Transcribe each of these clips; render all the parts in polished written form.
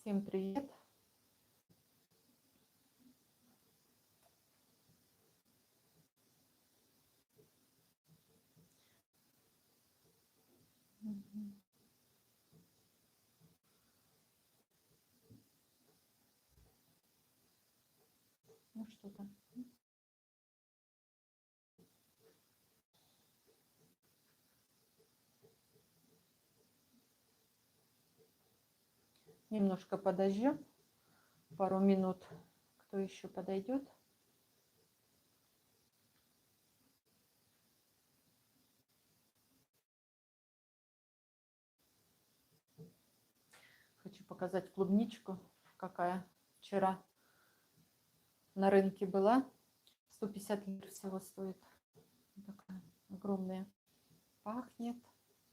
Всем привет! Ну что там? Немножко подождем, пару минут. Кто еще подойдет? Хочу показать клубничку, какая вчера на рынке была. 150 лир всего стоит. Такая огромная. Пахнет,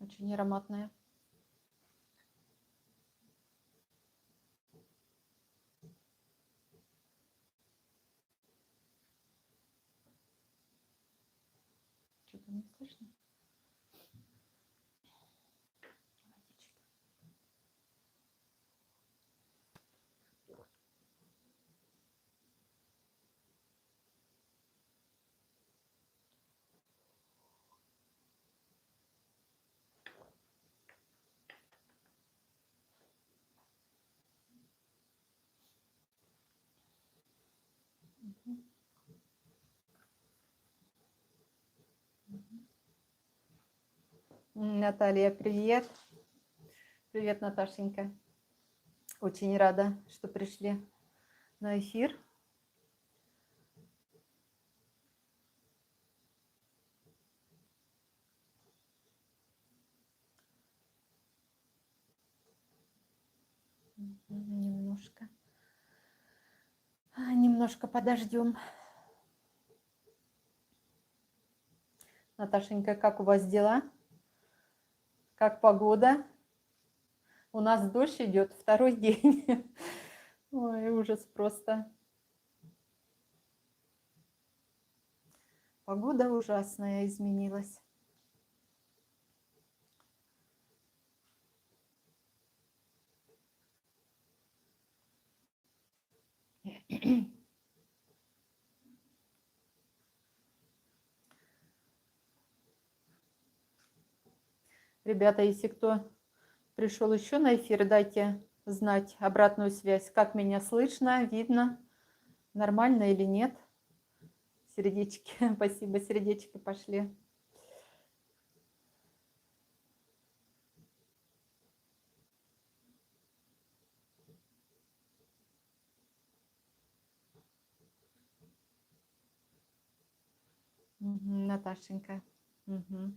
очень ароматная. Что-то не слышно. Наталья, привет. Привет, Наташенька. Очень рада, что пришли на эфир. Немножко подождем. Наташенька, как у вас дела? Как погода? У нас дождь идет второй день. Ой, ужас просто. Погода ужасная изменилась. Ребята, если кто пришел еще на эфир, дайте знать обратную связь, как меня слышно, видно, нормально или нет. Сердечки, спасибо, сердечки пошли. Угу, Наташенька. Угу.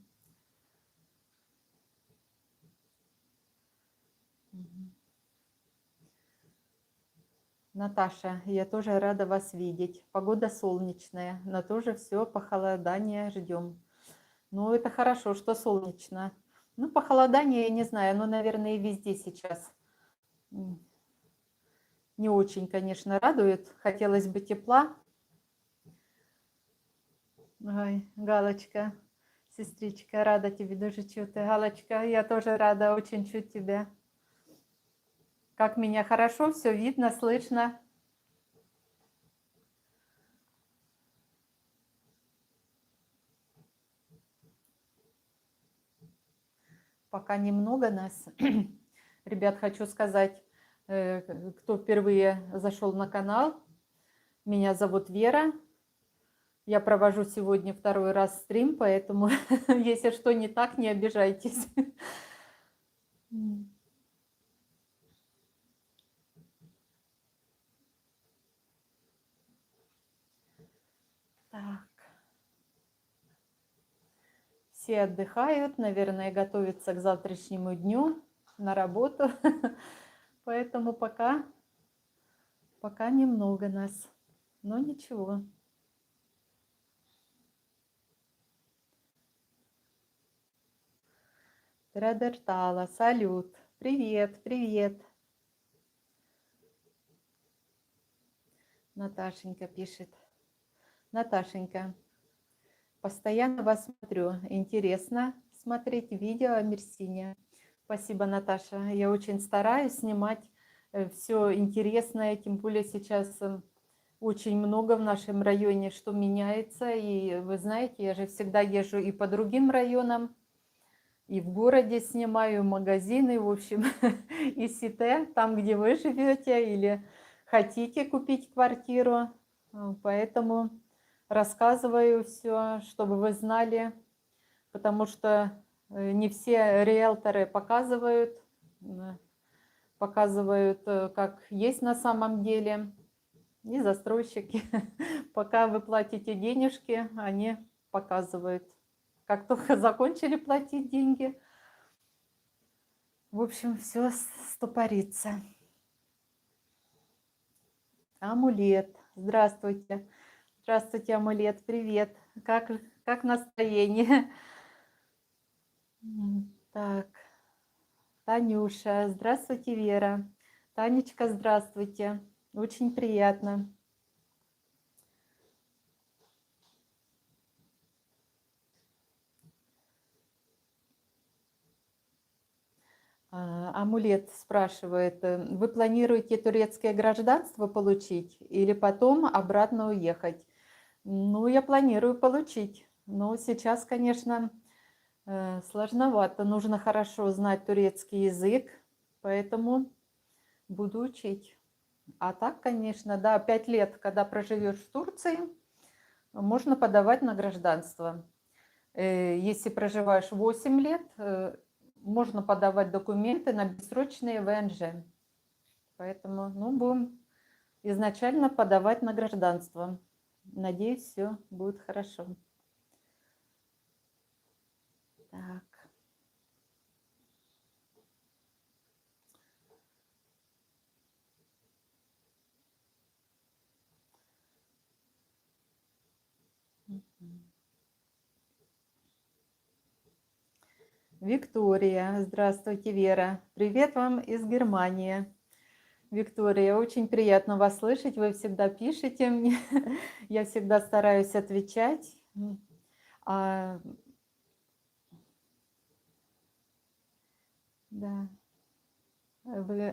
Угу. Наташа, я тоже рада вас видеть. Погода солнечная, но тоже все похолодание ждем. Ну, это хорошо, что солнечно. Ну, похолодание, я не знаю, но, наверное, и везде сейчас. Не очень, конечно, радует. Хотелось бы тепла. Ой, Галочка, сестричка, рада тебе дуже чути. Галочка, я тоже рада очень чуть тебя. Как меня хорошо, все видно, слышно. Пока немного нас. Ребят, хочу сказать, кто впервые зашел на канал, меня зовут Вера. Я провожу сегодня второй раз стрим, поэтому если что не так, не обижайтесь. Так. Все отдыхают, наверное, готовятся к завтрашнему дню на работу. Поэтому пока немного нас. Но ничего. Традертала, салют. Привет, привет. Наташенька пишет. Наташенька, постоянно вас смотрю. Интересно смотреть видео о Мерсине. Спасибо, Наташа. Я очень стараюсь снимать все интересное, тем более сейчас очень много в нашем районе, что меняется. И вы знаете, я же всегда езжу и по другим районам, и в городе снимаю магазины, в общем, и сите, там, где вы живете, или хотите купить квартиру. Поэтому рассказываю все, чтобы вы знали, потому что не все риэлторы показывают, как есть на самом деле. И застройщики, пока вы платите денежки, они показывают. Как только закончили платить деньги, в общем, все стопорится. Амулет. Здравствуйте. Здравствуйте, Амулет. Привет. Как настроение? Так, Танюша. Здравствуйте, Вера. Танечка, здравствуйте. Очень приятно. Амулет спрашивает, вы планируете турецкое гражданство получить или потом обратно уехать? Ну, я планирую получить, но сейчас, конечно, сложновато. Нужно хорошо знать турецкий язык, поэтому буду учить. А так, конечно, да, 5 лет, когда проживешь в Турции, можно подавать на гражданство. Если проживаешь 8 лет, можно подавать документы на бессрочные ВНЖ. Поэтому, ну, будем изначально подавать на гражданство. Надеюсь, все будет хорошо. Так. Виктория. Здравствуйте, Вера. Привет вам из Германии. Виктория, очень приятно вас слышать. Вы всегда пишете мне. Я всегда стараюсь отвечать. Да.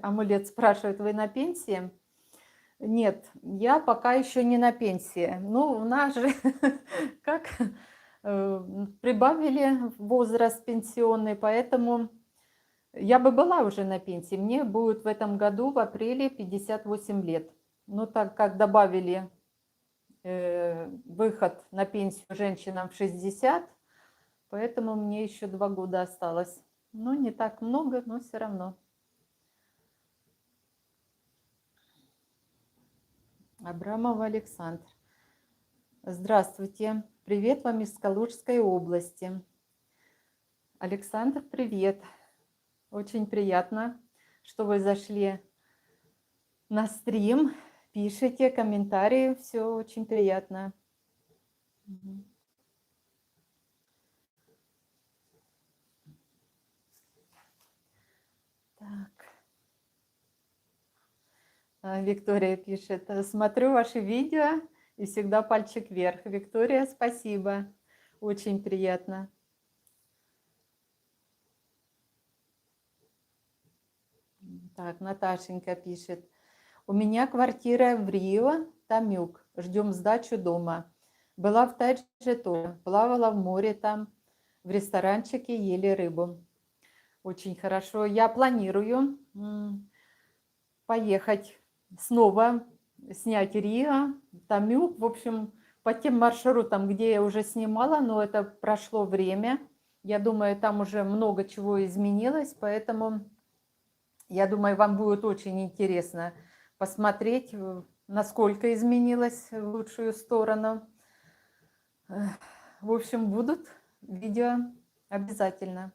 Амулет спрашивает, вы на пенсии? Нет, я пока еще не на пенсии. Ну, у нас же как прибавили возраст пенсионный, поэтому я бы была уже на пенсии. Мне будет в этом году, в апреле, 58 лет. Но так как добавили выход на пенсию женщинам в 60, поэтому мне еще 2 года осталось. Ну, не так много, но все равно. Абрамов Александр. Здравствуйте. Привет вам из Калужской области. Александр, привет. Очень приятно, что вы зашли на стрим, пишите комментарии, все очень приятно. Так. Виктория пишет, смотрю ваши видео и всегда пальчик вверх. Виктория, спасибо, очень приятно. Так, Наташенька пишет, у меня квартира в Рио, Тамюк, ждем сдачу дома. Была в Тайже тоже, плавала в море там, в ресторанчике ели рыбу. Очень хорошо. Я планирую поехать снова, снять Рио, Тамюк, в общем, по тем маршрутам, где я уже снимала, но это прошло время. Я думаю, там уже много чего изменилось, поэтому я думаю, вам будет очень интересно посмотреть, насколько изменилось в лучшую сторону. В общем, будут видео обязательно.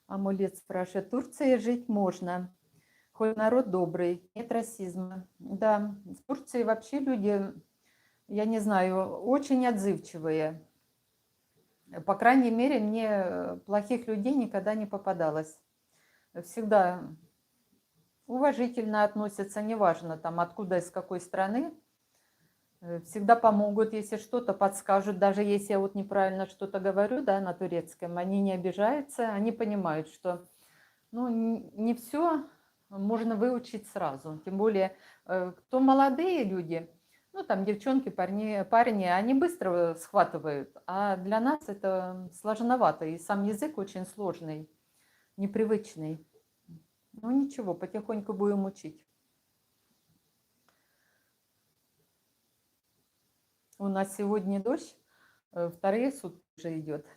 Амулет спрашивает, в Турции жить можно, хоть народ добрый, нет расизма. Да, в Турции вообще люди, я не знаю, очень отзывчивые. По крайней мере, мне плохих людей никогда не попадалось. Всегда уважительно относятся, неважно там откуда, из какой страны. Всегда помогут, если что-то подскажут, даже если я вот неправильно что-то говорю, да, на турецком, они не обижаются, они понимают, что, ну, не все можно выучить сразу. Тем более, кто молодые люди, ну, там девчонки, парни, они быстро схватывают, а для нас это сложновато, и сам язык очень сложный, непривычный. Ну, ничего, потихоньку будем учить. У нас сегодня дождь, вторые сутки уже идет.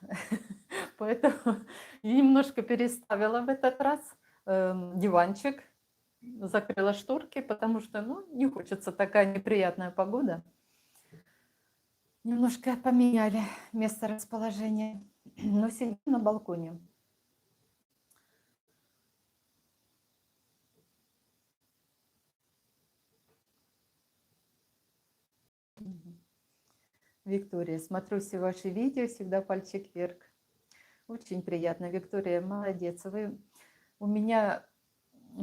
Поэтому я немножко переставила в этот раз диванчик, закрыла шторки, потому что, ну, не хочется, такая неприятная погода. Немножко поменяли место расположения, но сидим на балконе. Виктория, смотрю все ваши видео, всегда пальчик вверх. Очень приятно, Виктория, молодец. Вы у меня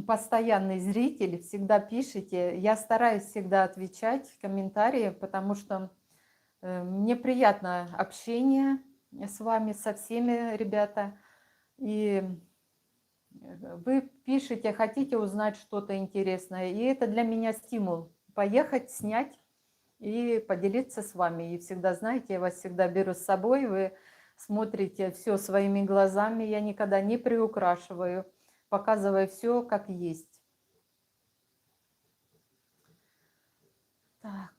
постоянный зритель, всегда пишете. Я стараюсь всегда отвечать в комментарии, потому что мне приятно общение с вами, со всеми, ребята. И вы пишете, хотите узнать что-то интересное. И это для меня стимул поехать, снять и поделиться с вами. И всегда, знаете, я вас всегда беру с собой, вы смотрите все своими глазами, я никогда не приукрашиваю, показываю все как есть. Так.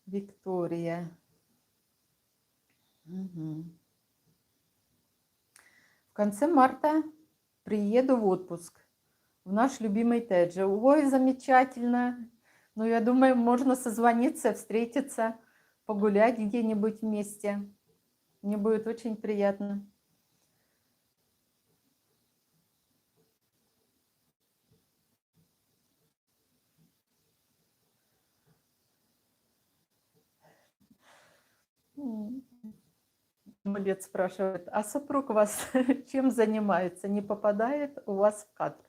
Виктория. Угу. В конце марта приеду в отпуск в наш любимый Теджи. Ой, замечательно. Ну, я думаю, можно созвониться, встретиться, погулять где-нибудь вместе. Мне будет очень приятно. Молодец спрашивает, а супруг у вас чем занимается? Не попадает у вас в кадр?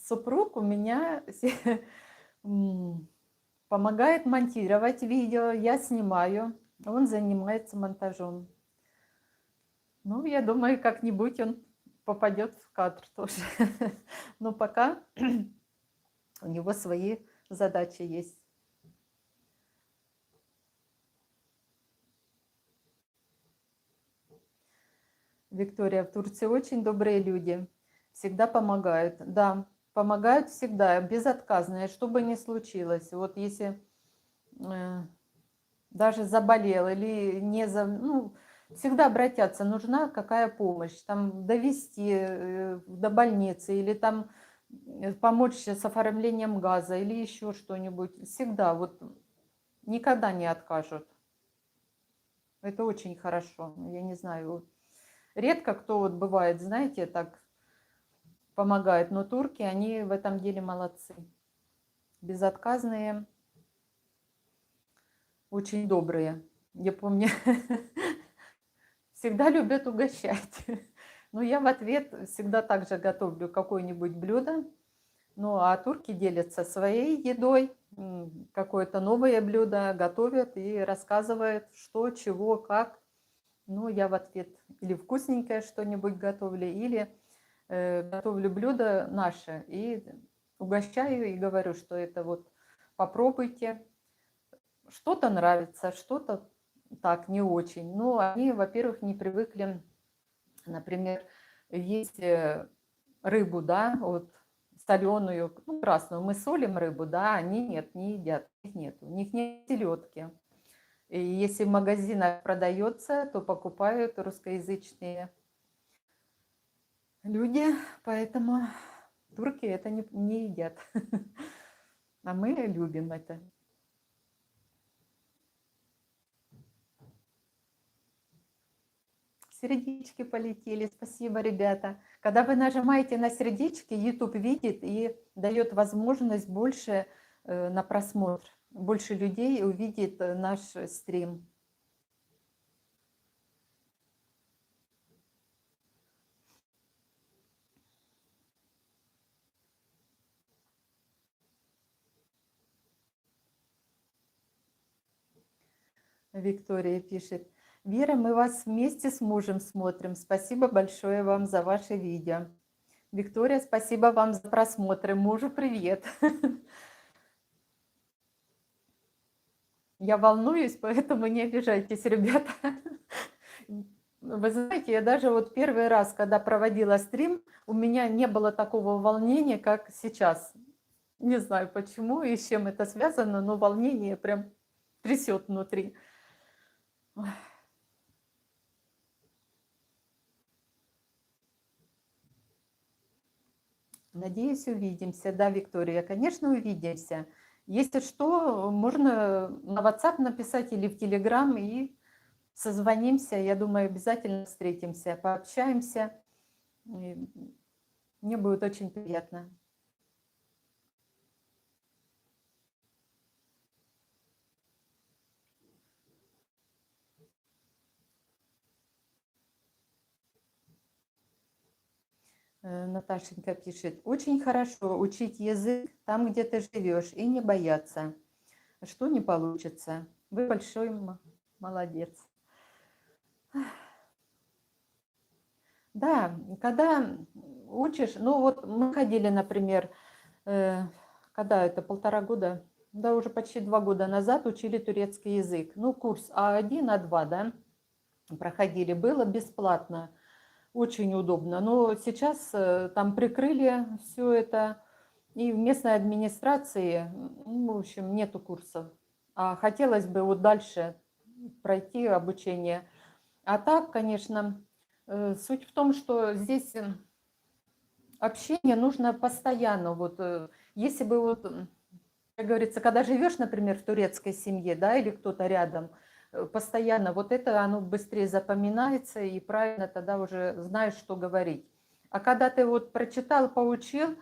Супруг у меня помогает монтировать видео, я снимаю, он занимается монтажом. Ну, я думаю, как-нибудь он попадет в кадр тоже. Но пока у него свои задачи есть. Виктория, в Турции очень добрые люди, всегда помогают. Да, помогают всегда, безотказно, что бы ни случилось. Вот если даже заболел или не ну, всегда обратятся, нужна какая помощь, там довести до больницы или там помочь с оформлением газа или еще что-нибудь. Всегда, вот никогда не откажут. Это очень хорошо. Я не знаю, редко кто вот бывает, знаете, так помогает, но турки, они в этом деле молодцы. Безотказные, очень добрые. Я помню, всегда любят угощать. Но я в ответ всегда также готовлю какое-нибудь блюдо. Ну, а турки делятся своей едой, какое-то новое блюдо готовят и рассказывают, что, чего, как. Ну, я в ответ или вкусненькое что-нибудь готовлю, или готовлю блюдо наше и угощаю и говорю, что это вот попробуйте. Что-то нравится, что-то так не очень. Ну, они, во-первых, не привыкли, например, есть рыбу, да, вот соленую, ну, красную. Мы солим рыбу, да, они нет, не едят, их нет. У них нет селедки. И если в магазинах продается, то покупают русскоязычные люди, поэтому турки это не едят. А мы любим это. Сердечки полетели. Спасибо, ребята. Когда вы нажимаете на сердечки, YouTube видит и дает возможность больше на просмотр. Больше людей увидит наш стрим. Виктория пишет. Вера, мы вас вместе с мужем смотрим. Спасибо большое вам за ваше видео. Виктория, спасибо вам за просмотры. Мужу привет. Я волнуюсь, поэтому не обижайтесь, ребята. Вы знаете, я даже вот первый раз, когда проводила стрим, у меня не было такого волнения, как сейчас. Не знаю почему и с чем это связано, но волнение прям трясет внутри. Надеюсь, увидимся. Да, Виктория, конечно, увидимся. Если что, можно на WhatsApp написать или в Telegram и созвонимся. Я думаю, обязательно встретимся, пообщаемся. И мне будет очень приятно. Наташенька пишет, очень хорошо учить язык там, где ты живешь, и не бояться, что не получится. Вы большой молодец. Да, когда учишь, ну вот мы ходили, например, когда это, 1,5 года, да, уже почти 2 года назад учили турецкий язык. Ну, курс А1, А2, да, проходили, было бесплатно. Очень удобно. Но сейчас там прикрыли все это, и в местной администрации, ну, в общем, нету курсов. А хотелось бы вот дальше пройти обучение. А так, конечно, суть в том, что здесь общение нужно постоянно. Вот если бы вот, как говорится, когда живешь, например, в турецкой семье, да, или кто-то рядом, постоянно, вот это оно быстрее запоминается, и правильно тогда уже знаешь, что говорить. А когда ты вот прочитал, поучил,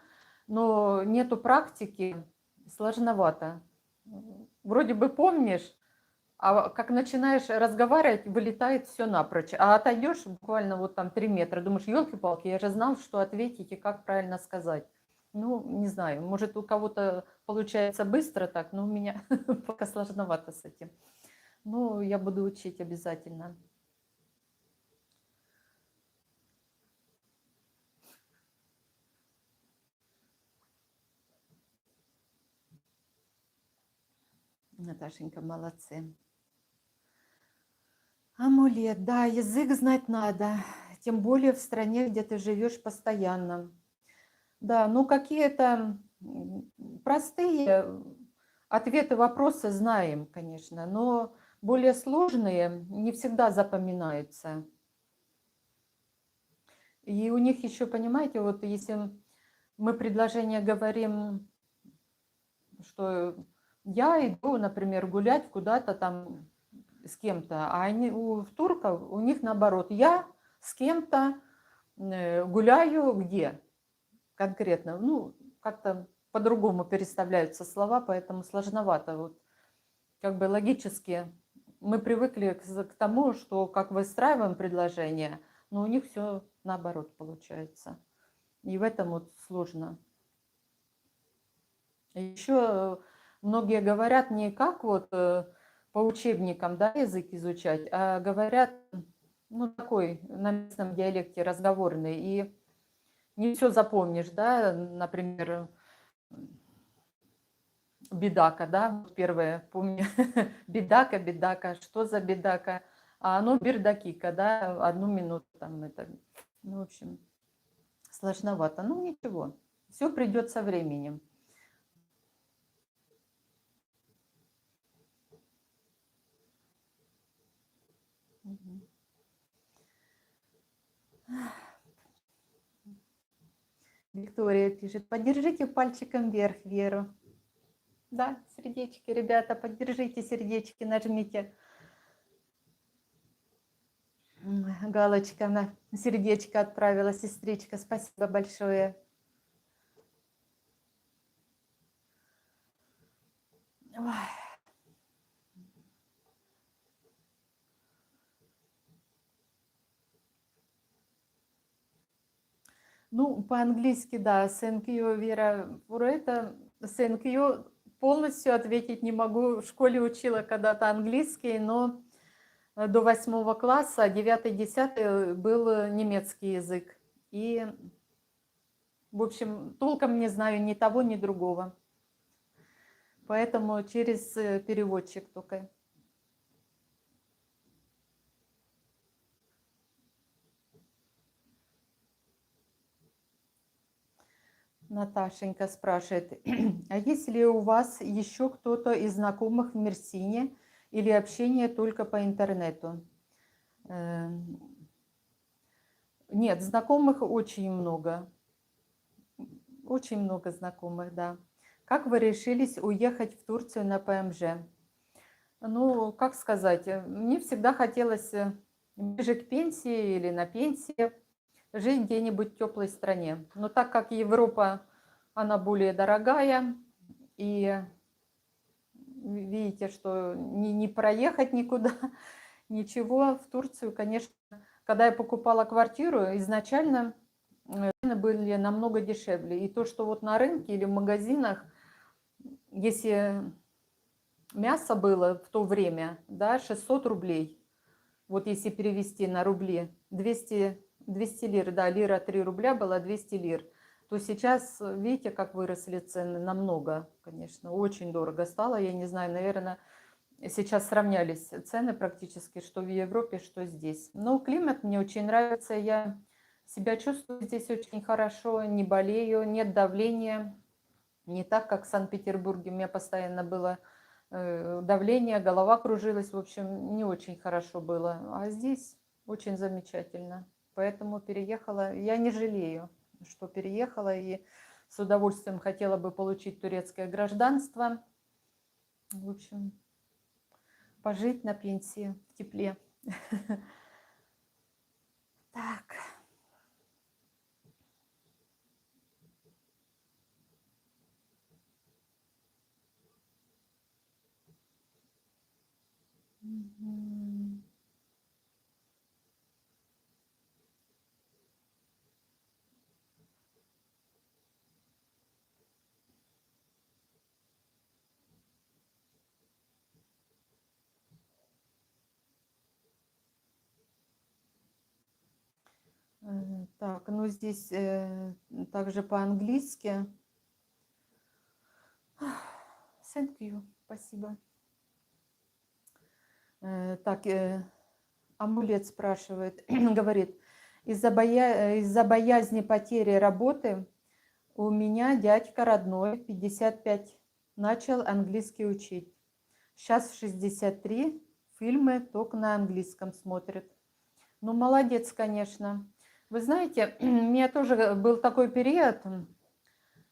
но нету практики, сложновато. Вроде бы помнишь, а как начинаешь разговаривать, вылетает все напрочь. А отойдешь буквально вот там 3 метра, думаешь, елки-палки, я же знал, что ответить и как правильно сказать. Ну, не знаю, может, у кого-то получается быстро так, но у меня пока сложновато с этим. Ну, я буду учить обязательно. Наташенька, молодцы. Амулет, да, язык знать надо, тем более в стране, где ты живешь постоянно. Да, ну какие-то простые ответы, вопросы знаем, конечно, но более сложные не всегда запоминаются. И у них еще, понимаете, вот если мы предложение говорим, что я иду, например, гулять куда-то там с кем-то, а они, в турков, у них наоборот, я с кем-то гуляю где конкретно, ну, как-то по-другому переставляются слова, поэтому сложновато. Вот как бы логически мы привыкли к тому, что как выстраиваем предложение, но у них все наоборот получается. И в этом вот сложно. Еще многие говорят не как вот по учебникам, да, язык изучать, а говорят, ну, такой на местном диалекте разговорный, и не все запомнишь, да, например, бедака, да, вот первое, помню, бедака, бедака, что за бедака, а оно бердакика, да, 1 минуту там это, ну, в общем, сложновато, ну, ничего, все придет со временем. Виктория пишет, поддержите пальчиком вверх Веру. Да, сердечки, ребята, поддержите сердечки, нажмите. Галочка на сердечко отправила, сестричка, спасибо большое. Ой. Ну, по-английски, да, thank you, Вера. Это thank you полностью ответить не могу. В школе учила когда-то английский, но до 8 класса, а 9-10 был немецкий язык. И, в общем, толком не знаю ни того, ни другого. Поэтому через переводчик только. Наташенька спрашивает, а есть ли у вас еще кто-то из знакомых в Мерсине или общение только по интернету? Нет, знакомых очень много. Очень много знакомых, да. Как вы решились уехать в Турцию на ПМЖ? Ну, как сказать, мне всегда хотелось ближе к пенсии или на пенсии жить где-нибудь в теплой стране. Но так как Европа, она более дорогая, и видите, что не проехать никуда, ничего, в Турцию, конечно, когда я покупала квартиру, изначально цены были намного дешевле. И то, что вот на рынке или в магазинах, если мясо было в то время, да, 600 рублей, вот если перевести на рубли, 200 лир, да, лира 3 рубля была 200 лир, то сейчас, видите, как выросли цены, намного, конечно, очень дорого стало, я не знаю, наверное, сейчас сравнялись цены практически, что в Европе, что здесь. Но климат мне очень нравится, я себя чувствую здесь очень хорошо, не болею, нет давления, не так, как в Санкт-Петербурге, у меня постоянно было давление, голова кружилась, в общем, не очень хорошо было. А здесь очень замечательно. Поэтому переехала. Я не жалею, что переехала, и с удовольствием хотела бы получить турецкое гражданство. В общем, пожить на пенсии в тепле. Так. Так, ну здесь также по-английски. Thank you, спасибо. Так, Амулет спрашивает, говорит, из-за боязни потери работы у меня дядька родной, 55, начал английский учить. Сейчас в 63, фильмы только на английском смотрит. Ну, молодец, конечно. Вы знаете, у меня тоже был такой период,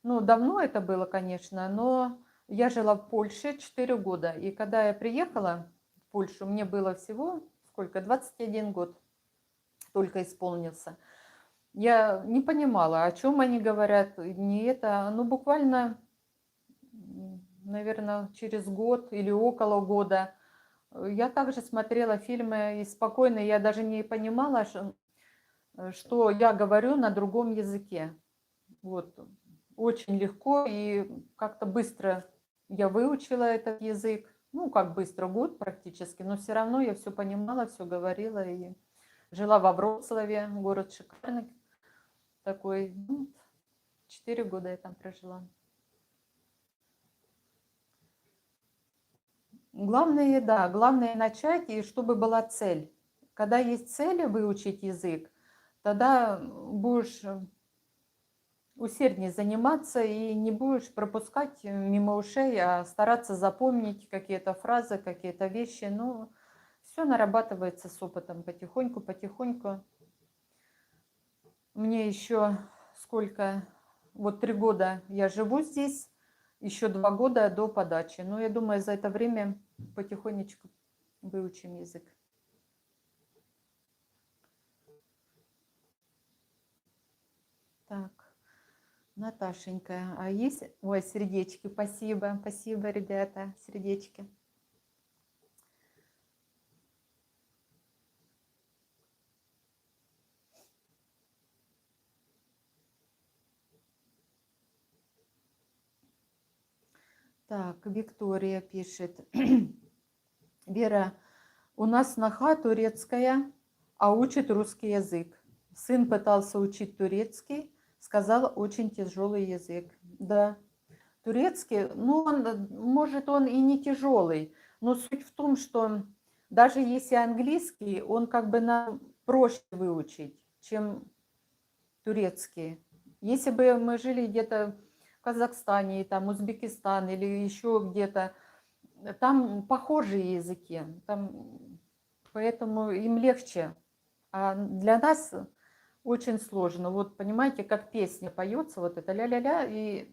ну, давно это было, конечно, но я жила в Польше 4 года. И когда я приехала в Польшу, мне было всего, сколько, 21 год только исполнился. Я не понимала, о чем они говорят, не это, ну, буквально, наверное, через год или около года я также смотрела фильмы и спокойно, я даже не понимала, что я говорю на другом языке. Вот. Очень легко и как-то быстро я выучила этот язык. Ну, как быстро, год практически, но все равно я все понимала, все говорила. И жила во Вроцлаве, город шикарный такой. Ну, 4 года я там прожила. Главное, да, главное начать, и чтобы была цель. Когда есть цель выучить язык, тогда будешь усерднее заниматься и не будешь пропускать мимо ушей, а стараться запомнить какие-то фразы, какие-то вещи. Ну, все нарабатывается с опытом потихоньку, потихоньку. Мне еще сколько, вот 3 года я живу здесь, еще 2 года до подачи. Но я думаю, за это время потихонечку выучим язык. Так, Наташенька, а есть... Ой, сердечки, спасибо, спасибо, ребята, сердечки. Так, Виктория пишет. Вера, у нас сноха турецкая, а учит русский язык. Сын пытался учить турецкий, сказал, очень тяжелый язык. Да, турецкий, ну, может, он и не тяжелый, но суть в том, что даже если английский, он как бы нам проще выучить, чем турецкий. Если бы мы жили где-то в Казахстане, там, Узбекистан или еще где-то, там похожие языки, там, поэтому им легче. А для нас очень сложно. Вот понимаете, как песня поется, вот это ля-ля-ля, и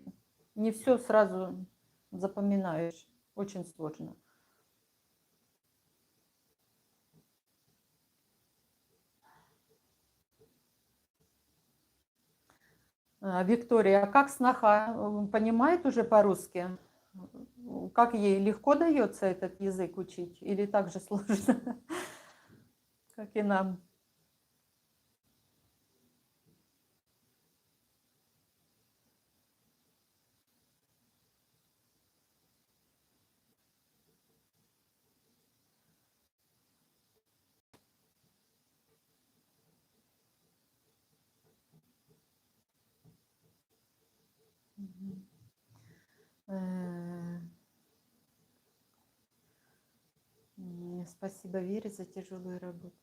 не все сразу запоминаешь. Очень сложно. Виктория, а как сноха понимает уже по-русски? Как ей легко дается этот язык учить? Или так же сложно, как и нам? Э, Спасибо Вере за тяжелую работу.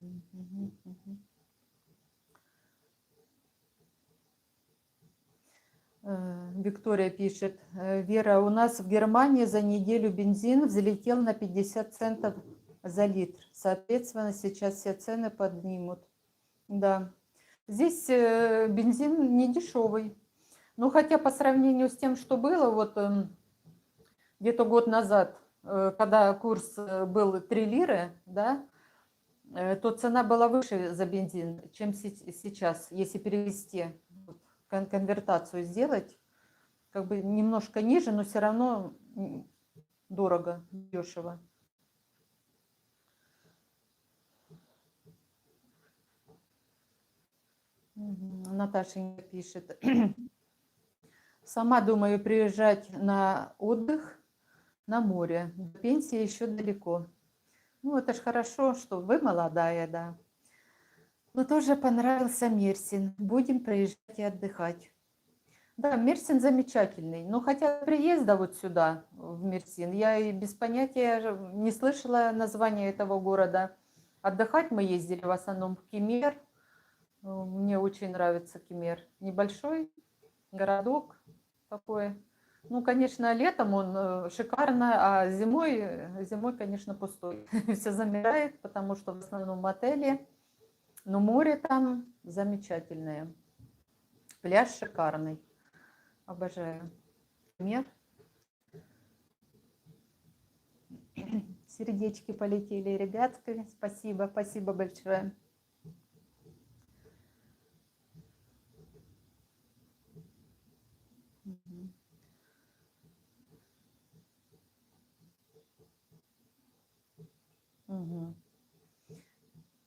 Виктория пишет. Вера, у нас в Германии за неделю бензин взлетел на 50 центов за литр. Соответственно, сейчас все цены поднимут. Да. Здесь бензин не дешевый. Ну, хотя по сравнению с тем, что было, вот где-то год назад, когда курс был 3 лиры, да, то цена была выше за бензин, чем сейчас, если перевести, конвертацию сделать, как бы немножко ниже, но все равно дорого, дешево. Наташенька пишет. Сама думаю приезжать на отдых на море. До пенсии еще далеко. Ну, это ж хорошо, что вы молодая, да. Но тоже понравился Мерсин. Будем приезжать и отдыхать. Да, Мерсин замечательный. Но хотя приезда вот сюда, в Мерсин, я и без понятия не слышала названия этого города. Отдыхать мы ездили в основном в Кемер. Мне очень нравится Кемер. Небольшой городок такой. Ну, конечно, летом он шикарно, а зимой, конечно, пустой. Все замирает, потому что в основном отели. Но море там замечательное. Пляж шикарный. Обожаю. Мир. Сердечки полетели, ребятки. Спасибо, спасибо большое. Угу.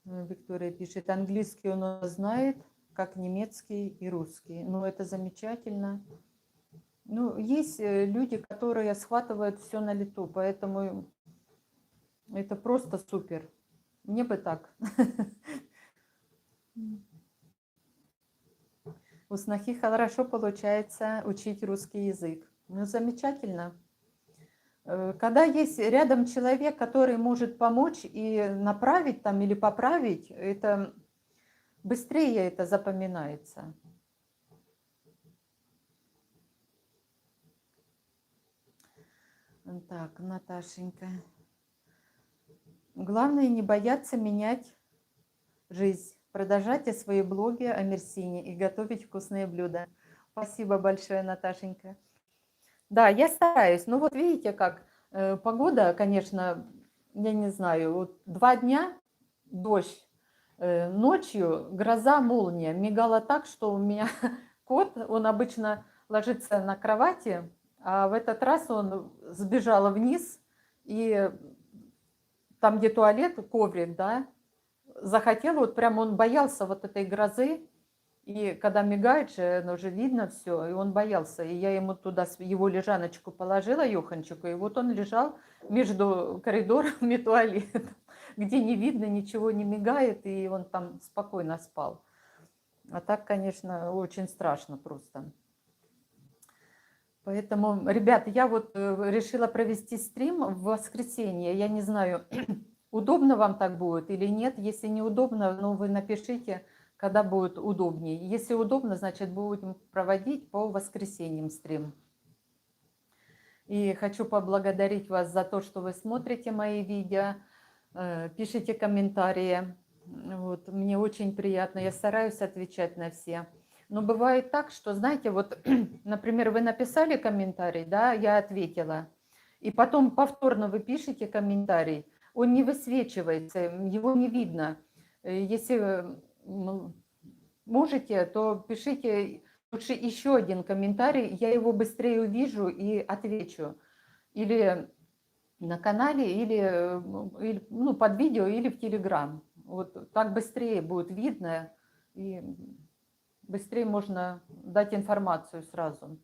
Виктория пишет, английский он знает, как немецкий и русский. Ну, это замечательно. Ну, есть люди, которые схватывают все на лету, поэтому это просто супер. Мне бы так. У снохи хорошо получается учить русский язык. Ну, замечательно. Когда есть рядом человек, который может помочь и направить там или поправить, это быстрее это запоминается. Так, Наташенька. Главное не бояться менять жизнь. Продолжайте свои блоги о Мерсине и готовить вкусные блюда. Спасибо большое, Наташенька. Да, я стараюсь. Ну вот видите, как погода, конечно, я не знаю, вот 2 дня дождь, ночью гроза, молния, мигала так, что у меня кот, он обычно ложится на кровати, а в этот раз он сбежал вниз, и там, где туалет, коврик, да, захотел, вот прям он боялся вот этой грозы, и когда мигает же, ну, уже видно все, и он боялся. И я ему туда его лежаночку положила, Йоханчику, и вот он лежал между коридором и туалетом, где не видно, ничего не мигает, и он там спокойно спал. А так, конечно, очень страшно просто. Поэтому, ребята, я вот решила провести стрим в воскресенье. Я не знаю, удобно вам так будет или нет. Если неудобно, ну, вы напишите, когда будет удобнее. Если удобно, значит, будем проводить по воскресеньям стрим. И хочу поблагодарить вас за то, что вы смотрите мои видео, пишите комментарии. Вот, мне очень приятно, я стараюсь отвечать на все. Но бывает так, что, знаете, вот, например, вы написали комментарий, да, я ответила, и потом повторно вы пишете комментарий, он не высвечивается, его не видно. Если можете, то пишите лучше еще один комментарий, я его быстрее увижу и отвечу. Или на канале, или ну, под видео, или в Телеграм. Вот так быстрее будет видно, и быстрее можно дать информацию сразу.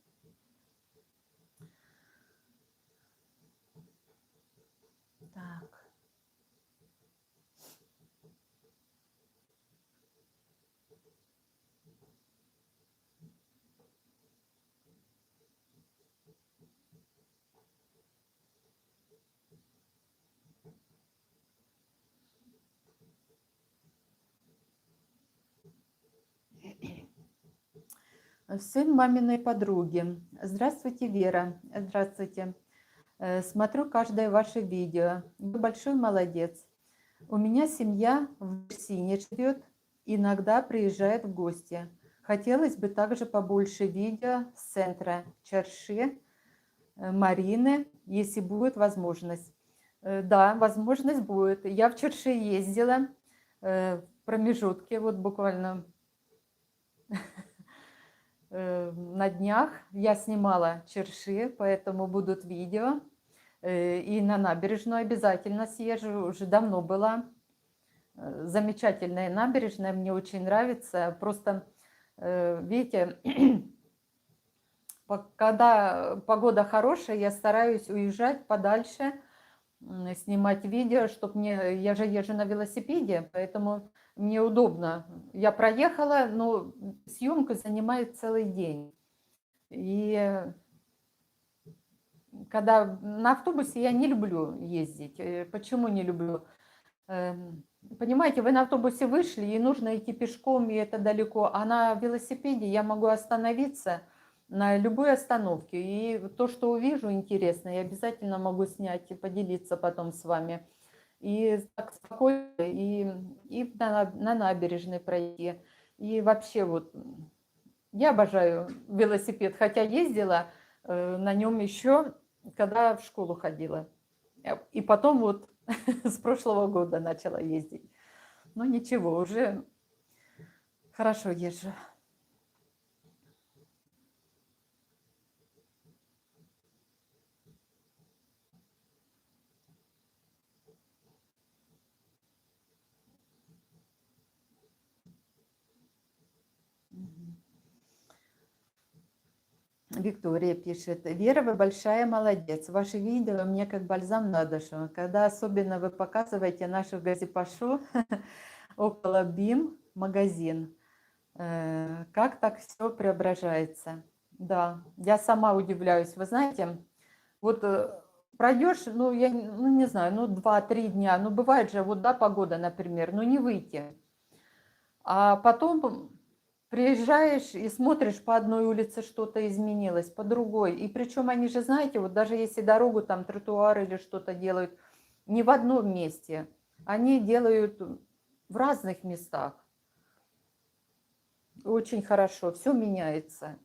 Так. Сын маминой подруги. Здравствуйте, Вера. Здравствуйте. Смотрю каждое ваше видео. Вы большой молодец. У меня семья в Сине живет, иногда приезжает в гости. Хотелось бы также побольше видео с центра Чарши, Марины, если будет возможность. Да, возможность будет. Я в Чарши ездила в промежутке, вот буквально на днях я снимала Чарши, поэтому будут видео. И на набережную обязательно съезжу, уже давно была. Замечательная набережная, мне очень нравится. Просто, видите, когда погода хорошая, я стараюсь уезжать подальше, снимать видео, чтобы мне... Я же езжу на велосипеде, поэтому мне удобно. Я проехала, но съемка занимает целый день. И когда на автобусе я не люблю ездить. Почему не люблю? Понимаете, вы на автобусе вышли, и нужно идти пешком, и это далеко. А на велосипеде я могу остановиться на любой остановке. И то, что увижу интересно, я обязательно могу снять и поделиться потом с вами. И так спокойно, и на набережной пройти. И вообще вот я обожаю велосипед, хотя ездила на нем еще, когда в школу ходила. И потом вот с прошлого года начала ездить. Но ничего, уже хорошо езжу. Виктория пишет: Вера, вы большая молодец. Ваши видео мне как бальзам на душу. Когда особенно вы показываете нашу газипашу около БИМ магазин. Как так все преображается. Да, я сама удивляюсь. Вы знаете, вот пройдешь, ну, я не знаю, ну, 2-3 дня, ну, бывает же, вот, да, погода, например, ну, не выйти. А потом приезжаешь и смотришь, по одной улице что-то изменилось, по другой. И причем они же, знаете, вот даже если дорогу, там, тротуар или что-то делают, не в одном месте, они делают в разных местах. Очень хорошо, все меняется.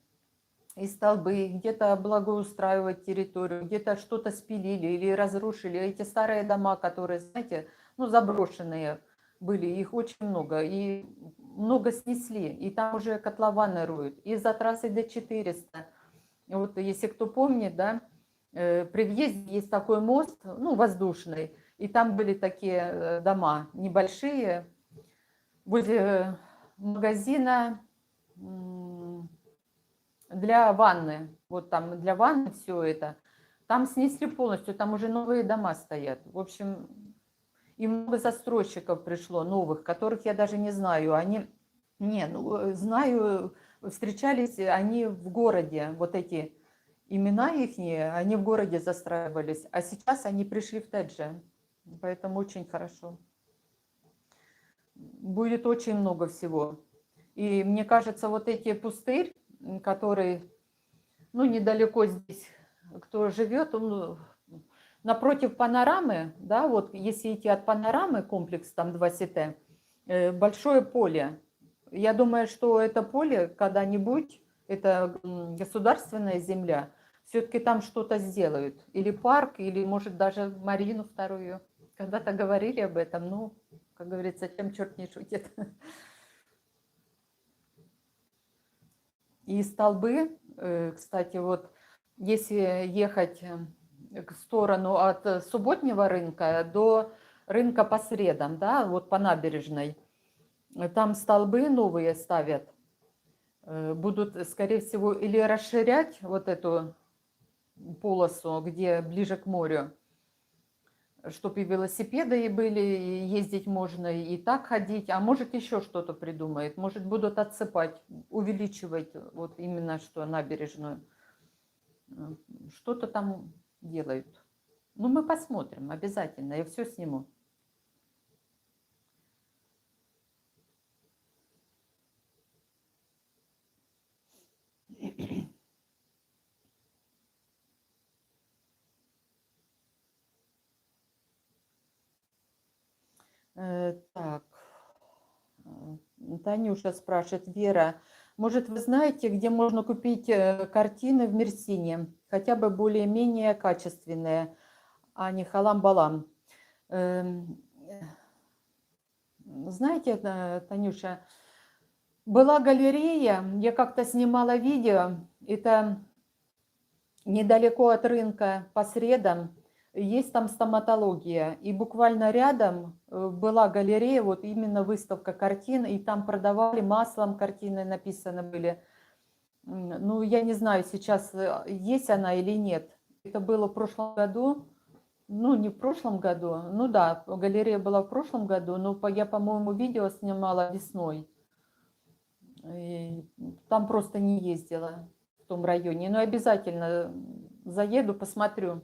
И столбы, где-то благоустраивать территорию, где-то что-то спилили или разрушили. Эти старые дома, которые, знаете, ну, заброшенные, были, их очень много, и много снесли, и там уже котлованы роют, и за трассой Д-400. Вот если кто помнит, да, при въезде есть такой мост, ну, воздушный, и там были такие дома небольшие, возле магазина для ванны, вот там для ванны все это, там снесли полностью, там уже новые дома стоят. В общем, и много застройщиков пришло, новых, которых я даже не знаю. Они, не, ну, знаю, встречались они в городе, вот эти имена их, они в городе застраивались, а сейчас они пришли в Тедже, поэтому очень хорошо. Будет очень много всего. И мне кажется, вот эти пустырь, который, ну, недалеко здесь, кто живет, он напротив панорамы, да, вот если идти от панорамы, комплекс там 2 сите, большое поле. Я думаю, что это поле когда-нибудь, это государственная земля, все-таки там что-то сделают. Или парк, или, может, даже Марину вторую. Когда-то говорили об этом, ну, как говорится, чем черт не шутит. И столбы, кстати, вот если ехать в сторону от субботнего рынка до рынка по средам, да, вот по набережной, там столбы новые ставят, будут, скорее всего, или расширять вот эту полосу, где ближе к морю, чтобы и велосипеды и были, и ездить можно, и так ходить, а может еще что-то придумает, может будут отсыпать, увеличивать вот именно что набережную, что-то там делают. Ну, мы посмотрим обязательно, я все сниму. Так, Танюша спрашивает, Вера, может, вы знаете, где можно купить картины в Мерсине, хотя бы более-менее качественные, а не халам-балам? Знаете, Танюша, была галерея, я как-то снимала видео, это недалеко от рынка по средам, есть там стоматология, и буквально рядом была галерея, вот именно выставка картин, и там продавали маслом картины, написаны были. Ну, я не знаю, сейчас есть она или нет. Это было в прошлом году, ну, не в прошлом году, ну да, галерея была в прошлом году, но я, по-моему, видео снимала весной. И там просто не ездила в том районе, но обязательно заеду, посмотрю.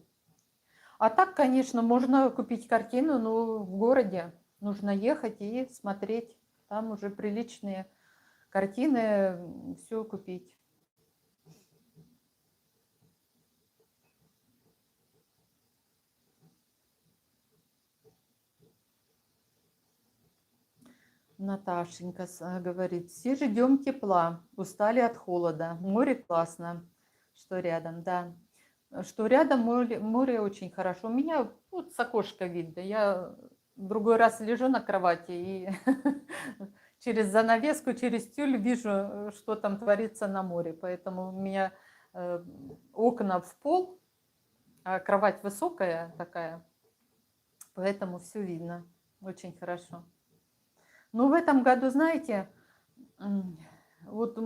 А так, конечно, можно купить картину, но в городе нужно ехать и смотреть. Там уже приличные картины, все купить. Наташенька говорит, все ждем тепла, устали от холода. Море классно, что рядом, да. Что рядом море очень хорошо. У меня вот с окошка видно. Я в другой раз лежу на кровати и через занавеску, через тюль вижу, что там творится на море. Поэтому у меня окна в пол, а кровать высокая такая. Поэтому все видно. Очень хорошо. Но в этом году, знаете, вот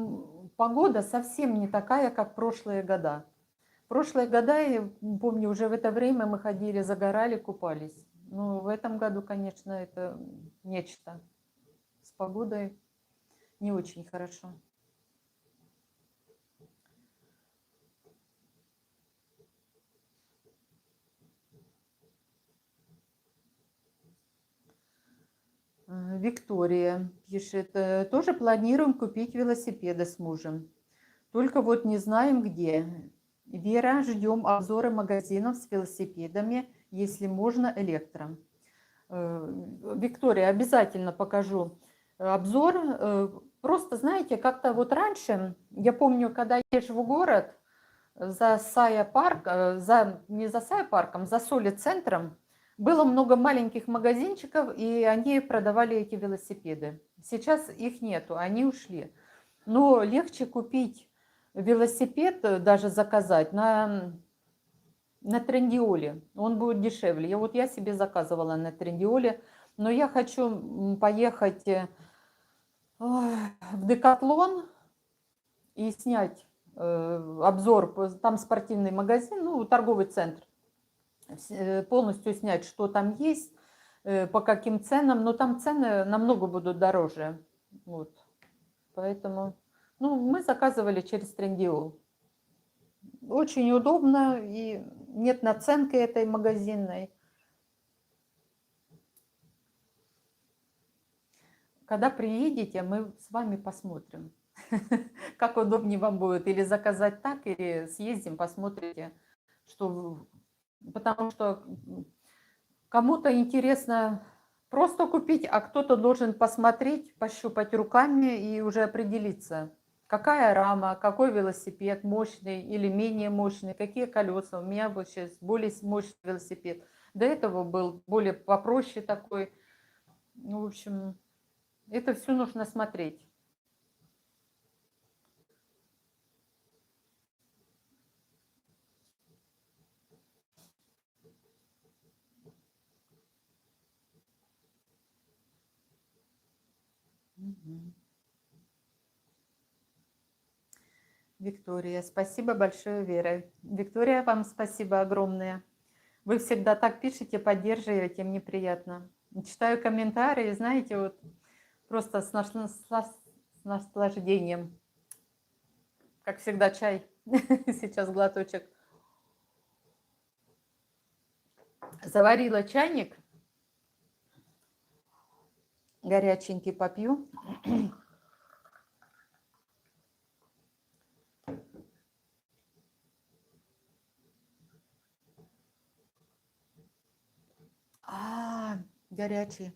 погода совсем не такая, как прошлые года. Прошлые года, я помню, уже в это время мы ходили, загорали, купались. Но в этом году, конечно, это нечто. С погодой не очень хорошо. Виктория пишет, тоже планируем купить велосипеды с мужем. Только вот не знаем где. Вера, ждем обзоры магазинов с велосипедами, если можно, электро. Виктория, обязательно покажу обзор. Просто, знаете, как-то вот раньше, я помню, когда ешь в город, за Сая парк, не за Сая парком, за Соли центром, Было много маленьких магазинчиков, и они продавали эти велосипеды. Сейчас их нету, они ушли. Но легче купить велосипед, даже заказать на Трендиоле. Он будет дешевле. Я себе заказывала на Трендиоле, но я хочу поехать в Декатлон и снять обзор. Там спортивный магазин, ну, торговый центр. Полностью снять, что там есть, по каким ценам. Но там цены намного будут дороже. Вот. Поэтому, ну, мы заказывали через Трендиол. Очень удобно, и нет наценки этой магазинной. Когда приедете, мы с вами посмотрим, как удобнее вам будет. Или заказать так, или съездим, посмотрите, что... Потому что кому-то интересно просто купить, а кто-то должен посмотреть, пощупать руками и уже определиться, какая рама, какой велосипед, мощный или менее мощный, какие колеса. У меня вот сейчас более мощный велосипед. До этого был более попроще такой. Ну, в общем, это все нужно смотреть. Виктория, спасибо большое, Вера. Виктория, вам спасибо огромное. Вы всегда так пишете, поддерживаете, мне приятно. Читаю комментарии, знаете, вот просто с наслаждением. Как всегда, чай. Сейчас глоточек. Заварила чайник. Горяченький попью. Горячий.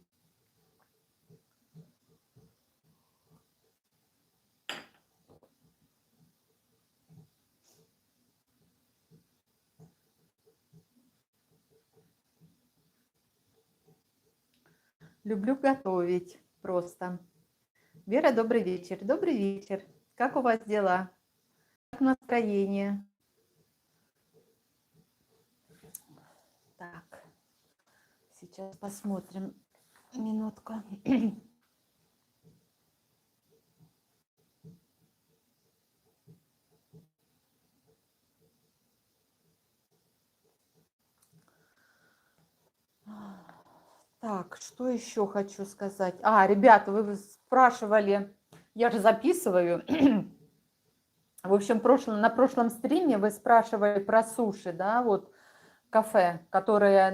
Люблю готовить просто. Вера, добрый вечер. Добрый вечер. Как у вас дела? Как настроение? Так, сейчас посмотрим. Минутку. Так, что еще хочу сказать? Ребята, вы спрашивали, я же записываю. В общем, на прошлом стриме вы спрашивали про суши, да, вот кафе, которое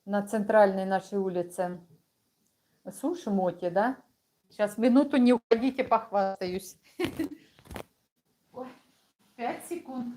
на центральной нашей улице. Суши Моти, да? Сейчас минуту не уходите, похвастаюсь. 5 секунд.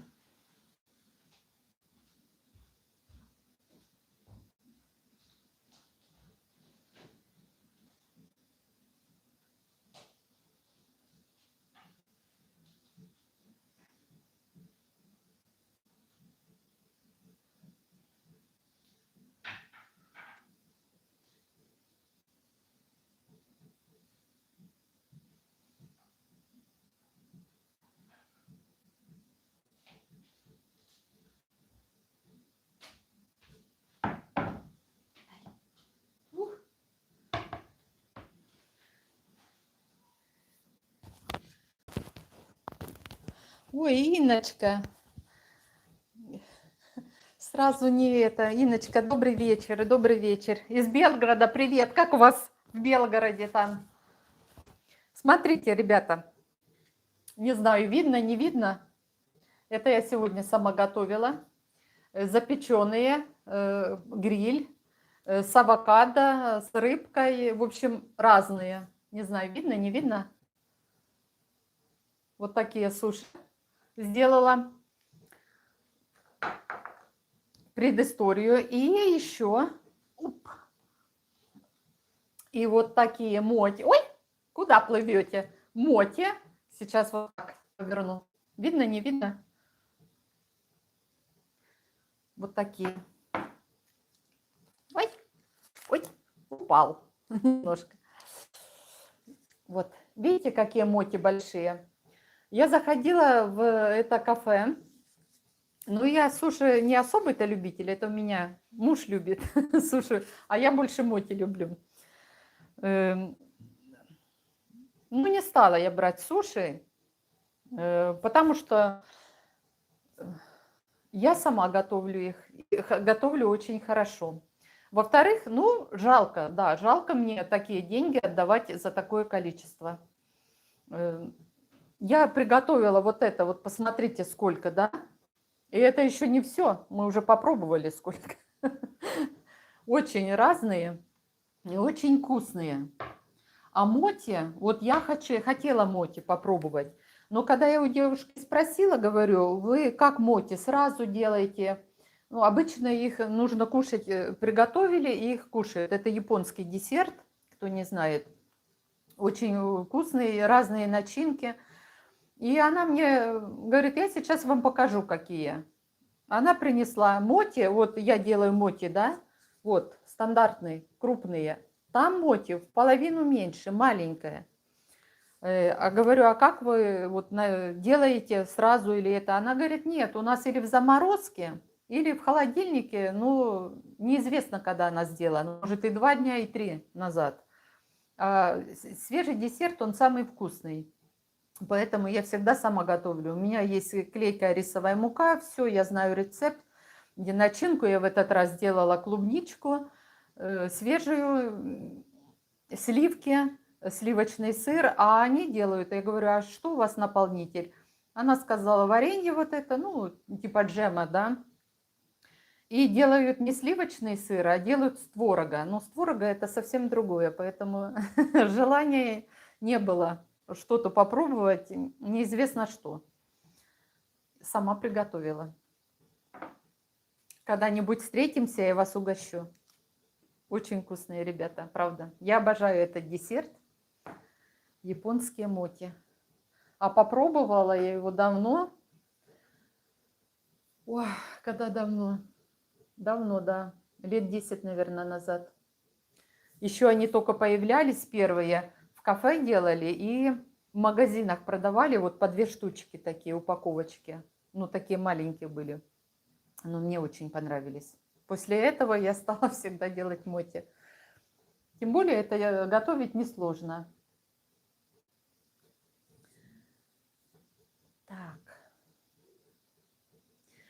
Ой, Инночка. Сразу не это. Инночка, добрый вечер, добрый вечер. Из Белгорода, привет. Как у вас в Белгороде там? Смотрите, ребята. Не знаю, видно, не видно. Это я сегодня сама готовила. Запеченные, гриль, с авокадо, с рыбкой. В общем, разные. Не знаю, видно, не видно. Вот такие суши сделала. Предысторию. И еще. И вот такие моти. Ой, куда плывете? Моти. Сейчас вот так поверну. Видно, не видно? Вот такие. упал немножко. Вот, видите, какие моти большие. Я заходила в это кафе. Ну, я суши не особый-то любитель, это у меня муж любит суши, а я больше моти люблю. Ну, не стала я брать суши, потому что я сама готовлю их, готовлю очень хорошо. Во-вторых, ну, жалко, да, жалко мне такие деньги отдавать за такое количество. Я приготовила вот это, вот посмотрите, сколько, да? И это еще не все, мы уже попробовали сколько. Очень разные и очень вкусные. А моти, вот я хотела моти попробовать, но когда я у девушки спросила, говорю, вы как моти сразу делаете? Ну, обычно их нужно кушать, приготовили и их кушают. Это японский десерт, кто не знает. Очень вкусные, разные начинки. И она мне говорит, я сейчас вам покажу, какие. Она принесла моти, вот я делаю моти, да, вот стандартные, крупные. Там моти в половину меньше, маленькая. А говорю, а как вы вот делаете сразу или это? Она говорит, нет, у нас или в заморозке, или в холодильнике, ну, неизвестно, когда она сделана, может и 2 дня, и 3 назад. А свежий десерт, он самый вкусный. Поэтому я всегда сама готовлю. У меня есть клейкая рисовая мука, все, я знаю рецепт. Где начинку я в этот раз сделала клубничку, свежую, сливки, сливочный сыр, а они делают. Я говорю, а что у вас наполнитель? Она сказала, варенье вот это, ну, типа джема, да. И делают не сливочный сыр, а делают с творога. Но с творога это совсем другое, поэтому желания не было что-то попробовать, неизвестно что. Сама приготовила. Когда-нибудь встретимся, я вас угощу. Очень вкусные ребята, правда. Я обожаю этот десерт. Японские моти. А попробовала я его давно. Ой, когда давно? Давно, да. Лет 10, наверное, назад. Еще они только появлялись первые. В кафе делали и в магазинах продавали. Вот по 2 штучки такие упаковочки. Ну, такие маленькие были. Но мне очень понравились. После этого я стала всегда делать моти. Тем более это готовить несложно. Так.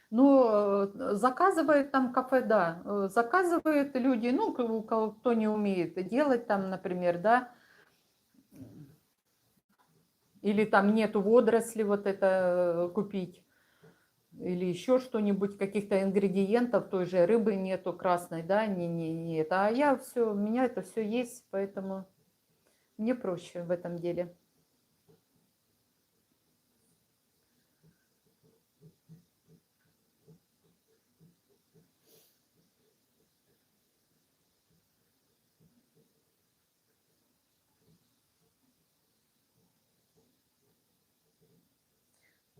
Ну, заказывают там кафе, да, заказывают люди, ну, кто не умеет делать там, например, да, или там нету водоросли вот это купить, или еще что-нибудь, каких-то ингредиентов, той же рыбы нету красной, да, не это. А я все, у меня это все есть, поэтому мне проще в этом деле.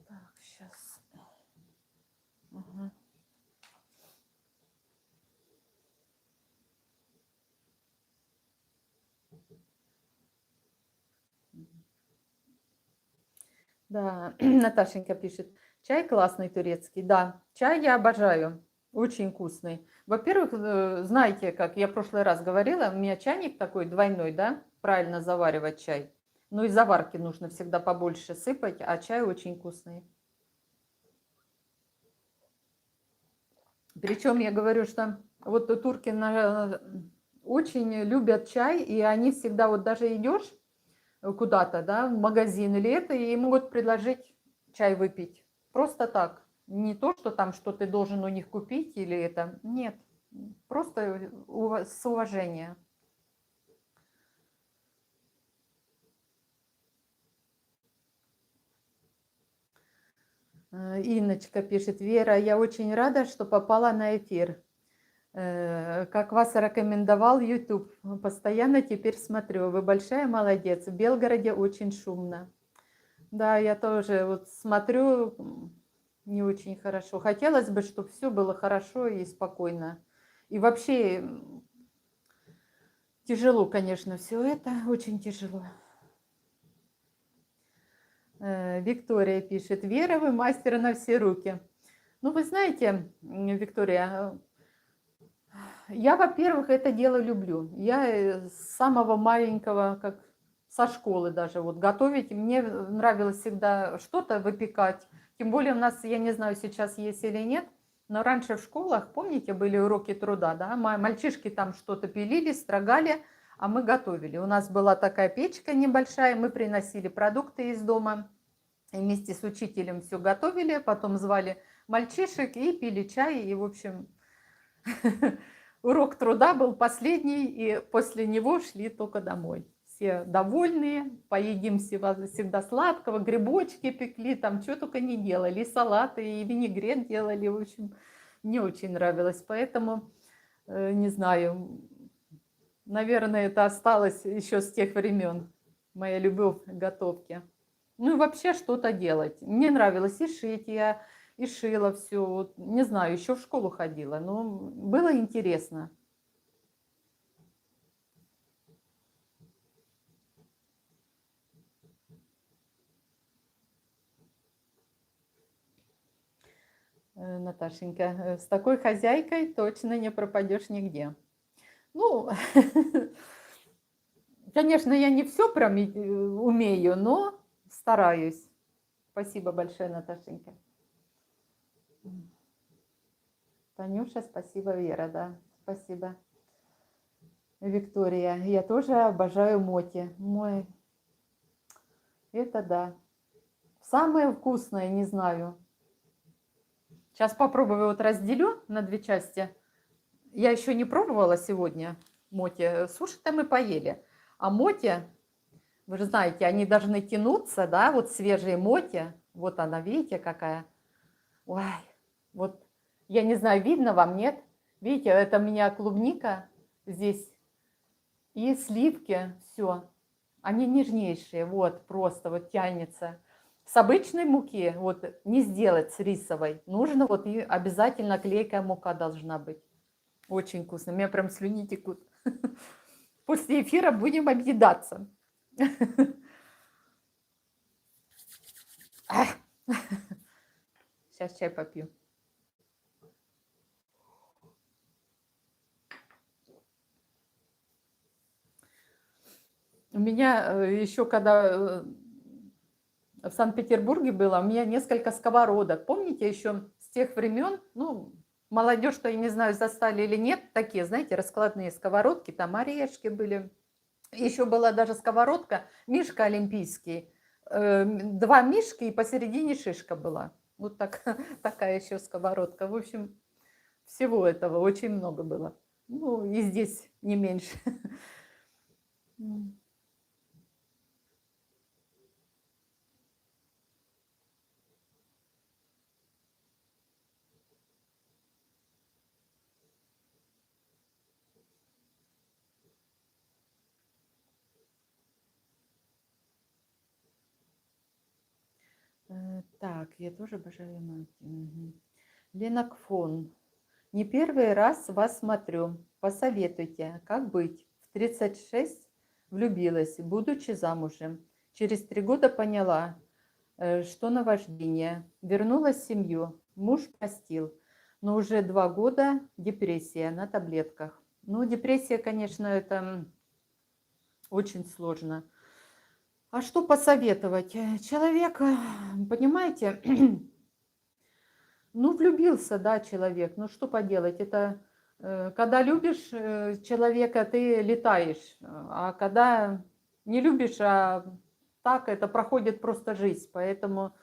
Так, сейчас. Угу. Да, Наташенька пишет, чай классный турецкий. Да, чай я обожаю, очень вкусный. Во-первых, знаете, как я в прошлый раз говорила, у меня чайник такой двойной, да, правильно заваривать чай. Ну и заварки нужно всегда побольше сыпать, а чай очень вкусный. Причем я говорю, что вот турки очень любят чай, и они всегда, вот даже идешь куда-то, да, в магазин или это, и могут предложить чай выпить. Просто так. Не то, что там, что ты должен у них купить или это. Нет. Просто с уважения. Инночка пишет, Вера, я очень рада, что попала на эфир. Как вас рекомендовал YouTube. Постоянно теперь смотрю. Вы большая молодец. В Белгороде очень шумно. Да, я тоже вот смотрю, не очень хорошо. Хотелось бы, чтобы все было хорошо и спокойно. И вообще, Тяжело, конечно, все это, очень тяжело. Виктория пишет: Вера, вы мастер на все руки. Ну, вы знаете, Виктория, я, во-первых, это дело люблю. Я с самого маленького, как со школы даже, вот готовить. Мне нравилось всегда что-то выпекать. Тем более у нас, я не знаю, сейчас есть или нет, но раньше в школах, помните, были уроки труда, да? Мальчишки там что-то пилили, строгали, а мы готовили. У нас была такая печка небольшая, мы приносили продукты из дома, и вместе с учителем все готовили, потом звали мальчишек и пили чай, и, в общем, урок труда был последний, и после него шли только домой. Все довольные, поедим всегда сладкого, грибочки пекли, там что только не делали, и салаты, и винегрет делали, в общем, мне очень нравилось. Поэтому, не знаю, наверное, это осталось еще с тех времен, моя любовь к готовке. Ну и вообще что-то делать. Мне нравилось и шить, я и шила все. Вот, не знаю, еще в школу ходила, но было интересно. Наташенька, с такой хозяйкой точно не пропадешь нигде. Ну, конечно, я не все прям умею, но стараюсь. Спасибо большое, Наташенька. Танюша, спасибо, Вера, да, спасибо. Виктория, я тоже обожаю моти. Мой, это да. Самое вкусное, не знаю. Сейчас попробую, вот разделю на две части. Я еще не пробовала сегодня моти. Суши-то мы поели. А моти, вы же знаете, они должны тянуться, да, вот свежие моти. Вот она, видите, какая. Ой, вот, я не знаю, видно вам, нет? Видите, это у меня клубника здесь и сливки, все. Они нежнейшие, вот, просто вот тянется. С обычной муки вот не сделать с рисовой. Нужно вот и обязательно клейкая мука должна быть. Очень вкусно. У меня прям слюни текут. После эфира будем объедаться. Сейчас чай попью. У меня еще когда в Санкт-Петербурге было, у меня несколько сковородок. Помните еще с тех времен, ну, молодежь-то, я не знаю, застали или нет, такие, знаете, раскладные сковородки, там орешки были. Еще была даже сковородка, мишка олимпийский. Два мишки и посередине шишка была. Вот так, такая еще сковородка. В общем, всего этого очень много было. Ну, и здесь не меньше. Так, я тоже обожаю мать. Угу. Ленокфон. Не первый раз вас смотрю. Посоветуйте, как быть. В 36 влюбилась, будучи замужем. Через 3 года поняла, что наваждение. Вернулась в семью. Муж простил. Но уже 2 года депрессия на таблетках. Ну, депрессия, конечно, это очень сложно. А что посоветовать? Человек, понимаете, ну, влюбился, да, человек. Ну, что поделать? Это когда любишь человека, ты летаешь. А когда не любишь, а так, это проходит просто жизнь. Поэтому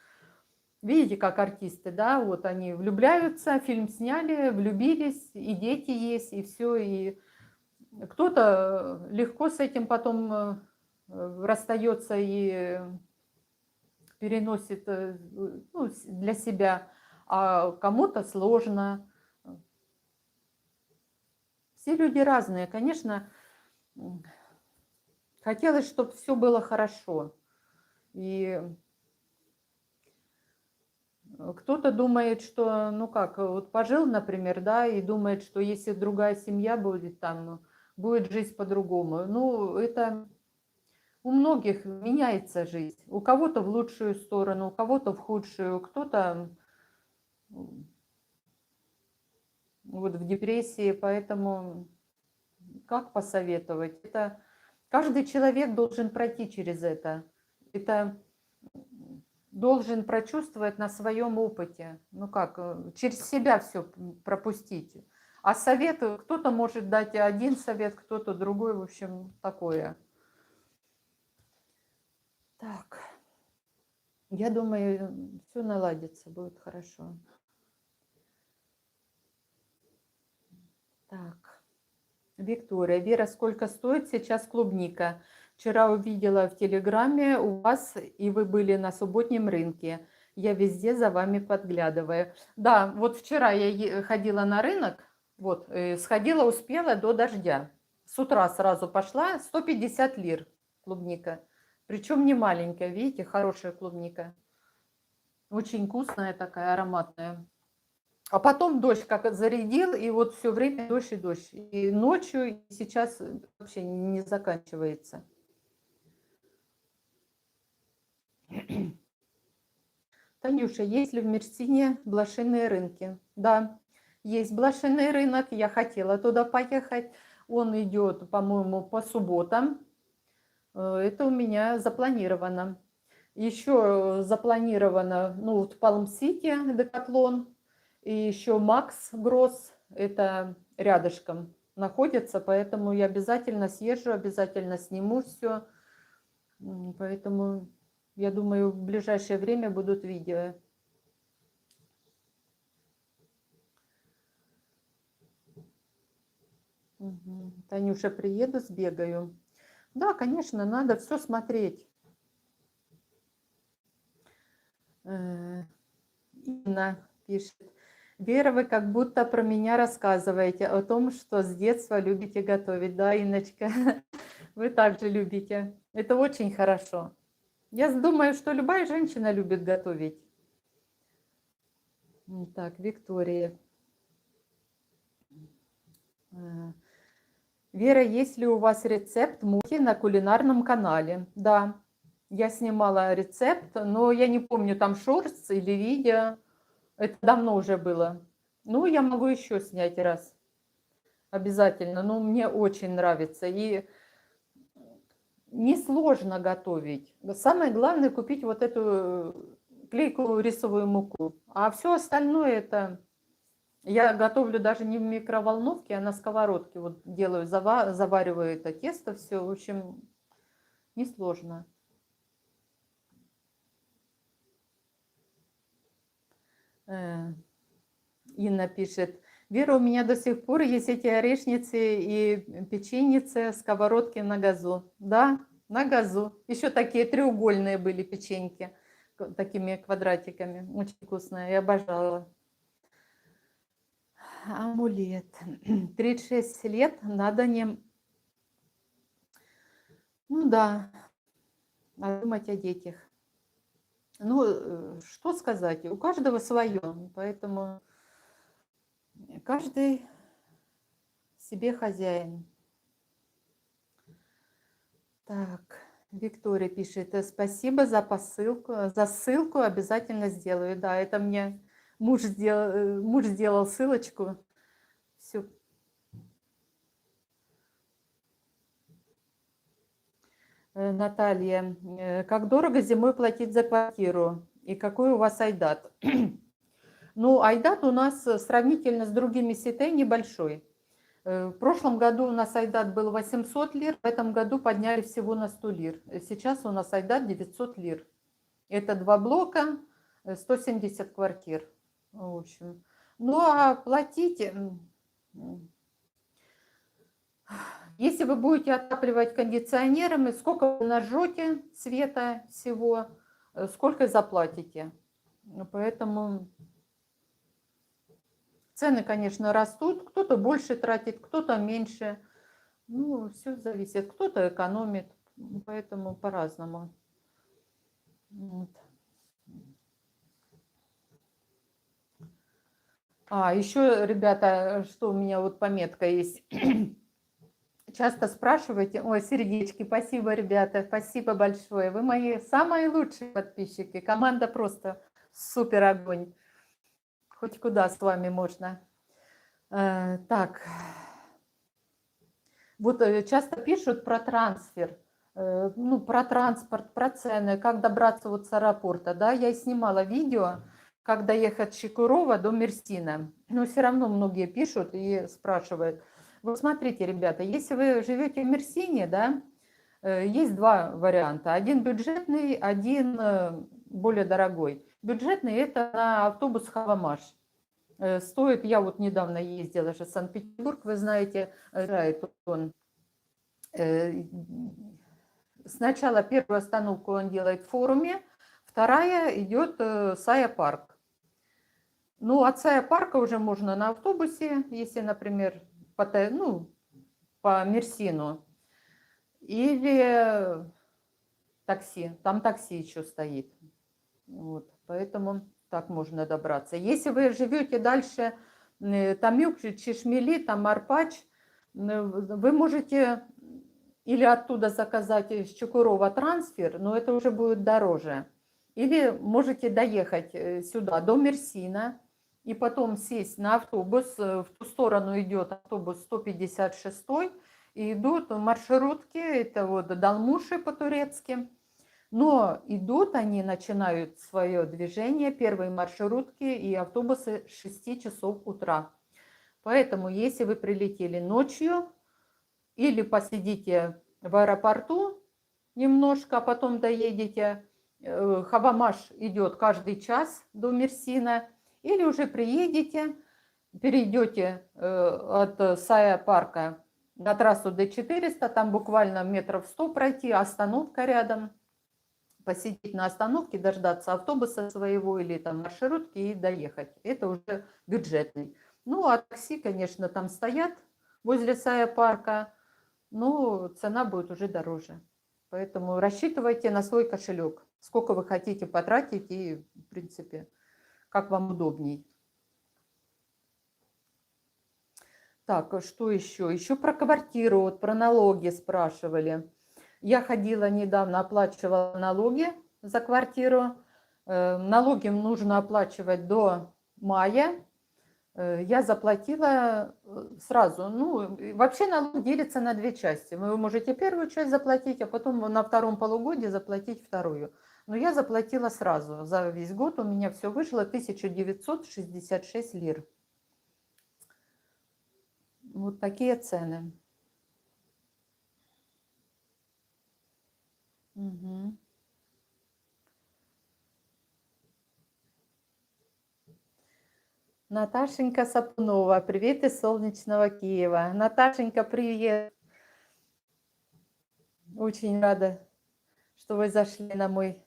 видите, как артисты, да, вот они влюбляются, фильм сняли, влюбились, и дети есть, и все. И кто-то легко с этим потом расстается и переносит ну, для себя, а кому-то сложно. Все люди разные. Конечно, хотелось, чтобы все было хорошо. И кто-то думает, что, ну как, вот пожил, например, да, и думает, что если другая семья будет там, будет жизнь по-другому. Ну, это у многих меняется жизнь. У кого-то в лучшую сторону, у кого-то в худшую, кто-то вот в депрессии, поэтому как посоветовать? Это каждый человек должен пройти через это. Это должен прочувствовать на своем опыте. Ну как, через себя все пропустить. А советы, кто-то может дать один совет, кто-то другой, в общем, такое. Так, я думаю, все наладится, будет хорошо. Так, Виктория. Вера, сколько стоит сейчас клубника? Вчера увидела в Телеграме у вас, и вы были на субботнем рынке. Я везде за вами подглядываю. Да, вот вчера я ходила на рынок, вот, сходила, успела до дождя. С утра сразу пошла, 150 лир клубника. Причем не маленькая, видите, хорошая клубника. Очень вкусная такая, ароматная. А потом дождь как зарядил, и вот все время дождь и дождь. И ночью, и сейчас вообще не заканчивается. Танюша, есть ли в Мерсине блошиные рынки? Да, есть блошиный рынок, я хотела туда поехать. Он идет, по-моему, по субботам. Это у меня запланировано. Еще запланировано, ну, вот Палм-Сити, Декатлон, и еще Макс Гросс, это рядышком находится, поэтому я обязательно съезжу, обязательно сниму все. Поэтому, я думаю, в ближайшее время будут видео. Танюша, приеду, сбегаю. Да, конечно, надо все смотреть. Инна пишет. Вера, вы как будто про меня рассказываете о том, что с детства любите готовить. Да, Инночка, вы также любите. Это очень хорошо. Я думаю, что любая женщина любит готовить. Так, Виктория. Вера, есть ли у вас рецепт мухи на кулинарном канале? Да, я снимала рецепт, но я не помню, там шортс или видео. Это давно уже было. Ну, я могу еще снять раз. Обязательно. Ну, мне очень нравится. И несложно готовить. Самое главное купить вот эту клейкую рисовую муку. А все остальное это... Я готовлю даже не в микроволновке, а на сковородке. Вот делаю, завариваю это тесто, все. В общем, несложно. Инна пишет. Вера, у меня до сих пор есть эти орешницы и печеницы, сковородки на газу. Да, на газу. Еще такие треугольные были печеньки, такими квадратиками. Очень вкусные, я обожала. Амулет. 36 лет, надо не... Ну да, надо думать о детях. Ну, что сказать, у каждого свое, поэтому каждый себе хозяин. Так, Виктория пишет, спасибо за посылку, за ссылку обязательно сделаю. Да, это мне муж сделал ссылочку. Все. Наталья, как дорого зимой платить за квартиру? И какой у вас айдат? Ну, айдат у нас сравнительно с другими сетей небольшой. В прошлом году у нас айдат был 800 лир, в этом году подняли всего на 100 лир. Сейчас у нас айдат 900 лир. Это 2 блока, 170 квартир. В общем. Ну, а платить, если вы будете отапливать кондиционерами, сколько вы нажжете света всего, сколько заплатите. Поэтому цены, конечно, растут. Кто-то больше тратит, кто-то меньше. Ну, все зависит. Кто-то экономит, поэтому по-разному. Вот. А, еще, ребята, что у меня вот пометка есть. Часто спрашиваете, ой, сердечки, спасибо, ребята, спасибо большое. Вы мои самые лучшие подписчики. Команда просто супер огонь. Хоть куда с вами можно. Так, вот часто пишут про трансфер, ну, про транспорт, про цены, как добраться вот с аэропорта, да, я и снимала видео, как доехать с Чекурова до Мерсина, но все равно многие пишут и спрашивают. Вот смотрите, ребята, если вы живете в Мерсине, да, есть два варианта, один бюджетный, один более дорогой. Бюджетный – это на автобус Хавамаш. Стоит, я вот недавно ездила же в Санкт-Петербург, вы знаете, он сначала первую остановку он делает в форуме, вторая идет Сая парк. Ну, от Сая парка уже можно на автобусе, если, например, по Мерсину, или такси. Там такси еще стоит. Вот, поэтому так можно добраться. Если вы живете дальше Тамюк, Чешмели, там Арпач, вы можете или оттуда заказать из Чукурова трансфер, но это уже будет дороже. Или можете доехать сюда, до Мерсина, и потом сесть на автобус. В ту сторону идет автобус 156, и идут маршрутки, это вот Далмуши по-турецки. Но идут они, начинают свое движение, первые маршрутки и автобусы с 6 часов утра. Поэтому, если вы прилетели ночью, или посидите в аэропорту немножко, а потом доедете, Хавамаш идет каждый час до Мерсина, или уже приедете, перейдете от Сая парка на трассу Д400, там буквально метров 100 пройти, остановка рядом, посидеть на остановке, дождаться автобуса своего или там маршрутки и доехать. Это уже бюджетный. Ну, а такси, конечно, там стоят возле Сая парка, но цена будет уже дороже. Поэтому рассчитывайте на свой кошелек, сколько вы хотите потратить и, в принципе, как вам удобней. Так, что еще? Еще про квартиру, вот про налоги спрашивали. Я ходила недавно, оплачивала налоги за квартиру. Налоги нужно оплачивать до мая. Я заплатила сразу. Ну, вообще налог делится на две части. Вы можете первую часть заплатить, а потом на втором полугодии заплатить вторую. Но я заплатила сразу. За весь год у меня все вышло 1966 лир. Вот такие цены. Угу. Наташенька Сапунова, привет из солнечного Киева. Наташенька, привет. Очень рада, что вы зашли на мой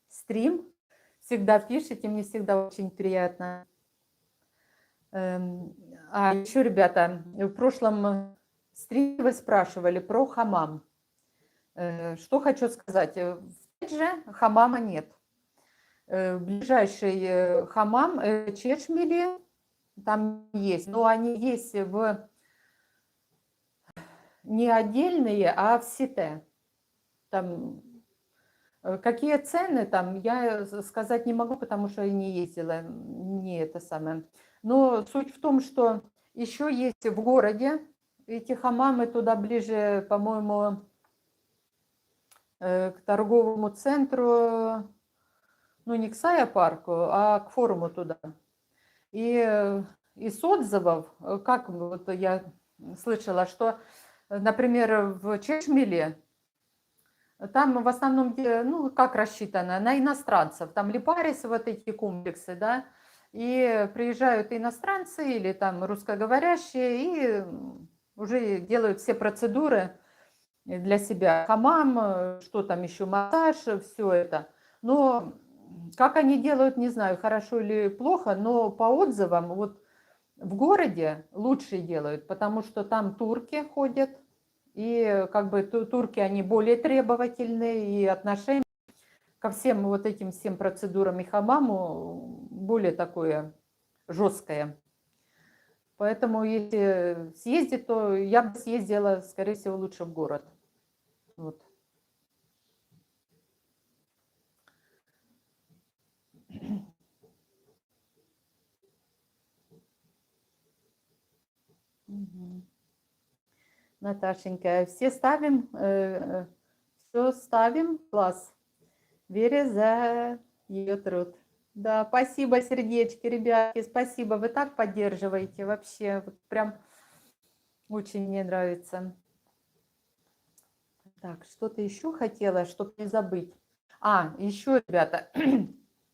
стрим. Всегда пишите, мне всегда очень приятно. А еще, ребята, в прошлом стриме вы спрашивали про хамам. Что хочу сказать. В Феджи хамама нет. Ближайший хамам Чешмели там есть, но они есть не отдельные, а в Сите. Там какие цены там, я сказать не могу, потому что я не ездила, не это самое. Но суть в том, что еще есть в городе эти хамамы туда ближе, по-моему, к торговому центру, ну не к Сая парку, а к форуму туда. И из отзывов, как вот я слышала, что, например, в Чешмеле там в основном, ну, как рассчитано, на иностранцев. Там Липарис, вот эти комплексы, да, и приезжают иностранцы или там русскоговорящие и уже делают все процедуры для себя. Хамам, что там еще, массаж, все это. Но как они делают, не знаю, хорошо или плохо, но по отзывам вот в городе лучше делают, потому что там турки ходят, и как бы турки, они более требовательные, и отношение ко всем вот этим всем процедурам и хамаму более такое жесткое. Поэтому если съездить, то я бы съездила, скорее всего, лучше в город. Вот. Мгм. Наташенька, все ставим, все ставим, класс. Вере за ее труд. Да, спасибо, сердечки, ребятки, спасибо, вы так поддерживаете, вообще, вот прям очень мне нравится. Так, что-то еще хотела, чтобы не забыть. Еще, ребята,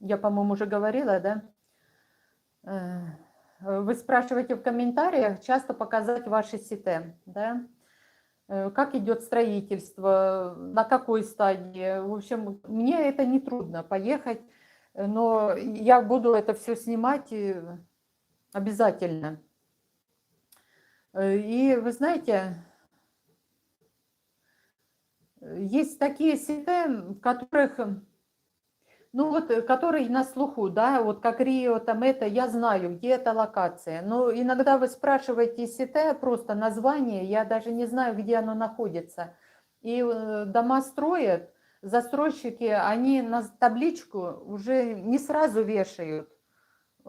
я, по-моему, уже говорила, да? Вы спрашиваете в комментариях часто показать ваши сите, да? Как идет строительство, на какой стадии. В общем, мне это не трудно поехать, но я буду это все снимать обязательно. И вы знаете, есть такие сеты, в которых, ну вот, которые на слуху, да, вот как Рио, там это, я знаю, где эта локация. Но иногда вы спрашиваете сете, просто название, я даже не знаю, где оно находится. И дома строят, застройщики, они на табличку уже не сразу вешают,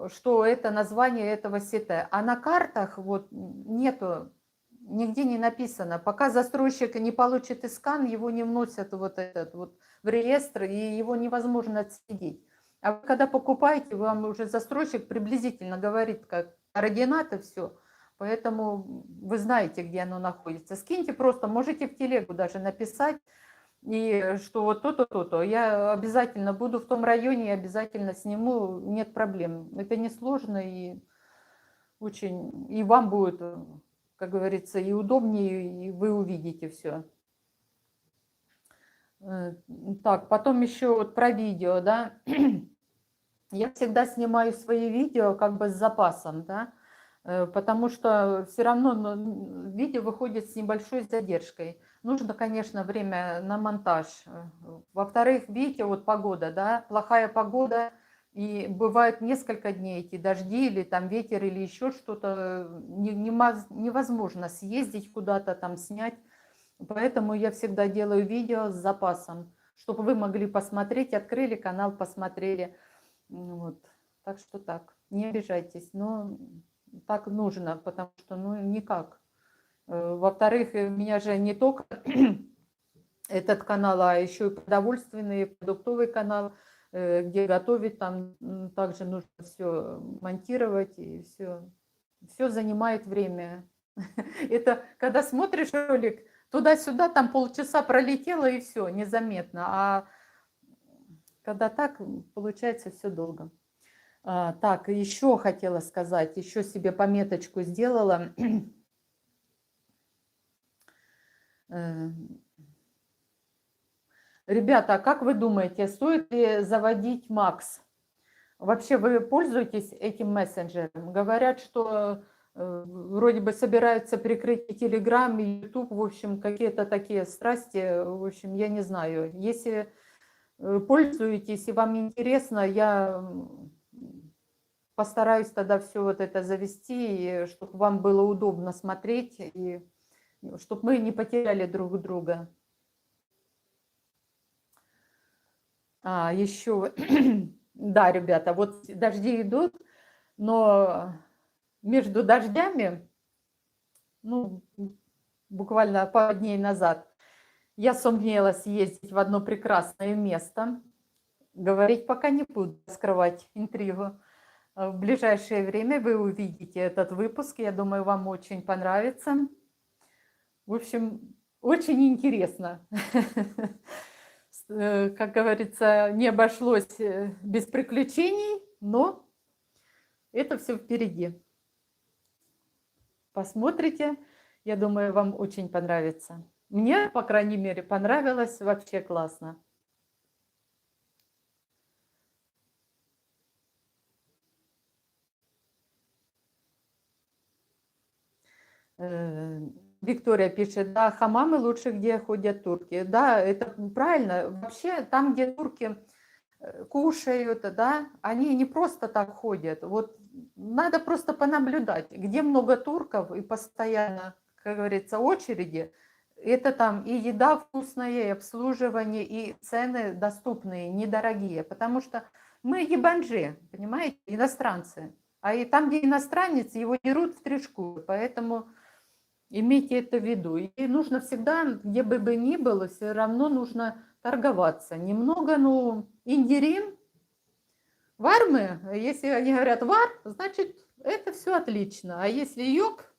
что это название этого сета. А на картах вот нету, нигде не написано. Пока застройщик не получит искан, его не вносят вот этот вот в реестр, и его невозможно отследить. А вы, когда покупаете, вам уже застройщик приблизительно говорит, как координаты, все. Поэтому вы знаете, где оно находится. Скиньте просто, можете в телегу даже написать, и что вот то-то, то-то. Я обязательно буду в том районе, обязательно сниму, нет проблем. Это несложно и очень, и вам будет, как говорится, и удобнее, и вы увидите все. Так, потом еще вот про видео, да. Я всегда снимаю свои видео как бы с запасом, да, потому что все равно видео выходит с небольшой задержкой. Нужно, конечно, время на монтаж. Во-вторых, видите, вот погода, да, плохая погода, и бывает несколько дней эти дожди или там ветер или еще что-то, невозможно съездить куда-то там снять. Поэтому я всегда делаю видео с запасом, чтобы вы могли посмотреть, открыли канал, посмотрели. Вот. Так что так, не обижайтесь, но так нужно, потому что, ну, никак. Во-вторых, у меня же не только этот канал, а еще и продовольственный, продуктовый канал, где готовить, там также нужно все монтировать, и все занимает время. Это когда смотришь ролик, туда-сюда, там полчаса пролетело, и все, незаметно. А когда так, получается все долго. Так, еще хотела сказать, еще себе пометочку сделала. Ребята, а как вы думаете, стоит ли заводить Макс? Вообще вы пользуетесь этим мессенджером? Говорят, что вроде бы собираются прикрыть и Telegram, и YouTube, в общем, какие-то такие страсти, в общем, я не знаю. Если пользуетесь и вам интересно, я постараюсь тогда все вот это завести, чтобы вам было удобно смотреть, и чтобы мы не потеряли друг друга. Еще, да, ребята, вот дожди идут, но между дождями, ну, буквально пару дней назад, я сумела съездить в одно прекрасное место. Говорить пока не буду, скрывать интригу. В ближайшее время вы увидите этот выпуск. Я думаю, вам очень понравится. В общем, очень интересно. Как говорится, не обошлось без приключений, но это все впереди. Посмотрите, я думаю, вам очень понравится. Мне, по крайней мере, понравилось, вообще классно. Виктория пишет, да, хамамы лучше, где ходят турки. Да, это правильно. Вообще, там, где турки кушают, да, они не просто так ходят. Вот надо просто понаблюдать, где много турков и постоянно, как говорится, очереди. Это там и еда вкусная, и обслуживание, и цены доступные, недорогие. Потому что мы ебанжи, понимаете, иностранцы. А и там, где иностранец, его дерут в три шкуры. Поэтому имейте это в виду. И нужно всегда, где бы ни было, все равно нужно торговаться. Немного, ну, индирим, вармы, если они говорят вар, значит, это все отлично. А если йог,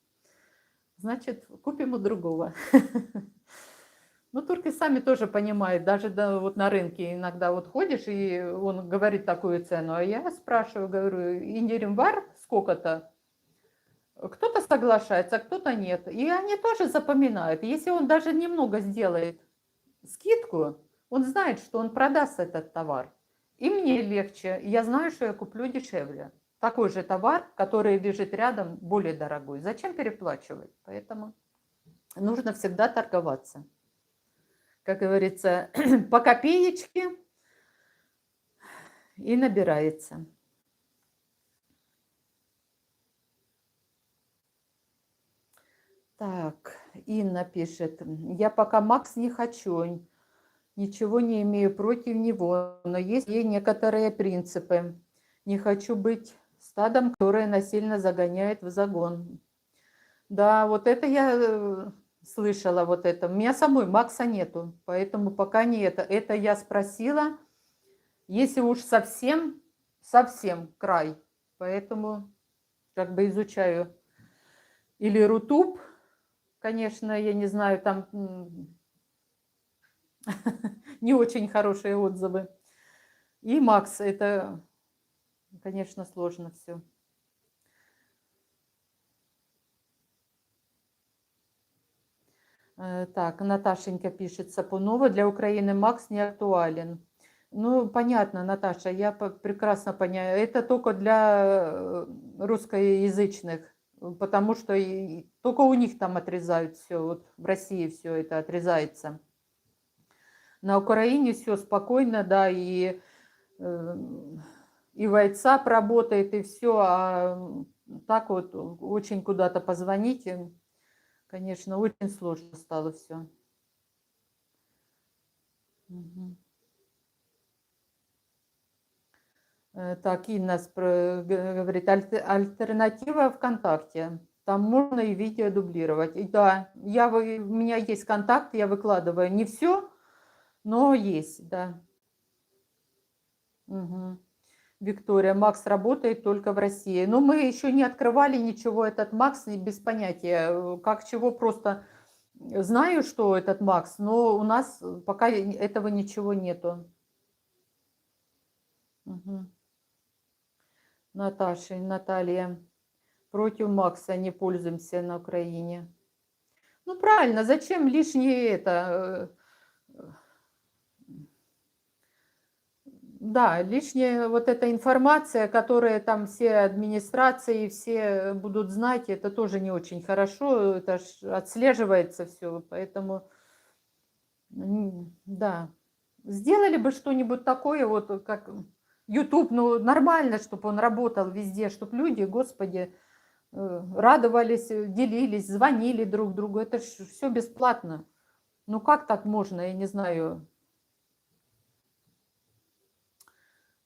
значит, купим у другого. Ну, турки сами тоже понимают, даже да, вот на рынке иногда вот ходишь, и он говорит такую цену, а я спрашиваю, говорю, индирим вар сколько-то? Кто-то соглашается, а кто-то нет. И они тоже запоминают. Если он даже немного сделает скидку, он знает, что он продаст этот товар. И мне легче. Я знаю, что я куплю дешевле. Такой же товар, который лежит рядом, более дорогой. Зачем переплачивать? Поэтому нужно всегда торговаться. Как говорится, по копеечке и набирается. Так, Инна пишет, я пока Макс не хочу, ничего не имею против него, но есть некоторые принципы. Не хочу быть стадом, которое насильно загоняет в загон. Да, вот это я слышала, вот это. У меня самой Макса нету, поэтому пока не это. Это я спросила, если уж совсем, совсем край. Поэтому как бы изучаю. Или Рутуб, конечно, я не знаю, там не очень хорошие отзывы. И Макс, это, конечно, сложно все. Так, Наташенька пишет, Сапунова, для Украины Макс не актуален. Ну, понятно, Наташа, я прекрасно понимаю. Это только для русскоязычных, потому что только у них там отрезают все. Вот в России все это отрезается. На Украине все спокойно, да, и WhatsApp работает, и все. А так вот очень куда-то позвонить, конечно, очень сложно стало все. Угу. Так, Инна говорит, альтернатива ВКонтакте. Там можно и видео дублировать. И да, у меня есть контакт, я выкладываю не все, но есть, да. Угу. Виктория, Макс работает только в России. Но мы еще не открывали ничего, этот Макс, без понятия, как чего, просто знаю, что этот Макс, но у нас пока этого ничего нету. Угу. Наташа, Наталья, против Макса не пользуемся на Украине. Ну правильно, зачем лишнее это? Да, лишняя вот эта информация, которая там все администрации, все будут знать, это тоже не очень хорошо, это ж отслеживается все, поэтому да. Сделали бы что-нибудь такое, вот как YouTube, ну нормально, чтобы он работал везде, чтобы люди, Господи, радовались, делились, звонили друг другу, это ж все бесплатно. Ну как так можно, я не знаю.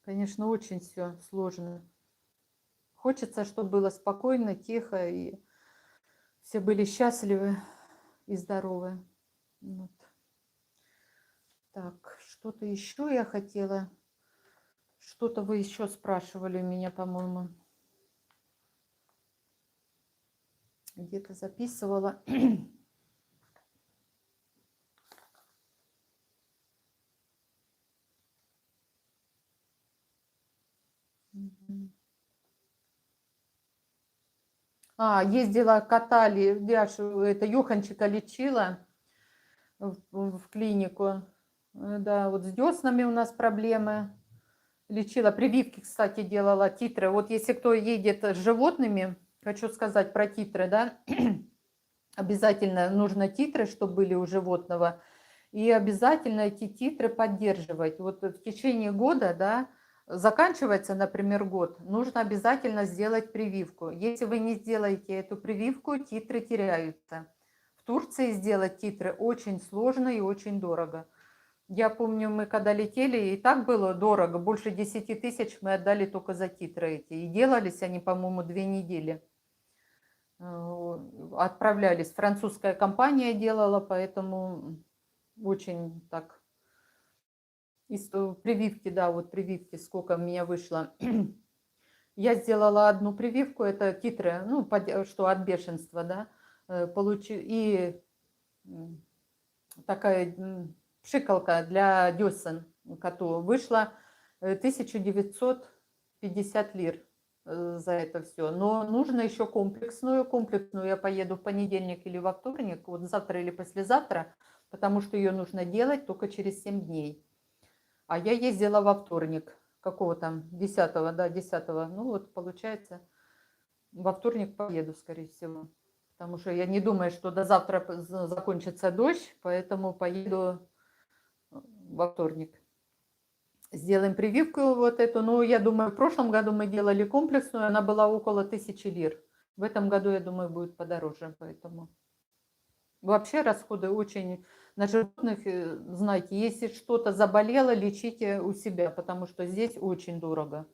Конечно, очень все сложно. Хочется, чтобы было спокойно, тихо, и все были счастливы и здоровы. Вот. Так, что-то еще я хотела. Что-то вы еще спрашивали у меня, по-моему. Где-то записывала. Ездила, катали, Яшу, это Юханчика лечила в клинику. Да, вот с деснами у нас проблемы. Лечила, прививки, кстати, делала, титры. Вот если кто едет с животными, хочу сказать про титры, да, обязательно нужно титры, чтобы были у животного. И обязательно эти титры поддерживать. Вот в течение года, да, заканчивается, например, год, нужно обязательно сделать прививку. Если вы не сделаете эту прививку, титры теряются. В Турции сделать титры очень сложно и очень дорого. Я помню, мы когда летели, и так было дорого, больше 10 тысяч мы отдали только за титры эти. И делались они, по-моему, 2 недели. Отправлялись. Французская компания делала, поэтому очень так. Прививки, да, вот прививки, сколько у меня вышло. Я сделала одну прививку, это титры, ну, что от бешенства, да, и такая пшикалка для десен коту вышла 1950 лир за это все. Но нужно еще комплексную. Комплексную я поеду в понедельник или во вторник, вот завтра или послезавтра, потому что ее нужно делать только через 7 дней. А я ездила во вторник, какого там, 10-го, да, 10-го. Ну вот, получается, во вторник поеду, скорее всего. Потому что я не думаю, что до завтра закончится дождь, поэтому поеду во вторник. Сделаем прививку вот эту. Ну, я думаю, в прошлом году мы делали комплексную, она была около 1000 лир. В этом году, я думаю, будет подороже, поэтому... Вообще расходы очень на животных, знаете, если что-то заболело, лечите у себя, потому что здесь очень дорого.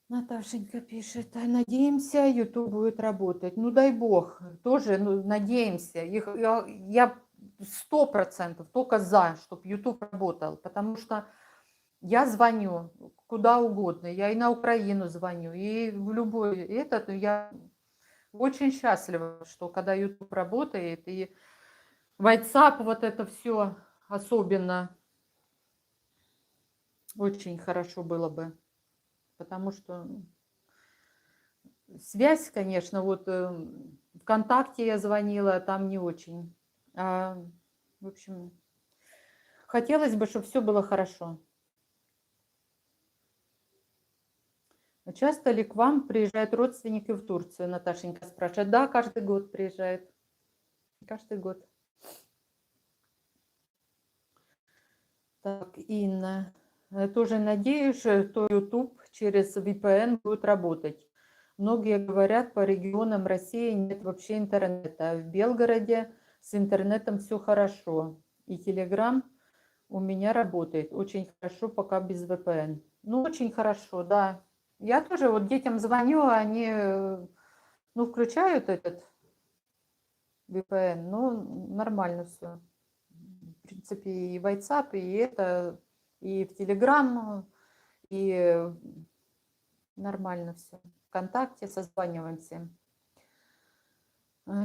Наташенька пишет, надеемся, YouTube будет работать. Ну, дай бог, тоже надеемся. Я 100% только за, чтобы YouTube работал, потому что я звоню куда угодно, я и на Украину звоню, и в любой этот, я очень счастлива, что когда YouTube работает, и WhatsApp, вот это все особенно очень хорошо было бы, потому что связь, конечно, вот ВКонтакте я звонила, там не очень. В общем, хотелось бы, чтобы все было хорошо. Часто ли к вам приезжают родственники в Турцию? Наташенька спрашивает. Да, каждый год приезжает. Каждый год. Так, Инна. Тоже надеюсь, что YouTube через VPN будет работать. Многие говорят, по регионам России нет вообще интернета. А в Белгороде с интернетом все хорошо. И Telegram у меня работает очень хорошо, пока без VPN. Ну, очень хорошо, да. Я тоже вот детям звоню, они, ну, включают этот VPN, ну, нормально все. В принципе, и в WhatsApp, и это, и в Telegram, и нормально все. ВКонтакте созваниваемся.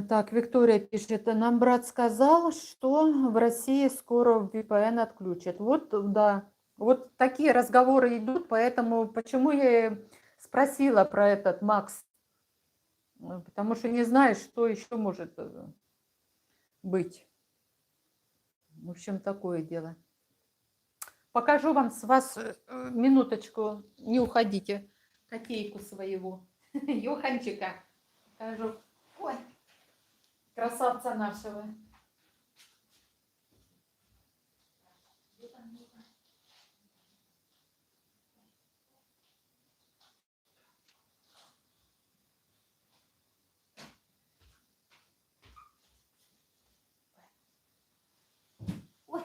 Так, Виктория пишет, нам брат сказал, что в России скоро VPN отключат. Вот, да, вот такие разговоры идут, поэтому почему я и спросила про этот Макс, потому что не знаю, что еще может быть. В общем, такое дело. Покажу вам с вас минуточку, не уходите, котейку своего, Йоханчика. Покажу. Ой, красавца нашего. Ой,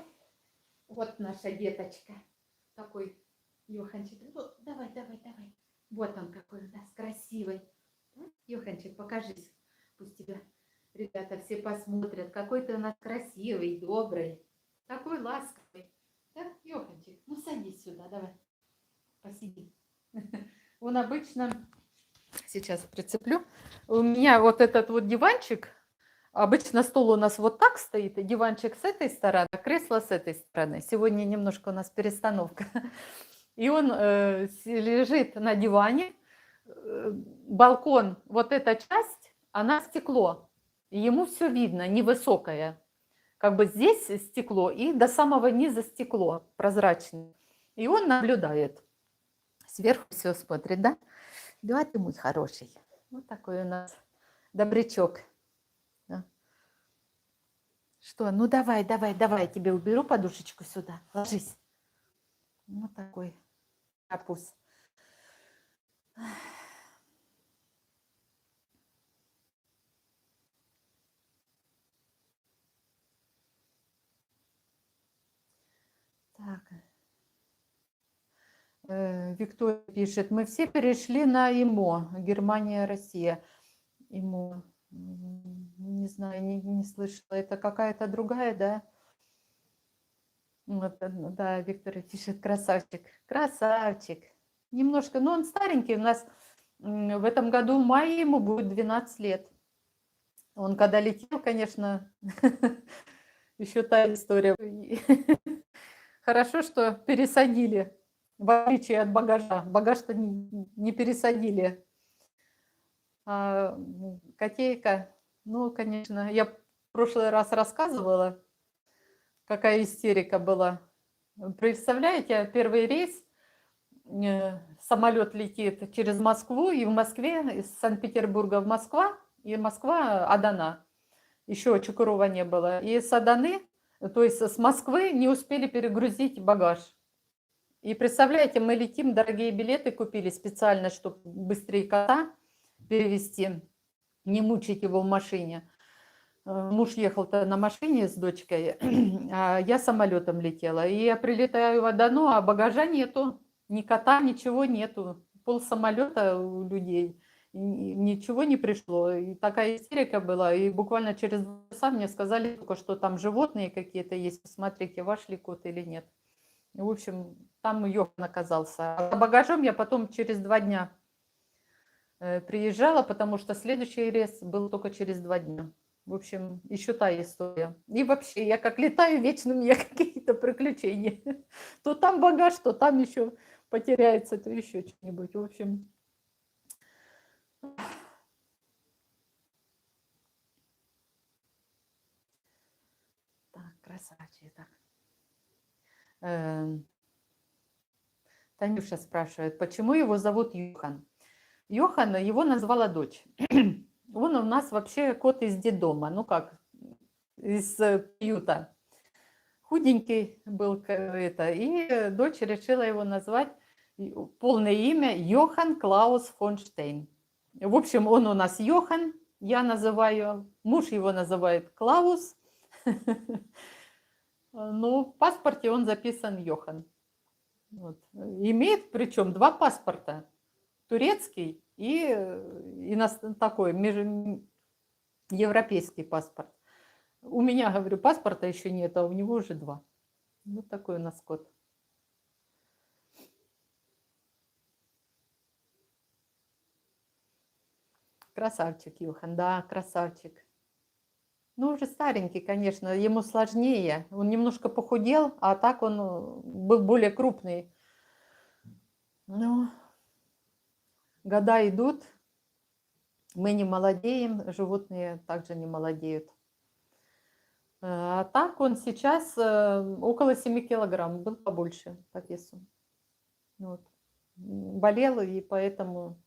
вот наша деточка. Такой Йоханчик. Ну, давай, давай, давай. Вот он какой у нас красивый. Йоханчик, покажись. Пусть тебя ребята все посмотрят. Какой ты у нас красивый, добрый. Такой ласковый. Да, Йоханчик, ну садись сюда, давай. Посиди. Он обычно... Сейчас прицеплю. У меня вот этот вот диванчик. Обычно стол у нас вот так стоит, и диванчик с этой стороны, а кресло с этой стороны. Сегодня немножко у нас перестановка. И он лежит на диване. Балкон, вот эта часть, она стекло. И ему все видно, невысокое. Как бы здесь стекло и до самого низа стекло прозрачное. И он наблюдает. Сверху все смотрит, да? Да, ты мой хороший. Вот такой у нас добрячок. Да. Что? Ну давай, давай, давай, я тебе уберу подушечку сюда. Ложись. Вот такой капуз. Так. Виктория пишет, мы все перешли на ИМО, Германия, Россия. ИМО, не знаю, не слышала, это какая-то другая, да? Вот, да, Виктория пишет, красавчик, красавчик. Немножко, но он старенький, у нас в этом году в мае ему будет 12 лет. Он когда летел, конечно, еще та история. Хорошо, что пересадили, в отличие от багажа. Багаж-то не пересадили. А котейка, ну, конечно, я в прошлый раз рассказывала, какая истерика была. Представляете, первый рейс, самолет летит через Москву, и в Москве, из Санкт-Петербурга в Москва, и Москва Адана. Еще Чукурова не было. И с Аданы, то есть с Москвы, не успели перегрузить багаж. И представляете, мы летим, дорогие билеты купили специально, чтобы быстрее кота перевезти, не мучить его в машине. Муж ехал-то на машине с дочкой, а я самолетом летела. И я прилетаю в Адану, а багажа нету, ни кота, ничего нету. Пол самолета у людей, ничего не пришло. И такая истерика была. И буквально через 2 часа мне сказали только, что там животные какие-то есть. Посмотрите, ваш ли кот или нет. В общем, там Йохан оказался. А багажом я потом через 2 дня приезжала, потому что следующий рейс был только через 2 дня. В общем, еще та история. И вообще, я как летаю, вечно у меня какие-то приключения. То там багаж, то там еще потеряется, то еще что-нибудь. В общем. Так, красавчик. Так. Танюша спрашивает, почему его зовут Йохан? Йохан, его назвала дочь. Он у нас вообще кот из детдома, ну как, из приюта. Худенький был это, и дочь решила его назвать, полное имя Йохан Клаус фон Штейн. В общем, он у нас Йохан, я называю, муж его называет Клаус, но в паспорте он записан Йохан. Вот. Имеет причем 2 паспорта, турецкий и такой европейский паспорт. У меня, говорю, паспорта еще нет, а у него уже 2. Вот такой у нас кот. Красавчик, Йохан, да, красавчик. Ну, уже старенький, конечно, ему сложнее. Он немножко похудел, а так он был более крупный. Ну, года идут, мы не молодеем, животные также не молодеют. А так он сейчас около 7 килограмм, был побольше по весу. Вот. Болел и поэтому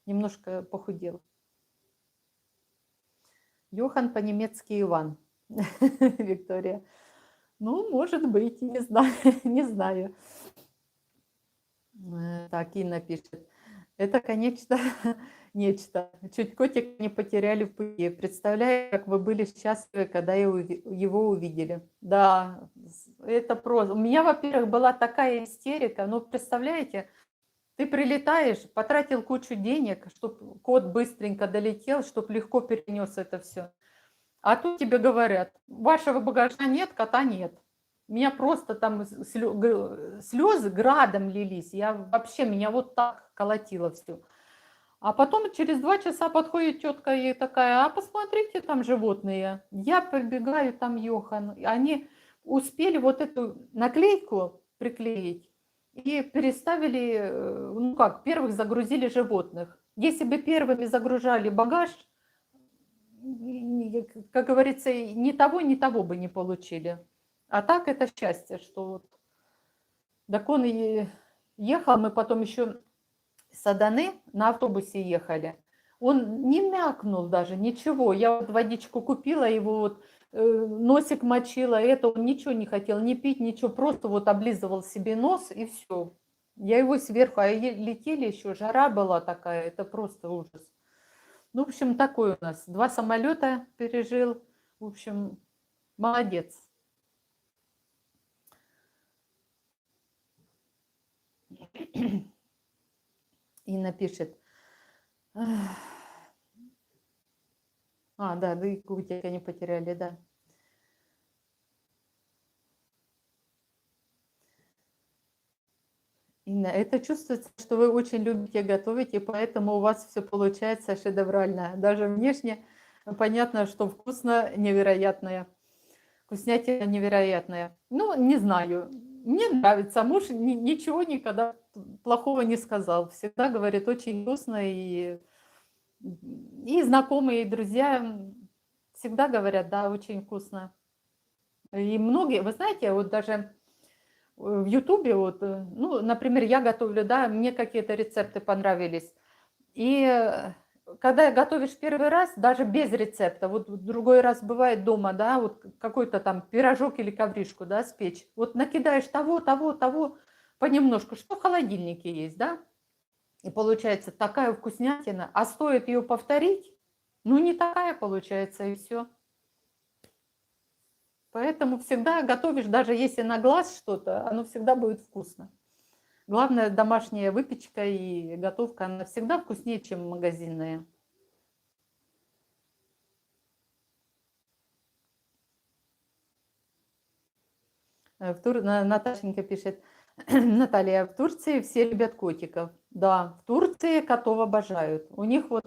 немножко похудел. Йохан по-немецки Иван, Виктория. Ну, может быть, не знаю, не знаю. Так, Инна пишет. Это, конечно, нечто. Чуть котик не потеряли в пути. Представляю, как вы были счастливы, когда его увидели. Да, это просто. У меня, во-первых, была такая истерика. Ну, представляете, ты прилетаешь, потратил кучу денег, чтобы кот быстренько долетел, чтобы легко перенес это все. А тут тебе говорят, вашего багажа нет, кота нет. Меня просто там слезы градом лились. Меня вот так колотило все. А потом через 2 часа подходит тетка и такая, а посмотрите, там животные. Я побегаю, там Йохан. Они успели вот эту наклейку приклеить и переставили, ну как, первых загрузили животных. Если бы первыми загружали багаж, как говорится, ни того бы не получили. А так это счастье, что вот. Так он и ехал, мы потом еще Саданы, на автобусе ехали. Он не мякнул даже, ничего. Я вот водичку купила, его вот носик мочила, это он ничего не хотел, не пить, ничего, просто вот облизывал себе нос и все. Я его сверху, а летели еще, жара была такая, это просто ужас. Ну, в общем, такой у нас. 2 самолета пережил. В общем, молодец. Инна пишет. Да, вы котика не потеряли, да. Инна, это чувствуется, что вы очень любите готовить, и поэтому у вас все получается шедеврально. Даже внешне понятно, что вкусно невероятное. Вкуснятина невероятная. Ну, не знаю. Мне нравится. Муж ничего никогда плохого не сказал. Всегда говорит, очень вкусно. И знакомые, и друзья всегда говорят, да, очень вкусно. И многие, вы знаете, вот даже в Ютубе, вот, ну, например, я готовлю, да, мне какие-то рецепты понравились. И когда готовишь первый раз, даже без рецепта, вот другой раз бывает дома, да, вот какой-то там пирожок или ковришку, да, спечь, вот накидаешь того, того, того понемножку, что в холодильнике есть, да, и получается такая вкуснятина, а стоит ее повторить, ну, не такая получается, и все. Поэтому всегда готовишь, даже если на глаз что-то, оно всегда будет вкусно. Главное, домашняя выпечка и готовка, она всегда вкуснее, чем магазинная. Наташенька пишет, Наталья, в Турции все любят котиков. Да, в Турции котов обожают. У них вот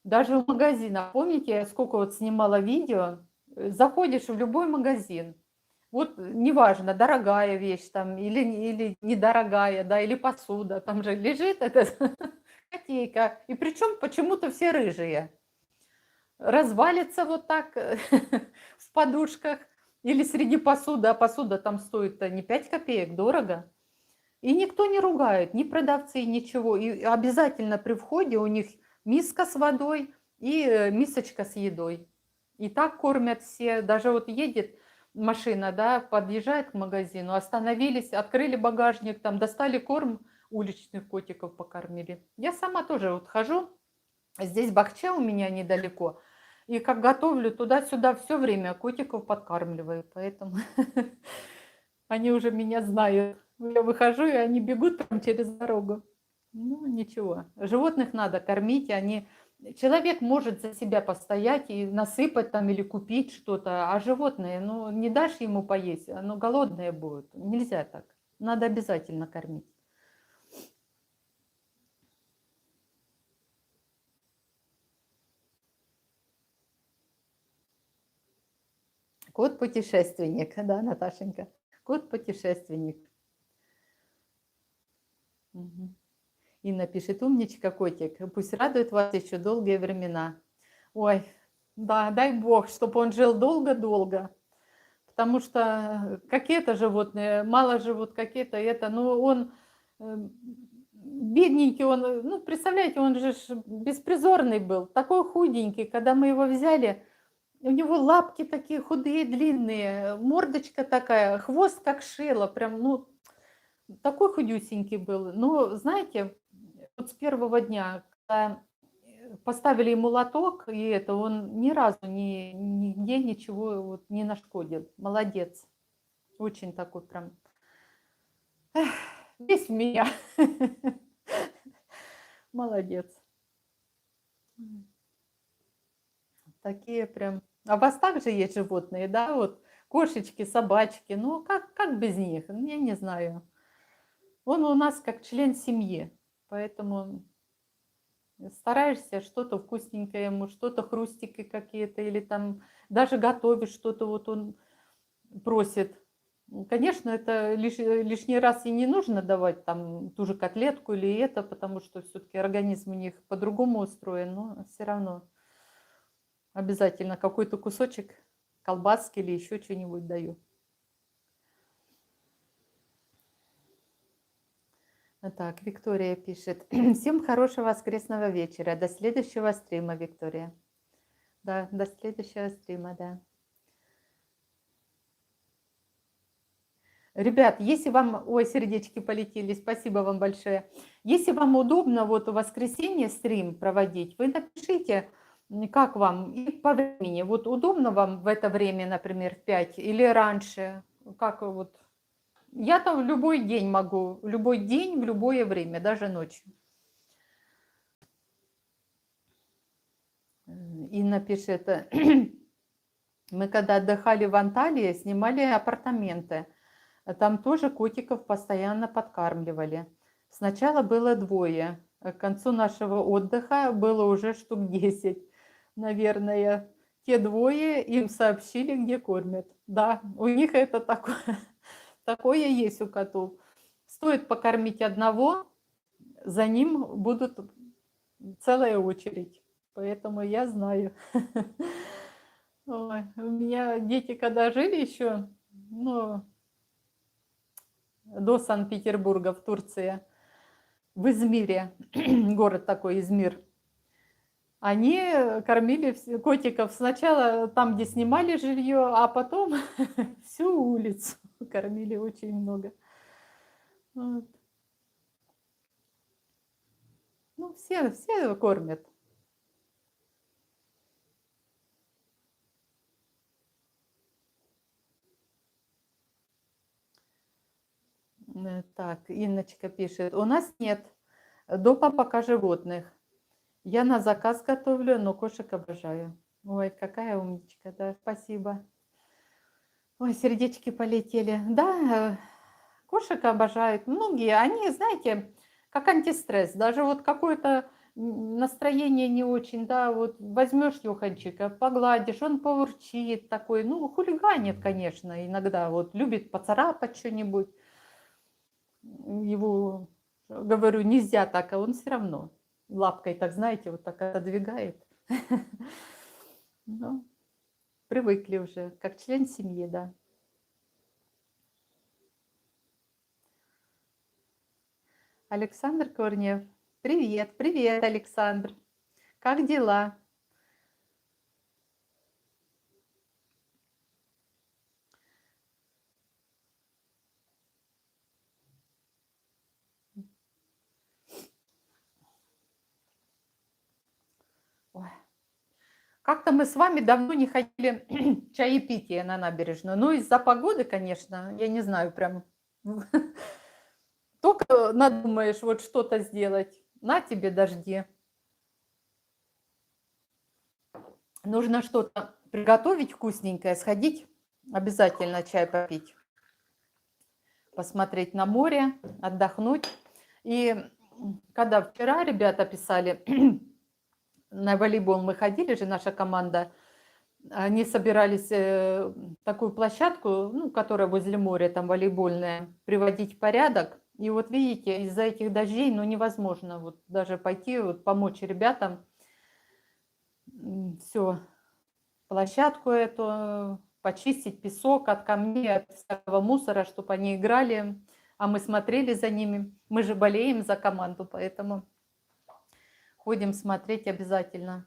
даже в магазинах, помните, я сколько вот снимала видео, заходишь в любой магазин, вот неважно, дорогая вещь там или недорогая, да, или посуда, там же лежит эта котейка, и причем почему-то все рыжие. Развалится вот так в подушках или среди посуды, а посуда там стоит не 5 копеек, дорого. И никто не ругает, ни продавцы, ничего. И обязательно при входе у них миска с водой и мисочка с едой. И так кормят все. Даже вот едет машина, да, подъезжает к магазину, остановились, открыли багажник, там достали корм, уличных котиков покормили. Я сама тоже вот хожу, здесь Бахча у меня недалеко, и как готовлю туда-сюда все время котиков подкармливаю, поэтому они уже меня знают. Я выхожу, и они бегут прям через дорогу. Ну, ничего. Животных надо кормить, они... Человек может за себя постоять и насыпать там или купить что-то, а животные, ну, не дашь ему поесть, оно голодное будет. Нельзя так. Надо обязательно кормить. Кот-путешественник, да, Наташенька? Кот-путешественник. Мгм. Инна пишет, умничка, котик, пусть радует вас еще долгие времена. Ой, да, дай бог, чтобы он жил долго-долго, потому что какие-то животные мало живут, какие-то это, ну он бедненький, он, ну представляете, он же беспризорный был, такой худенький, когда мы его взяли, у него лапки такие худые, длинные, мордочка такая, хвост как шило, прям, ну, такой худюсенький был. Но, знаете, вот с первого дня, когда поставили ему лоток, и это он ни разу нигде ничего вот не нашкодил. Молодец. Очень такой прям весь в меня. Молодец. Такие прям. А у вас также есть животные, да? Вот кошечки, собачки. Ну, как без них? Ну, я не знаю. Он у нас как член семьи. Поэтому стараешься что-то вкусненькое ему, что-то хрустики какие-то, или там даже готовишь что-то, вот он просит. Конечно, это лишний раз и не нужно давать там ту же котлетку или это, потому что все-таки организм у них по-другому устроен, но все равно обязательно какой-то кусочек колбаски или еще что-нибудь даю. Так, Виктория пишет. Всем хорошего воскресного вечера. До следующего стрима, Виктория. Да, до следующего стрима, да. Ребят, если вам... Ой, сердечки полетели, спасибо вам большое. Если вам удобно вот в воскресенье стрим проводить, вы напишите, как вам и по времени. Вот удобно вам в это время, например, в 5 или раньше? Как вот... Я там в любой день могу, в любой день, в любое время, даже ночью. Инна пишет, мы когда отдыхали в Анталии, снимали апартаменты. Там тоже котиков постоянно подкармливали. Сначала было двое. К концу нашего отдыха было уже штук 10, наверное. Те двое им сообщили, где кормят. Да, у них это такое, такое есть у котов. Стоит покормить одного, за ним будут целая очередь. Поэтому я знаю. Ой, у меня дети, когда жили еще, ну, до Санкт-Петербурга в Турции, в Измире, город такой Измир, они кормили котиков сначала там, где снимали жилье, а потом всю улицу кормили очень много. Вот. Ну, все кормят. Так, Инночка пишет, у нас нет дома пока животных. Я на заказ готовлю, но кошек обожаю. Ой, какая умничка, да, спасибо. Ой, сердечки полетели. Да, кошек обожают. Многие, они, знаете, как антистресс. Даже вот какое-то настроение не очень, да, вот возьмешь Йоханчика, погладишь, он поурчит такой, ну, хулиганит, конечно, иногда, вот любит поцарапать что-нибудь. Его, говорю, нельзя так, а он все равно лапкой так, знаете, вот так отодвигает. Ну, привыкли уже, как член семьи, да. Александр Корнев. Привет, привет, Александр. Как дела? Ой. Как-то мы с вами давно не ходили чаепитие на набережную. Ну, из-за погоды, конечно, я не знаю, прям только надумаешь вот что-то сделать. На тебе дожди. Нужно что-то приготовить вкусненькое, сходить, обязательно чай попить, посмотреть на море, отдохнуть. И когда вчера ребята писали, на волейбол мы ходили же, наша команда, они собирались такую площадку, ну, которая возле моря, там волейбольная, приводить в порядок. И вот видите, из-за этих дождей, ну, невозможно вот даже пойти, вот, помочь ребятам. Все, площадку эту, почистить песок от камней, от всякого мусора, чтобы они играли, а мы смотрели за ними. Мы же болеем за команду, поэтому ходим смотреть обязательно.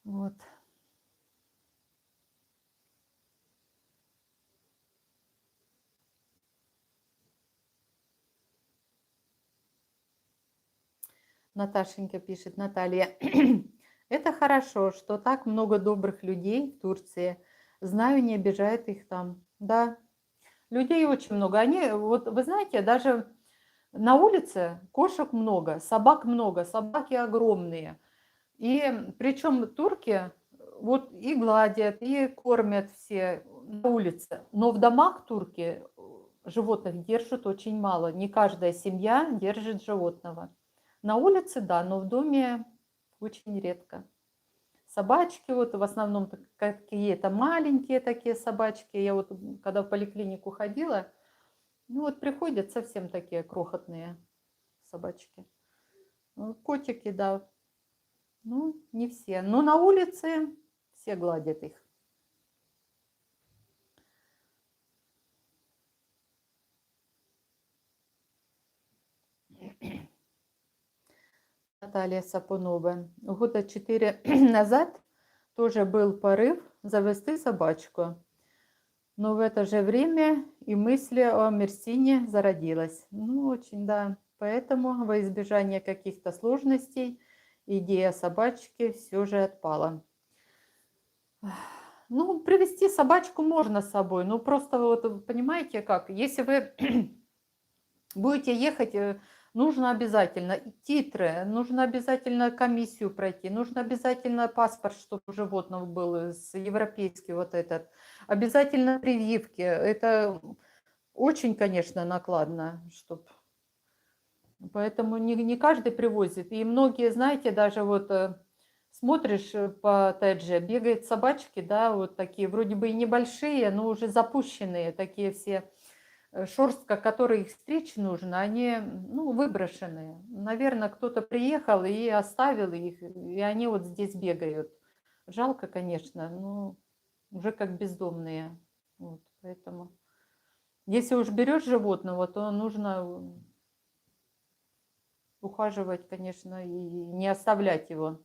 Вот. Наташенька пишет, Наталья, это хорошо, что так много добрых людей в Турции. Знаю, не обижает их там. Да, людей очень много. Они, вот вы знаете, даже на улице кошек много, собаки огромные. И причем турки вот и гладят, и кормят все на улице. Но в домах турки животных держат очень мало. Не каждая семья держит животного. На улице, да, но в доме очень редко. Собачки вот в основном какие-то маленькие такие собачки. Я вот когда в поликлинику ходила, ну вот приходят совсем такие крохотные собачки. Котики, да, ну не все. Но на улице все гладят их. Наталья Сапунова. Года 4 назад тоже был порыв завести собачку. Но в это же время и мысль о Мерсине зародилась. Ну, очень, да. Поэтому во избежание каких-то сложностей идея собачки все же отпала. Ну, привести собачку можно с собой, ну просто вот понимаете как, если вы будете ехать, нужно обязательно титры, нужно обязательно комиссию пройти, нужно обязательно паспорт, чтобы у животного был с европейский вот этот, обязательно прививки. Это очень, конечно, накладно, чтоб... Поэтому не каждый привозит. И многие, знаете, даже вот смотришь по ТГ, бегают собачки, да, вот такие, вроде бы и небольшие, но уже запущенные, такие все, шерстка, которой их стричь нужно, они, ну, выброшенные. Наверное, кто-то приехал и оставил их, и они вот здесь бегают. Жалко, конечно, но уже как бездомные. Вот, поэтому, если уж берешь животного, то нужно ухаживать, конечно, и не оставлять его.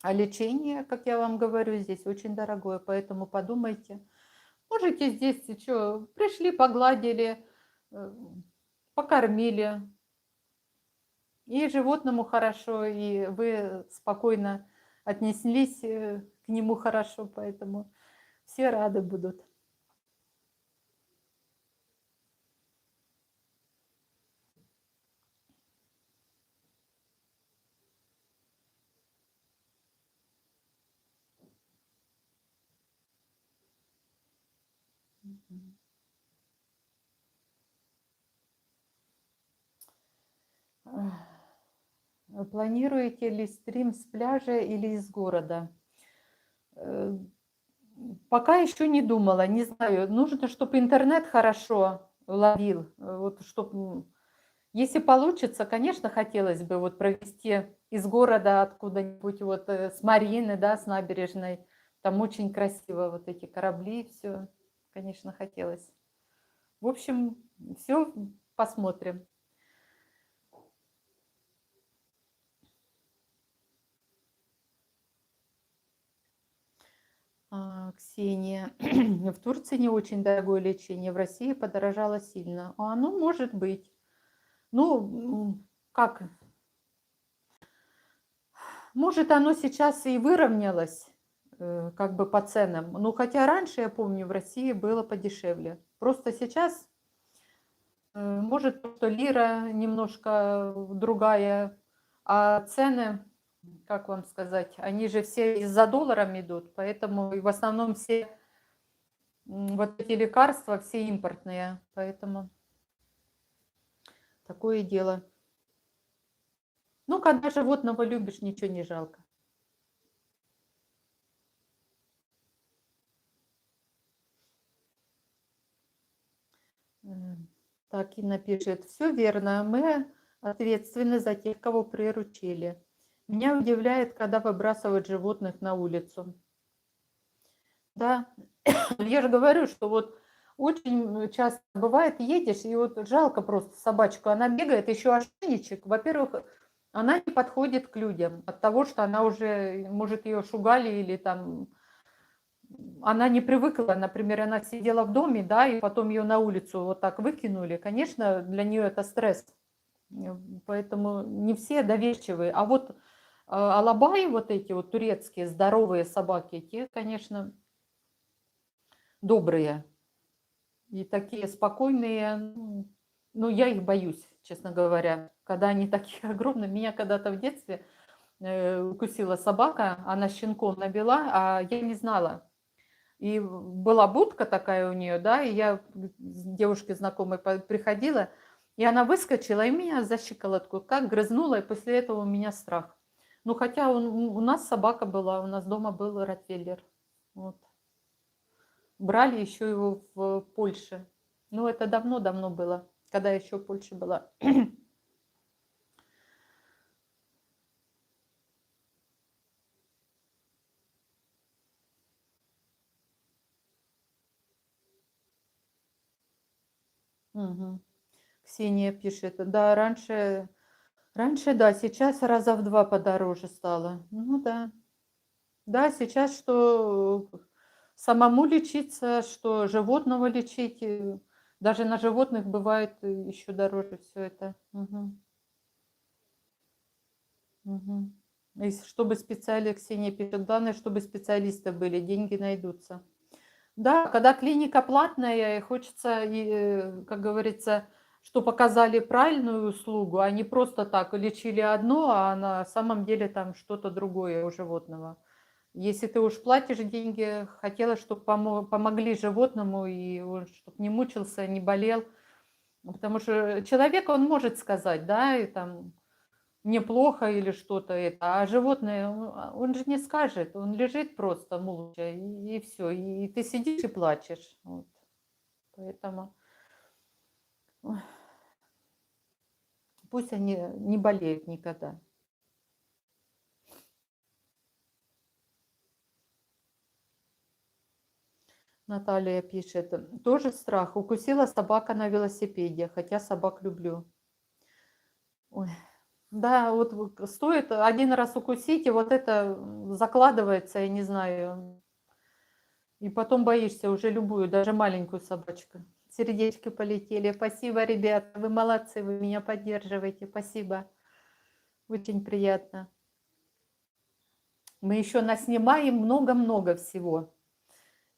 А лечение, как я вам говорю, здесь очень дорогое, поэтому подумайте. Можете здесь что, пришли, погладили, покормили, и животному хорошо, и вы спокойно отнеслись к нему хорошо, поэтому все рады будут. Планируете ли стрим с пляжа или из города? Пока еще не думала, не знаю. Нужно, чтобы интернет хорошо ловил. Вот, чтобы, если получится, конечно, хотелось бы вот провести из города откуда-нибудь, вот с Марины, да, с набережной. Там очень красиво вот эти корабли, все, конечно, хотелось. В общем, все посмотрим. Ксения, в Турции не очень дорогое лечение, в России подорожало сильно. Ну, может быть. Ну, как? Может, оно сейчас и выровнялось, как бы по ценам. Ну, хотя раньше, я помню, в России было подешевле. Просто сейчас, может, что лира немножко другая, а цены, как вам сказать, они же все из-за долларом идут, поэтому и в основном все вот эти лекарства, все импортные, поэтому такое дело. Ну, когда животного любишь, ничего не жалко. Так, Инна пишет, все верно, мы ответственны за тех, кого приручили. Меня удивляет, когда выбрасывают животных на улицу. Да, я же говорю, что вот очень часто бывает, едешь, и вот жалко просто собачку, она бегает, еще ошейничек. Во-первых, она не подходит к людям от того, что она уже, может, ее шугали или там она не привыкла, например, она сидела в доме, да, и потом ее на улицу вот так выкинули. Конечно, для нее это стресс. Поэтому не все доверчивые. А вот алабаи, вот эти вот турецкие здоровые собаки, те, конечно, добрые. И такие спокойные. Ну, я их боюсь, честно говоря. Когда они такие огромные. Меня когда-то в детстве укусила собака, она щенком набила, а я не знала. И была будка такая у нее, да, и я к девушке знакомой приходила, и она выскочила, и меня за щиколотку как грызнула, и после этого у меня страх. Ну, хотя у нас собака была, у нас дома был ротвейлер. Вот. Брали еще его в Польше. Ну, это давно-давно было, когда еще в Польше была. Мгм. Ксения пишет, да, раньше Раньше, да, сейчас раза в 2 подороже стало. Ну да. Да, сейчас что самому лечиться, что животного лечить, даже на животных бывает еще дороже все это. Мгм. Мгм. И чтобы Ксения пишет, главное, чтобы специалисты были, деньги найдутся. Да, когда клиника платная, и хочется, как говорится, что показали правильную услугу, а не просто так лечили одно, а на самом деле там что-то другое у животного. Если ты уж платишь деньги, хотелось, чтобы помогли животному, и он чтоб не мучился, не болел. Потому что человек, он может сказать, да, и там мне плохо или что-то это, а животное, он же не скажет, он лежит просто молча, и все, и ты сидишь и плачешь. Вот. Поэтому ой, пусть они не болеют никогда. Наталья пишет, тоже страх. Укусила собака на велосипеде, хотя собак люблю. Ой, да, вот стоит один раз укусить, и вот это закладывается, я не знаю, и потом боишься уже любую, даже маленькую собачку. Сердечки полетели. Спасибо, ребят, вы молодцы, вы меня поддерживаете. Спасибо, очень приятно. Мы еще наснимаем много-много всего.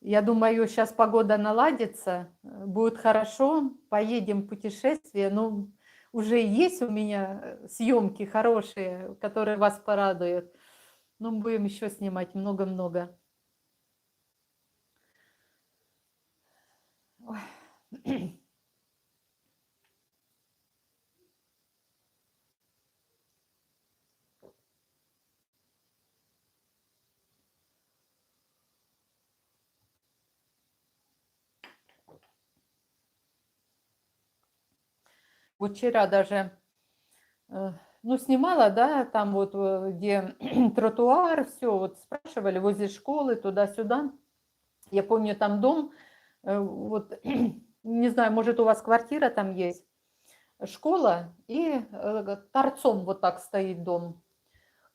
Я думаю, сейчас погода наладится, будет хорошо, поедем в путешествие. Ну, уже есть у меня съемки хорошие, которые вас порадуют. Но будем еще снимать много-много. Вот вчера даже, ну, снимала, да, там вот, где тротуар, все, вот спрашивали возле школы, туда-сюда. Я помню, там дом, вот, не знаю, может, у вас квартира там есть, школа, и торцом вот так стоит дом.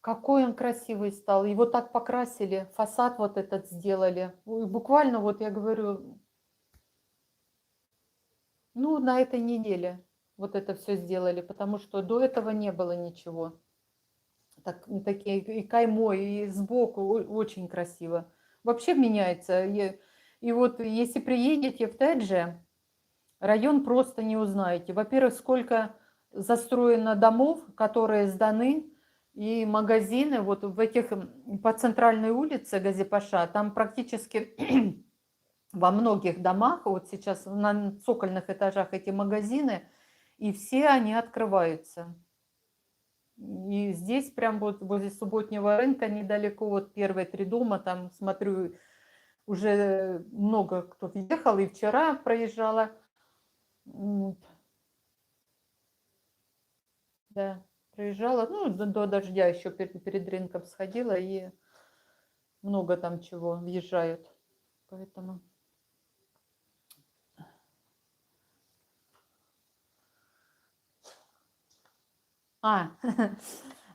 Какой он красивый стал. Его так покрасили, фасад вот этот сделали. Ой, буквально, вот я говорю, ну, на этой неделе вот это все сделали, потому что до этого не было ничего. Так, такие и каймой, и сбоку очень красиво. Вообще меняется. И вот если приедете в Тедже, район просто не узнаете. Во-первых, сколько застроено домов, которые сданы, и магазины вот в этих, по центральной улице Газипаша, там практически во многих домах, вот сейчас на цокольных этажах эти магазины, и все они открываются. И здесь прям вот возле субботнего рынка недалеко, вот первые 3 дома, там смотрю, уже много кто въехал, и вчера проезжала. Вот, да, проезжала, ну, до дождя еще перед рынком сходила, и много там чего въезжают. Поэтому...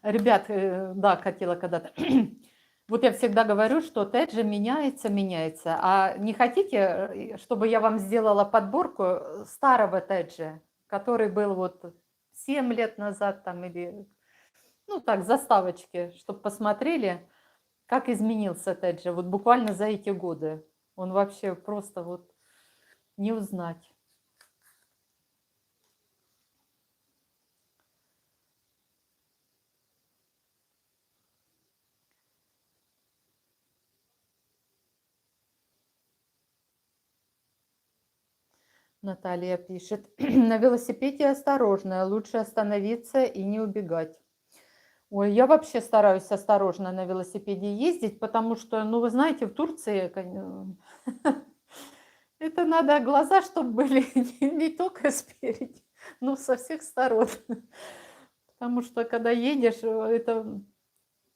Ребят, да, хотела когда-то. Вот я всегда говорю, что Теджи меняется, меняется. А не хотите, чтобы я вам сделала подборку старого Теджи, который был вот 7 лет назад там или, ну так, заставочки, чтобы посмотрели, как изменился Теджи вот буквально за эти годы. Он вообще просто вот не узнать. Наталья пишет, на велосипеде осторожно, лучше остановиться и не убегать. Ой, я вообще стараюсь осторожно на велосипеде ездить, потому что, ну, вы знаете, в Турции это надо глаза, чтобы были не только спереди, но со всех сторон. Потому что когда едешь, это...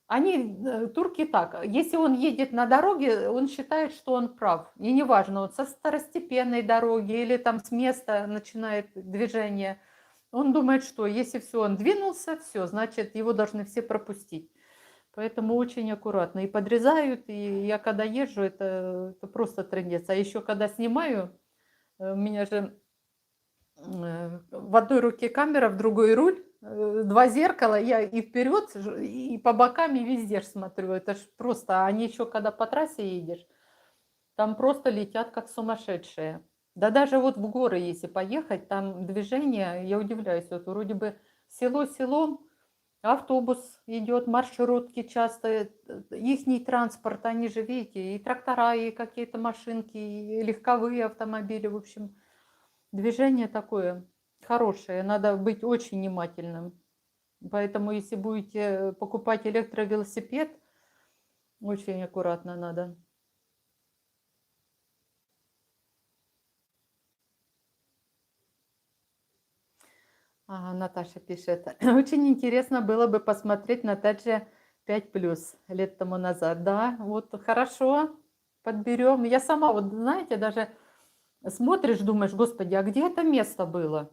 Они, турки так, если он едет на дороге, он считает, что он прав. И неважно, он со второстепенной дороги или там с места начинает движение. Он думает, что если все, он двинулся, все, значит, его должны все пропустить. Поэтому очень аккуратно. И подрезают, и я когда езжу, это просто трындец. А еще когда снимаю, у меня же в одной руке камера, в другой руль, два зеркала, я и вперед, и по бокам, и везде ж смотрю. Это ж просто, они еще когда по трассе едешь, там просто летят как сумасшедшие. Да даже вот в горы, если поехать, там движение, я удивляюсь, вот вроде бы село селом, автобус идет, маршрутки часто, ихний транспорт, они же, видите, и трактора, и какие-то машинки, и легковые автомобили, в общем, движение такое хорошее, надо быть очень внимательным. Поэтому, если будете покупать электровелосипед, очень аккуратно надо. Ага, Наташа пишет. Очень интересно было бы посмотреть на TG 5 лет тому назад. Да, вот хорошо, подберем. Я сама, вот знаете, даже смотришь, думаешь, господи, а где это место было?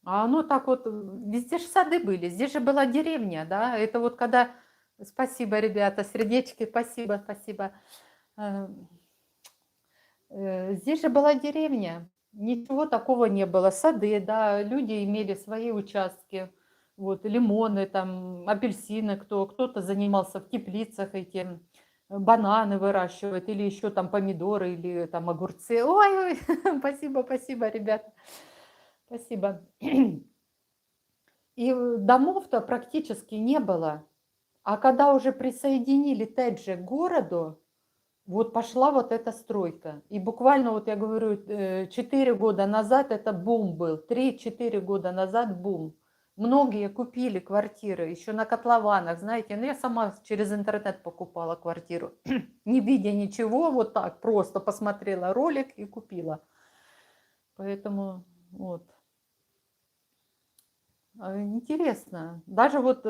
А оно так вот, везде же сады были, здесь же была деревня, да, это вот когда, спасибо, ребята, сердечки, спасибо, спасибо. Э, Здесь же была деревня, ничего такого не было, сады, да, люди имели свои участки, вот, лимоны, там, апельсины, кто-то занимался в теплицах этим, бананы выращивает, или еще там помидоры, или там огурцы. Ой, ой, спасибо, спасибо, ребята, спасибо. И домов-то практически не было. А когда уже присоединили Теджи к городу, вот пошла вот эта стройка. И буквально, вот я говорю, 4 года назад это бум был. 3-4 года назад бум. Многие купили квартиры еще на котлованах, знаете. Ну, я сама через интернет покупала квартиру. Не видя ничего, вот так просто посмотрела ролик и купила. Поэтому вот. Интересно. Даже вот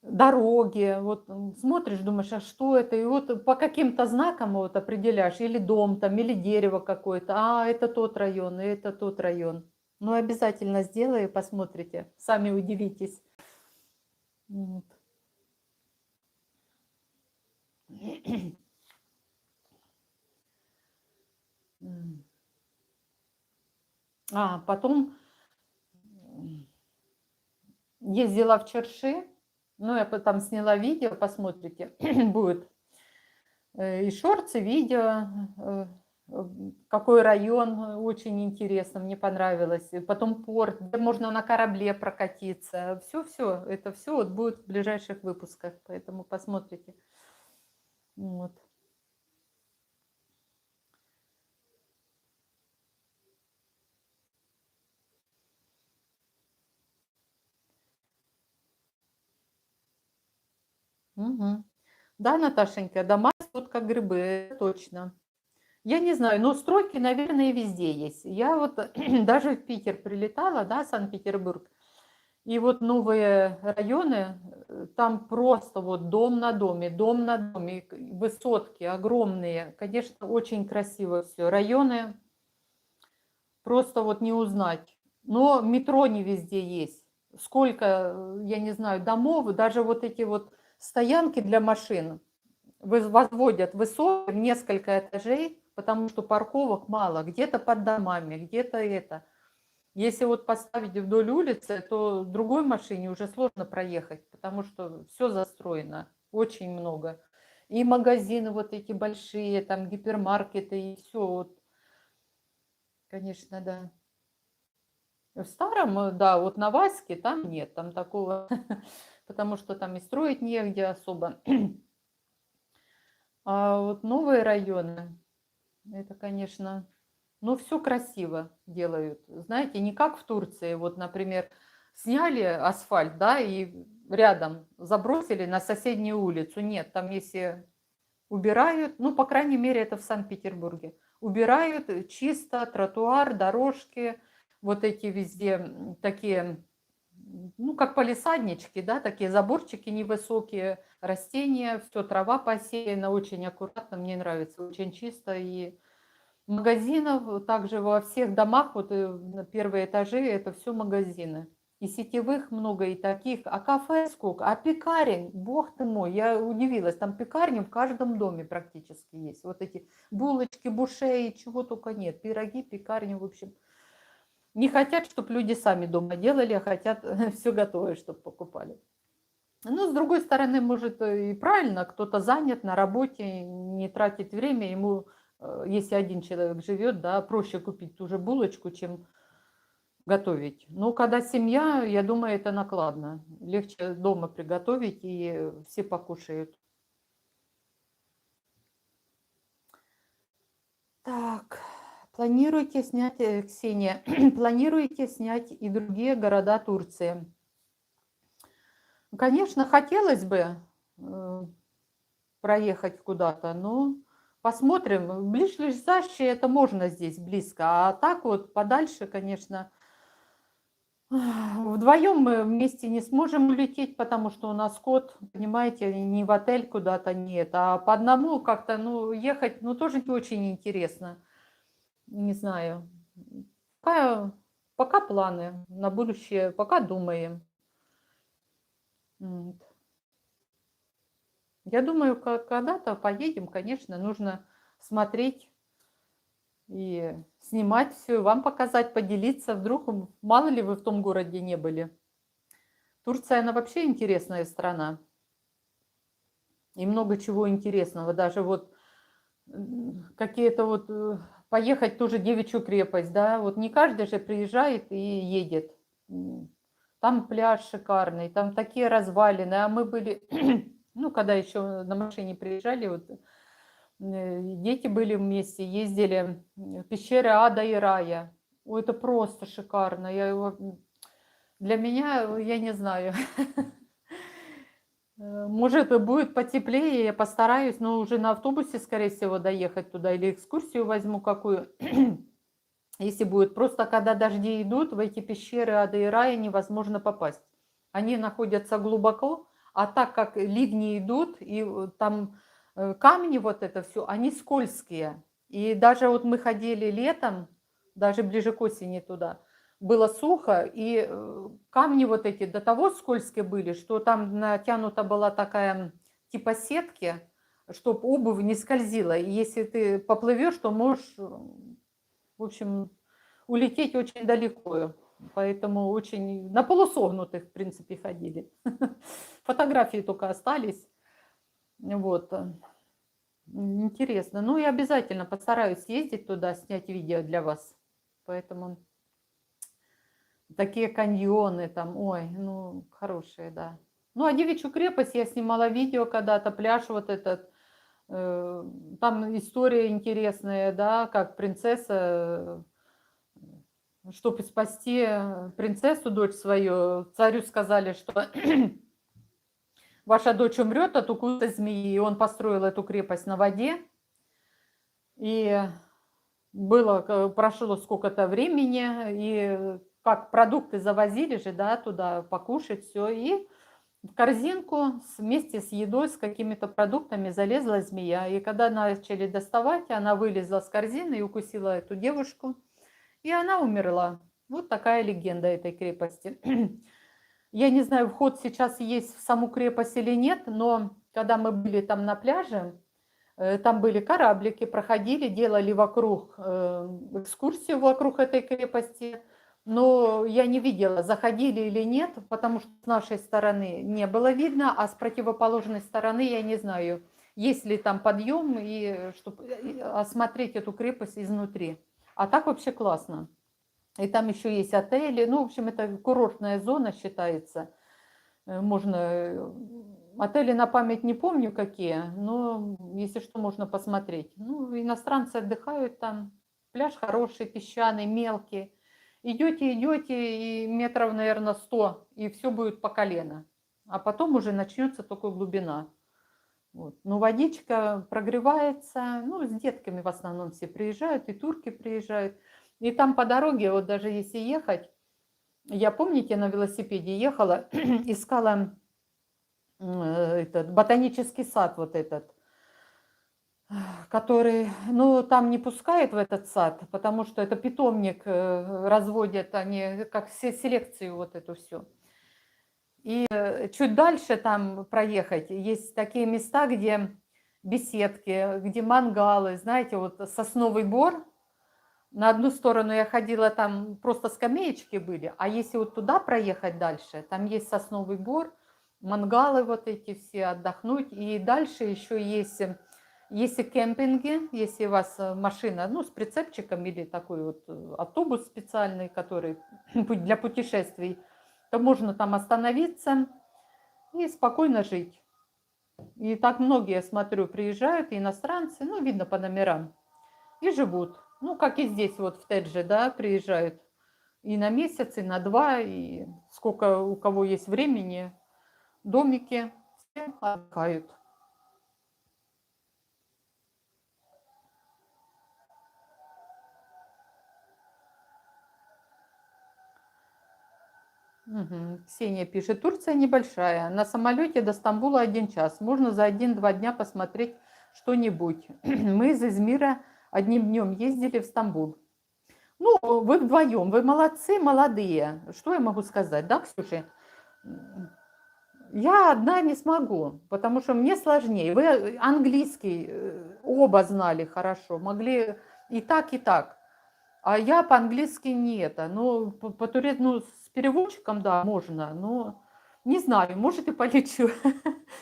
дороги, вот смотришь, думаешь, а что это? И вот по каким-то знакам вот определяешь, или дом там, или дерево какое-то, а это тот район, и это тот район. Ну, обязательно сделаю, посмотрите, сами удивитесь. Вот. А, потом ездила в Черши, ну, я потом сняла видео, посмотрите, будет и шорты, видео, какой район, очень интересно, мне понравилось. И потом порт, где можно на корабле прокатиться. Все, это все вот будет в ближайших выпусках, поэтому посмотрите. Вот. Мгм. Да, Наташенька, дома тут как грибы, это точно. Я не знаю, но стройки, наверное, везде есть. Я вот даже в Питер прилетала, да, Санкт-Петербург, и вот новые районы, там просто вот дом на доме, высотки огромные. Конечно, очень красиво все. Районы просто вот не узнать. Но метро не везде есть. Сколько, я не знаю, домов, даже вот эти вот стоянки для машин возводят высоко, в несколько этажей, потому что парковок мало. Где-то под домами, где-то это. Если вот поставить вдоль улицы, то другой машине уже сложно проехать, потому что все застроено, очень много. И магазины вот эти большие, там гипермаркеты, и все. Вот, конечно, да. В старом, да, вот на Ваське там нет, там такого, потому что там и строить негде особо. А вот новые районы, это, конечно, ну, все красиво делают. Знаете, не как в Турции. Вот, например, сняли асфальт, да, и рядом забросили на соседнюю улицу. Нет, там если убирают, ну, по крайней мере, это в Санкт-Петербурге, убирают чисто тротуар, дорожки, вот эти везде такие, ну, как палисаднички, да, такие заборчики невысокие, растения, все, трава посеяна, очень аккуратно, мне нравится, очень чисто и Магазинов также во всех домах, вот на первые этажи, это все магазины. И сетевых много, и таких. А кафе сколько? А пекарен, бог ты мой, я удивилась. Там пекарни в каждом доме практически есть. Вот эти булочки, бушеи, чего только нет. Пироги, пекарни, в общем. Не хотят, чтобы люди сами дома делали, а хотят все готовое, чтобы покупали. Ну, с другой стороны, может, и правильно, кто-то занят на работе, не тратит время, ему, если один человек живет, да, проще купить ту же булочку, чем готовить. Но когда семья, я думаю, это накладно. Легче дома приготовить, и все покушают. Так, планируете снять, Ксения, планируете снять и другие города Турции? Конечно, хотелось бы проехать куда-то, но посмотрим. В ближайшее это можно здесь близко, а так вот подальше, конечно, вдвоем мы вместе не сможем улететь, потому что у нас кот, понимаете, не в отель куда-то нет, а по одному как-то, ну, ехать, ну, тоже не очень интересно. Не знаю. Пока, пока планы на будущее, пока думаем. Вот. Я думаю, когда-то поедем, конечно, нужно смотреть и снимать все, вам показать, поделиться. Вдруг, мало ли вы в том городе не были. Турция, она вообще интересная страна. И много чего интересного. Даже вот какие-то вот поехать тоже Девичью крепость, да, вот не каждый же приезжает и едет. Там пляж шикарный, там такие развалины, а мы были, ну, когда еще на машине приезжали, вот дети были вместе, ездили в пещеры Ада и Рая. Ой, это просто шикарно. Для меня, я не знаю, может, и будет потеплее, я постараюсь, но уже на автобусе, скорее всего, доехать туда или экскурсию возьму какую. Если будет. Просто когда дожди идут, в эти пещеры Ада и Рая невозможно попасть. Они находятся глубоко, а так как ливни идут, и там камни вот это все, они скользкие. И даже вот мы ходили летом, даже ближе к осени туда, было сухо, и камни вот эти до того скользкие были, что там натянута была такая типа сетки, чтобы обувь не скользила. И если ты поплывешь, то можешь, в общем, улететь очень далеко. Поэтому очень на полусогнутых, в принципе, ходили. Фотографии только остались. Вот. Интересно. Ну и обязательно постараюсь съездить туда, снять видео для вас. Поэтому такие каньоны там, ой, ну, хорошие, да. Ну, а Девичью крепость я снимала видео когда-то, пляж вот этот. Там история интересная, да, как принцесса, чтобы спасти принцессу, дочь свою, царю сказали, что ваша дочь умрет от укуса змеи. И он построил эту крепость на воде. И прошло сколько-то времени, и как продукты завозили же, да, туда покушать все, и в корзинку вместе с едой, с какими-то продуктами залезла змея. И когда начали доставать, она вылезла с корзины и укусила эту девушку, и она умерла. Вот такая легенда этой крепости. Я не знаю, вход сейчас есть в саму крепость или нет, но когда мы были там на пляже, там были кораблики, проходили, делали вокруг экскурсию вокруг этой крепости. Но я не видела, заходили или нет, потому что с нашей стороны не было видно, а с противоположной стороны я не знаю, есть ли там подъем, и чтобы осмотреть эту крепость изнутри. А так вообще классно. И там еще есть отели. Ну, в общем, это курортная зона считается. Можно... Отели на память не помню какие, но если что, можно посмотреть. Ну, иностранцы отдыхают там. Пляж хороший, песчаный, мелкий. Идете, идете, и метров, наверное, 100, и все будет по колено. А потом уже начнется только глубина. Вот. Но водичка прогревается. Ну, с детками в основном все приезжают, и турки приезжают. И там по дороге, вот даже если ехать, я, помните, на велосипеде ехала, искала этот ботанический сад вот этот. который, ну, там не пускают в этот сад, потому что это питомник, разводят они, как селекцию вот эту всю. И чуть дальше там проехать, есть такие места, где беседки, где мангалы, знаете, вот сосновый бор. На одну сторону я ходила, там просто скамеечки были, а если вот туда проехать дальше, там есть сосновый бор, мангалы вот эти все, отдохнуть. И дальше еще есть, если кемпинги, если у вас машина, ну, с прицепчиком или такой вот автобус специальный, который для путешествий, то можно там остановиться и спокойно жить. И так многие, смотрю, приезжают, и иностранцы, ну, видно по номерам, и живут. Ну, как и здесь вот в Тедже, да, приезжают и на месяц, и на два, и сколько у кого есть времени, домики, все отдыхают. Мгм. Ксения пишет, Турция небольшая, на самолете до Стамбула 1 час, можно за 1-2 дня посмотреть что-нибудь. Мы из Измира одним днем ездили в Стамбул. Ну, вы вдвоем, вы молодцы, молодые. Что я могу сказать, да, Ксюша? Я одна не смогу, потому что мне сложнее. Вы английский оба знали хорошо, могли и так, и так. А я по-английски не это. Ну, ну, с переводчиком, да, можно, но не знаю, может и полечу.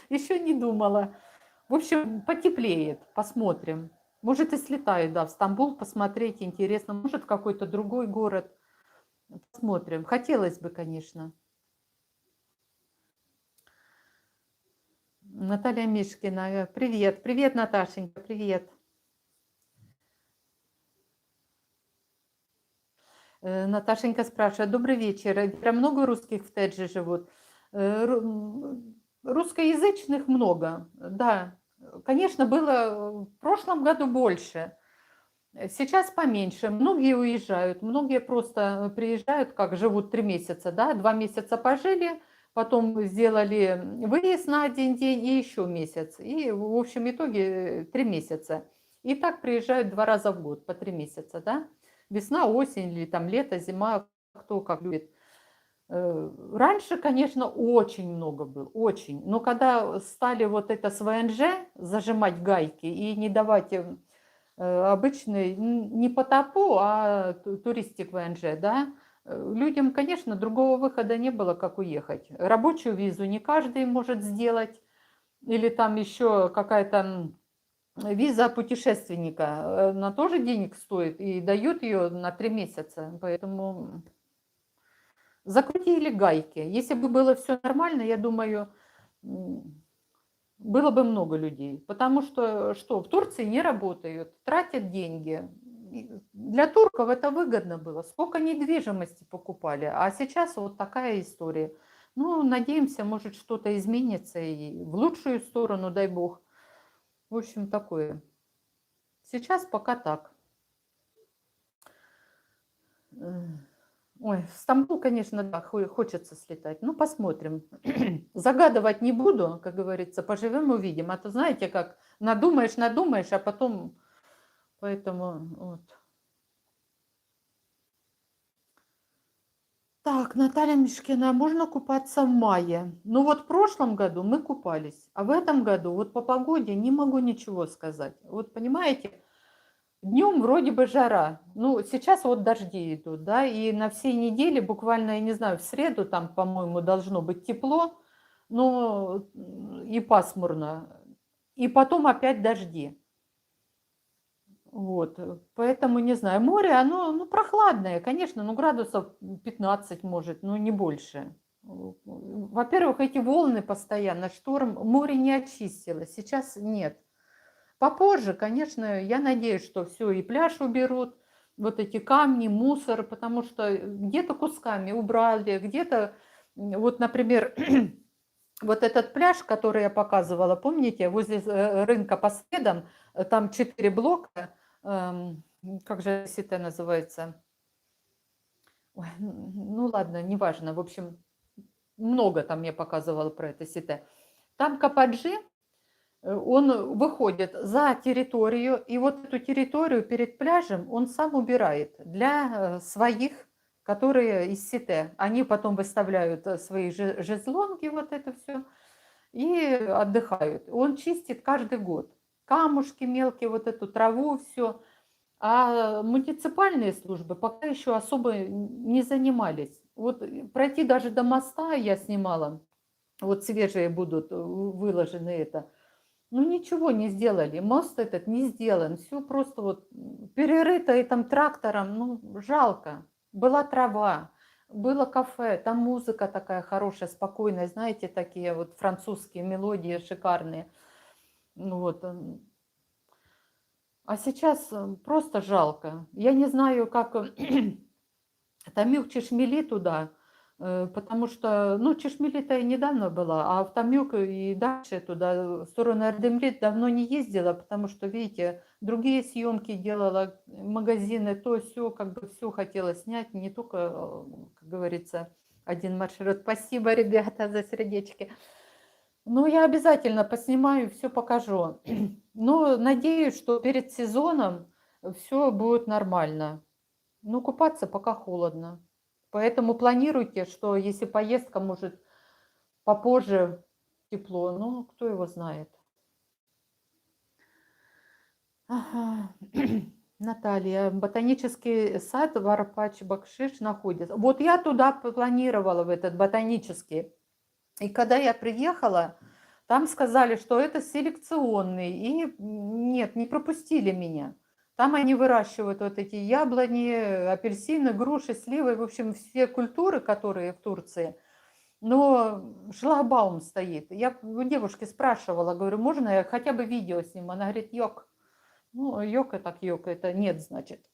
Еще не думала. В общем, потеплеет, посмотрим. Может и слетаю, да, в Стамбул посмотреть, интересно. Может, в какой-то другой город. Посмотрим. Хотелось бы, конечно. Наталья Мишкина, привет. Привет, Наташенька, привет. Наташенька спрашивает, добрый вечер. Прям много русских в Тедже живут? Русскоязычных много, да. Конечно, было в прошлом году больше. Сейчас поменьше. Многие уезжают, многие просто приезжают, как живут 3 месяца, да, 2 месяца пожили, потом сделали выезд на 1 день и еще месяц. И в общем итоге 3 месяца. И так приезжают 2 раза в год, по 3 месяца, да. Весна, осень или там лето, зима, кто как любит. Раньше, конечно, очень много было, очень. Но когда стали вот это с ВНЖ зажимать гайки и не давать обычный, не по ТАПу, а туристик ВНЖ, да, людям, конечно, другого выхода не было, как уехать. Рабочую визу не каждый может сделать, или там еще какая-то виза путешественника, она тоже денег стоит и дают ее на 3 месяца, поэтому закрутили гайки. Если бы было все нормально, я думаю, было бы много людей. Потому что в Турции не работают, тратят деньги. Для турков это выгодно было. Сколько недвижимости покупали. А сейчас вот такая история. Ну, надеемся, может, что-то изменится и в лучшую сторону, дай бог. В общем, такое. Сейчас пока так. Ой, в Стамбул, конечно, да, хочется слетать. Ну, посмотрим. Загадывать не буду, как говорится, поживем, увидим. А то знаете, как надумаешь, надумаешь, а потом... Поэтому вот. Так, Наталья Мишкина, а можно купаться в мае? Ну вот в прошлом году мы купались, а в этом году вот по погоде не могу ничего сказать. Вот понимаете, днем вроде бы жара, ну сейчас вот дожди идут, да, и на всей неделе буквально, я не знаю, в среду там, по-моему, должно быть тепло, но и пасмурно, и потом опять дожди. Вот, поэтому не знаю. Море, оно, ну, прохладное, конечно, ну, градусов 15 может, но не больше. Во-первых, эти волны постоянно, шторм, море не очистилось, сейчас нет. Попозже, конечно, я надеюсь, что все, и пляж уберут, вот эти камни, мусор, потому что где-то кусками убрали, где-то, вот, например, вот этот пляж, который я показывала, помните, возле рынка по следам, там 4 блока, как же это называется? Ой, ну ладно, неважно, в общем, много там я показывала про это сите. Там Кападжи, Он выходит за территорию, и вот эту территорию перед пляжем он сам убирает для своих, которые из Сите. Они потом выставляют свои жезлонги, вот это все, и отдыхают. Он чистит каждый год. Камушки мелкие, вот эту траву, все. А муниципальные службы пока еще особо не занимались. Вот пройти даже до моста я снимала, вот свежие будут выложены это. Ну ничего не сделали, мост этот не сделан, все просто вот перерыто этим трактором, ну жалко. Была трава, было кафе, там музыка такая хорошая, спокойная, знаете, такие вот французские мелодии шикарные. Ну вот. А сейчас просто жалко. Я не знаю, как Тамюк Чешмели туда, потому что, ну, Чешмели-то и недавно была, а в Тамюк и дальше туда, в сторону Ардемрит давно не ездила, потому что, видите, другие съемки делала, магазины, то все, как бы все хотела снять, не только, как говорится, один маршрут. Спасибо, ребята, за сердечки. Ну, я обязательно поснимаю, все покажу. Но надеюсь, что перед сезоном все будет нормально. Ну, купаться пока холодно. Поэтому планируйте, что если поездка может попозже тепло, ну, кто его знает. Ага. Наталья, ботанический сад в Арпач-Бакшиш находится. Вот я туда планировала, в этот ботанический. И когда я приехала, там сказали, что это селекционный. И нет, не пропустили меня. Там они выращивают вот эти яблони, апельсины, груши, сливы, в общем, все культуры, которые в Турции. Но шлагбаум стоит. Я у девушки спрашивала, говорю, можно я хотя бы видео сниму? Она говорит, йок. Ну, йока так йока, это нет, значит.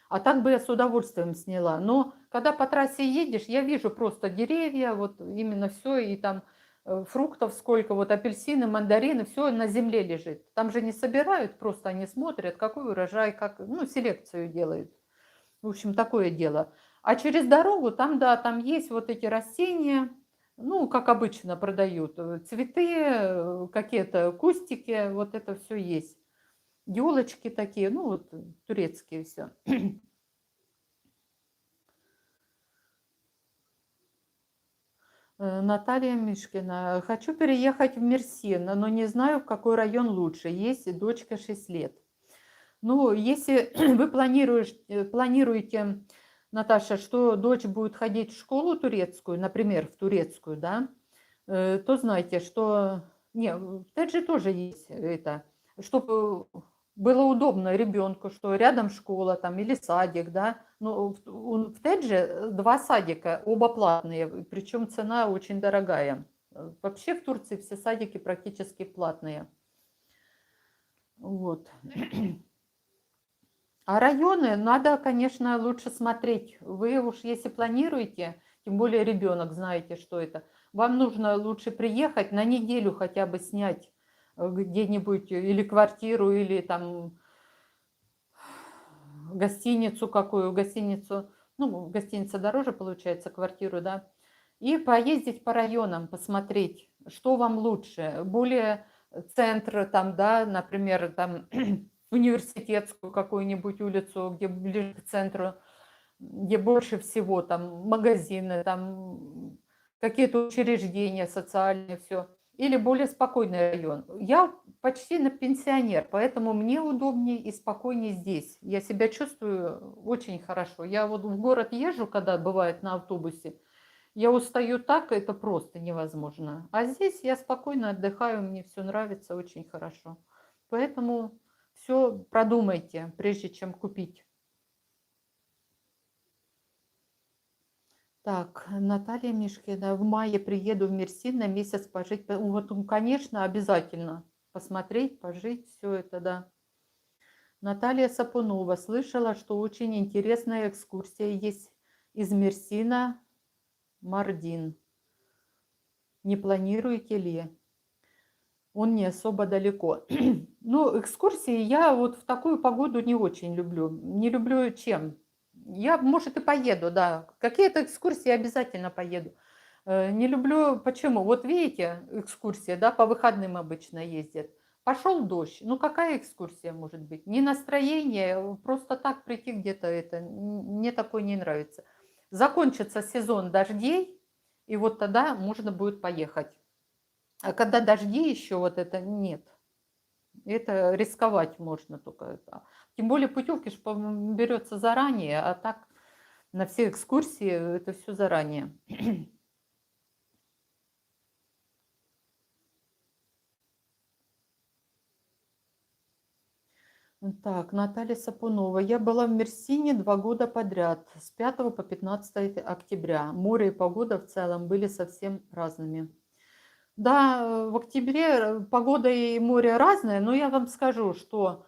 А так бы я с удовольствием сняла. Но когда по трассе едешь, я вижу просто деревья, вот именно все, и там фруктов сколько, вот апельсины, мандарины, все на земле лежит. Там же не собирают, просто они смотрят, какой урожай, как, ну, селекцию делают. В общем, такое дело. А через дорогу там, да, там есть вот эти растения, ну, как обычно продают, цветы, какие-то кустики, вот это все есть. Елочки такие, ну, вот турецкие все. Наталья Мишкина. Хочу переехать в Мерсин, но не знаю, в какой район лучше. Есть дочка 6 лет. Ну, если вы планируете, Наташа, что дочь будет ходить в школу турецкую, например, в турецкую, да, то знайте, что... Не, в Тедже тоже есть это, чтобы было удобно ребенку, что рядом школа там или садик, да. Ну, в Тедже 2 садика, оба платные, причем цена очень дорогая. Вообще в Турции все садики практически платные. Вот. А районы надо, конечно, лучше смотреть. Вы уж если планируете, тем более ребенок, знаете, что это, вам нужно лучше приехать на неделю хотя бы снять где-нибудь или квартиру, или там гостиницу какую, гостиницу, ну, гостиница дороже получается, квартиру, да, и поездить по районам, посмотреть, что вам лучше, более центр там, да, например, там университетскую какую-нибудь улицу, где ближе к центру, где больше всего там магазины, там какие-то учреждения социальные, все. Или более спокойный район. Я почти на пенсионер, поэтому мне удобнее и спокойнее здесь. Я себя чувствую очень хорошо. Я вот в город езжу, когда бывает на автобусе, я устаю так, это просто невозможно. А здесь я спокойно отдыхаю, мне все нравится очень хорошо. Поэтому все продумайте, прежде чем купить. Так, Наталья Мишкина, в мае приеду в Мерсин на месяц пожить. Вот, конечно, обязательно посмотреть, пожить, все это, да. Наталья Сапунова, слышала, что очень интересная экскурсия есть из Мерсина Мардин. Не планируете ли? Он не особо далеко. Ну, экскурсии я вот в такую погоду не очень люблю. Не люблю чем? Я, может, и поеду, да. Какие-то экскурсии обязательно поеду. Не люблю, почему? Вот видите, экскурсия, да, по выходным обычно ездят. Пошел дождь. Ну какая экскурсия может быть? Не настроение, просто так прийти где-то это, мне такое не нравится. Закончится сезон дождей, и вот тогда можно будет поехать. А когда дожди еще вот это нет. Это рисковать можно только это. Тем более путевки ж берется заранее, а так на все экскурсии это все заранее. Так, Наталья Сапунова. Я была в Мерсине 2 года подряд, с 5 по 15 октября. Море и погода в целом были совсем разными. Да, в октябре погода и море разное, но я вам скажу, что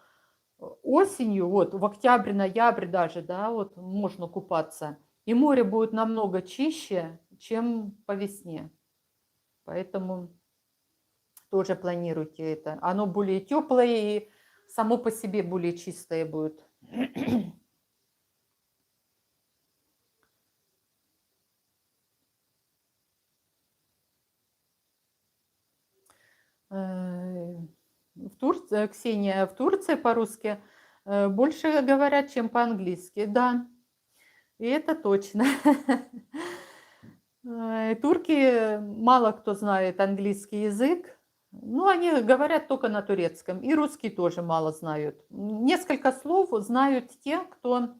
осенью, вот в октябре, ноябре даже, да, вот можно купаться. И море будет намного чище, чем по весне. Поэтому тоже планируйте это. Оно более теплое и само по себе более чистое будет. В Турции, Ксения, в Турции по-русски больше говорят, чем по-английски. Да, и это точно. Турки, мало кто знает английский язык. Ну, они говорят только на турецком. И русский тоже мало знают. Несколько слов знают те, кто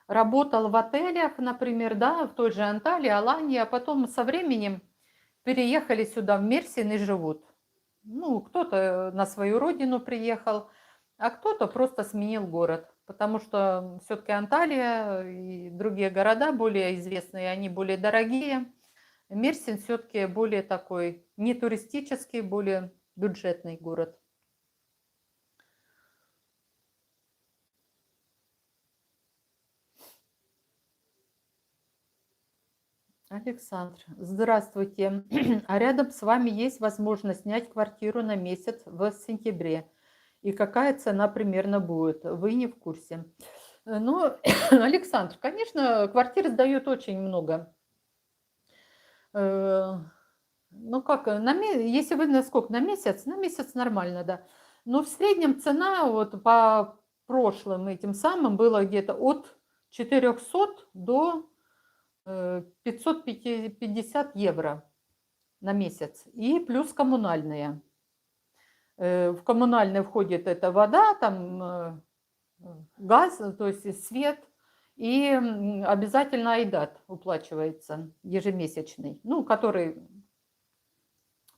работал в отелях, например, да, в той же Анталии, Алании, а потом со временем переехали сюда, в Мерсин, и живут. Ну, кто-то на свою родину приехал, а кто-то просто сменил город, потому что все-таки Анталия и другие города более известные, они более дорогие. Мерсин все-таки более такой не туристический, более бюджетный город. Александр, здравствуйте. А рядом с вами есть возможность снять квартиру на месяц в сентябре. И какая цена примерно будет? Вы не в курсе. Ну, Александр, конечно, квартир сдают очень много. Ну как, если вы на сколько? На месяц нормально, да. Но в среднем цена вот по прошлым этим самым было где-то от 400 до 550 евро на месяц. И плюс коммунальные. В коммунальные входит это вода, там газ, то есть свет, и обязательно айдат уплачивается ежемесячный, ну, который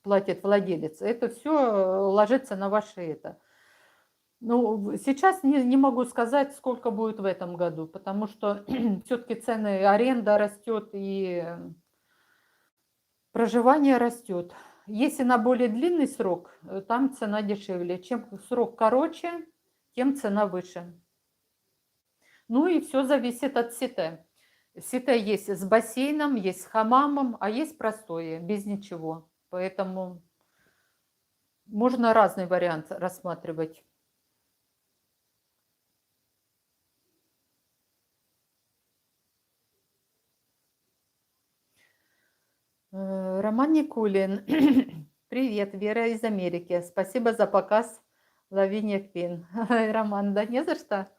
платит владелец. Это все ложится на ваши это. Ну, сейчас не могу сказать, сколько будет в этом году, потому что все-таки цены, аренда растет и проживание растет. Если на более длинный срок, там цена дешевле. Чем срок короче, тем цена выше. Ну и все зависит от сите. Сите есть с бассейном, есть с хамамом, а есть простое, без ничего. Поэтому можно разный вариант рассматривать. Роман Никулин. Привет, Вера из Америки. Спасибо за показ Лавиния Квин. Роман, да не за что.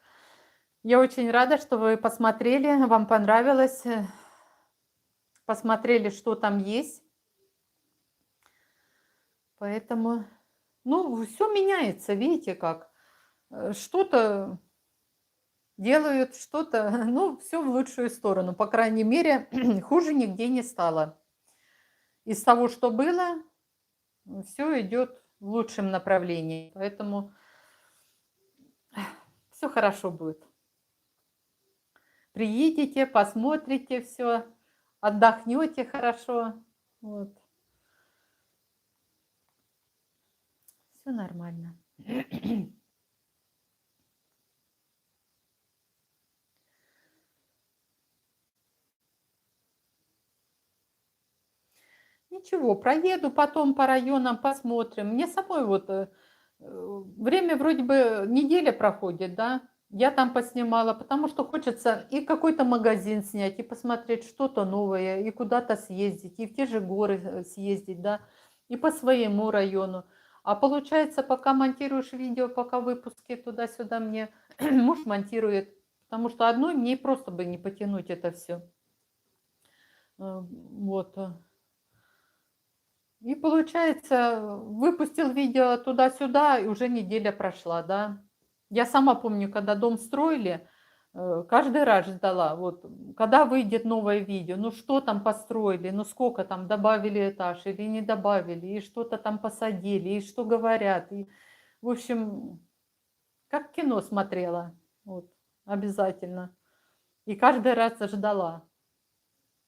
Я очень рада, что вы посмотрели, вам понравилось. Посмотрели, что там есть. Поэтому, ну, все меняется, видите как. Что-то делают, что-то, ну, все в лучшую сторону. По крайней мере, хуже нигде не стало. Из того, что было, все идет в лучшем направлении. Поэтому все хорошо будет. Приедете, посмотрите все, отдохнете хорошо. Вот. Все нормально. Ничего, проеду потом по районам, посмотрим. Мне самой вот время вроде бы неделя проходит, да, Я там поснимала, потому что хочется и какой-то магазин снять, и посмотреть что-то новое, и куда-то съездить, и в те же горы съездить, да, и по своему району. А получается, пока монтируешь видео, пока выпуски туда-сюда мне муж монтирует, потому что одной мне просто бы не потянуть это все. Вот. И получается, выпустил видео туда-сюда, и уже неделя прошла, да. Я сама помню, когда дом строили, каждый раз ждала, вот, когда выйдет новое видео, ну что там построили, ну сколько там добавили этаж или не добавили, и что-то там посадили, и что говорят. И, в общем, как кино смотрела, вот, обязательно. И каждый раз ждала.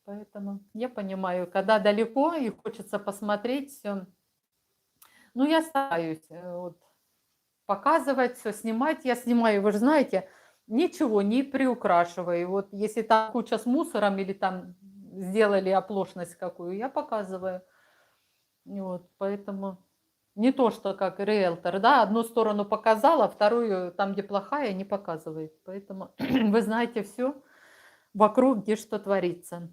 Поэтому я понимаю, когда далеко и хочется посмотреть все. Ну, я стараюсь, вот, показывать, все снимать. Я снимаю, вы же знаете, ничего не приукрашиваю. Вот если там куча с мусором или там сделали оплошность какую, я показываю. Вот, поэтому не то, что как риэлтор, да, одну сторону показала, вторую, там, где плохая, не показывает. Поэтому вы знаете все вокруг, где что творится.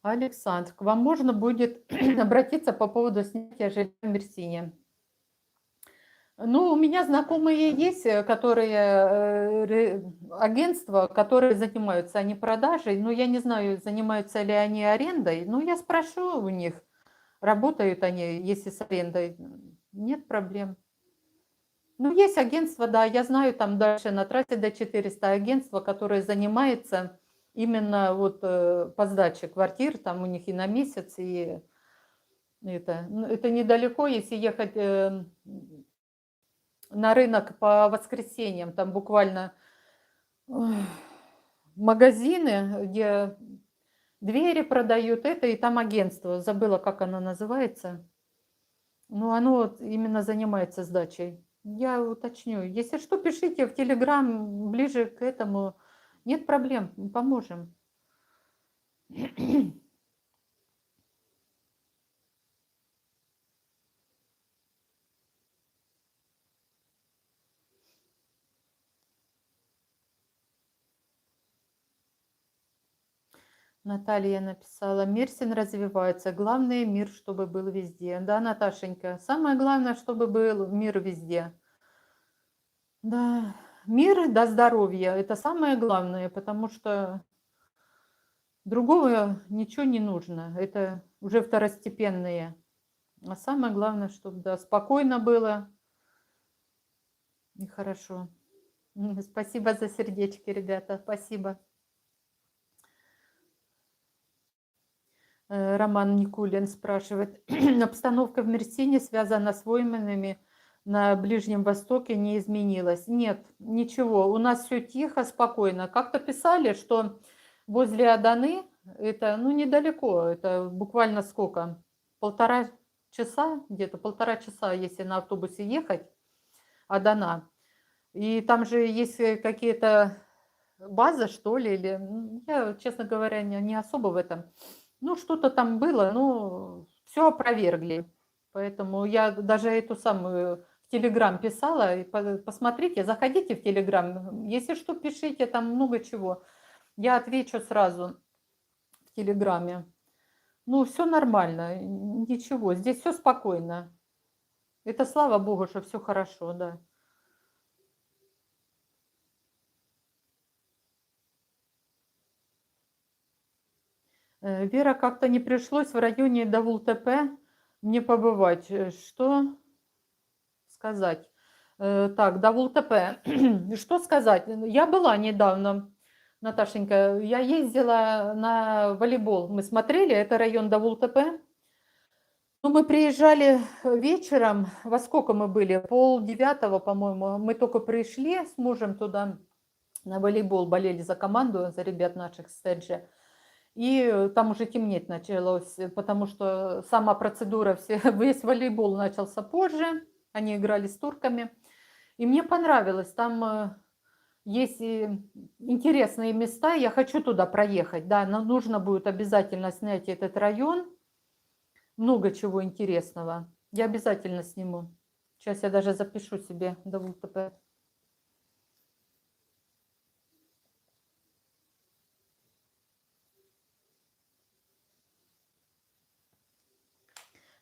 Александр, к вам можно будет обратиться по поводу снятия жилья в Мерсине. Ну, у меня знакомые есть, которые агентства, которые занимаются они продажей, но я не знаю, занимаются ли они арендой. Ну, я спрошу у них, работают они, если с арендой. Нет проблем. Ну, есть агентство, да, я знаю, там дальше на трассе до 400 агентство, которое занимается именно вот по сдаче квартир, там у них и на месяц, и это, ну, это недалеко, если ехать на рынок по воскресеньям, там буквально магазины, где двери продают это, и там агентство, забыла, как оно называется. Ну, оно вот именно занимается сдачей. Я уточню. Если что, пишите в Телеграм ближе к этому. Нет проблем, поможем. Наталья написала, Мерсин развивается, главное мир, чтобы был везде. Да, Наташенька, самое главное, чтобы был мир везде. Да, мир, да, здоровье, это самое главное, потому что другого ничего не нужно, это уже второстепенные. А самое главное, чтобы, да, спокойно было и хорошо. Спасибо за сердечки, ребята, спасибо. Роман Никулин спрашивает, обстановка в Мерсине связана с войнами на Ближнем Востоке не изменилась? Нет, ничего, у нас все тихо, спокойно. Как-то писали, что возле Аданы, это, ну, недалеко, это буквально сколько? 1,5 часа, где-то 1,5 часа, если на автобусе ехать, Адана. И там же есть какие-то базы, что ли, или я, честно говоря, не особо в этом. Ну, что-то там было, но все опровергли. Поэтому я даже эту самую в Телеграм писала. И посмотрите, заходите в Телеграм. Если что, пишите, там много чего. Я отвечу сразу в Телеграме. Ну, все нормально, ничего, здесь все спокойно. Это слава богу, что все хорошо, да. Вера, как-то не пришлось в районе Давул-ТП мне побывать. Что сказать? Так, Давул-ТП. Что сказать? Я была недавно, Наташенька. Я ездила на волейбол. Мы смотрели, это район Давул-ТП. Ну, мы приезжали вечером. Во сколько мы были? 8:30, по-моему. Мы только пришли с мужем туда на волейбол, болели за команду, за ребят наших с Седжи. И там уже темнеть началось, потому что сама процедура, весь волейбол начался позже. Они играли с турками. И мне понравилось. Там есть интересные места. Я хочу туда проехать. Да, но нужно будет обязательно снять этот район. много чего интересного. Я обязательно сниму. Сейчас я даже запишу себе ДВТП.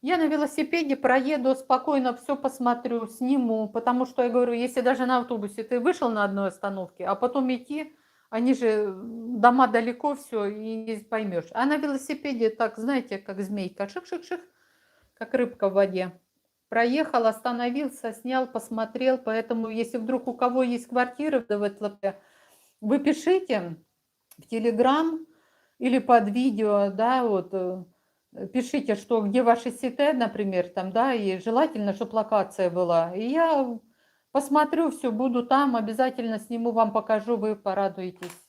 Я на велосипеде проеду, спокойно все посмотрю, сниму, потому что я говорю, если даже на автобусе ты вышел на одной остановке, а потом идти, они же дома далеко, все, и не поймешь. А на велосипеде так, знаете, как змейка, шик-шик-шик, как рыбка в воде. Проехал, остановился, снял, посмотрел. Поэтому, если вдруг у кого есть квартиры в ДВТЛП, вы пишите в Телеграм или под видео, да, вот, пишите, что где ваши сеты, например, там, да, и желательно, чтобы локация была. И я посмотрю все, буду там, обязательно сниму, вам покажу, вы порадуетесь.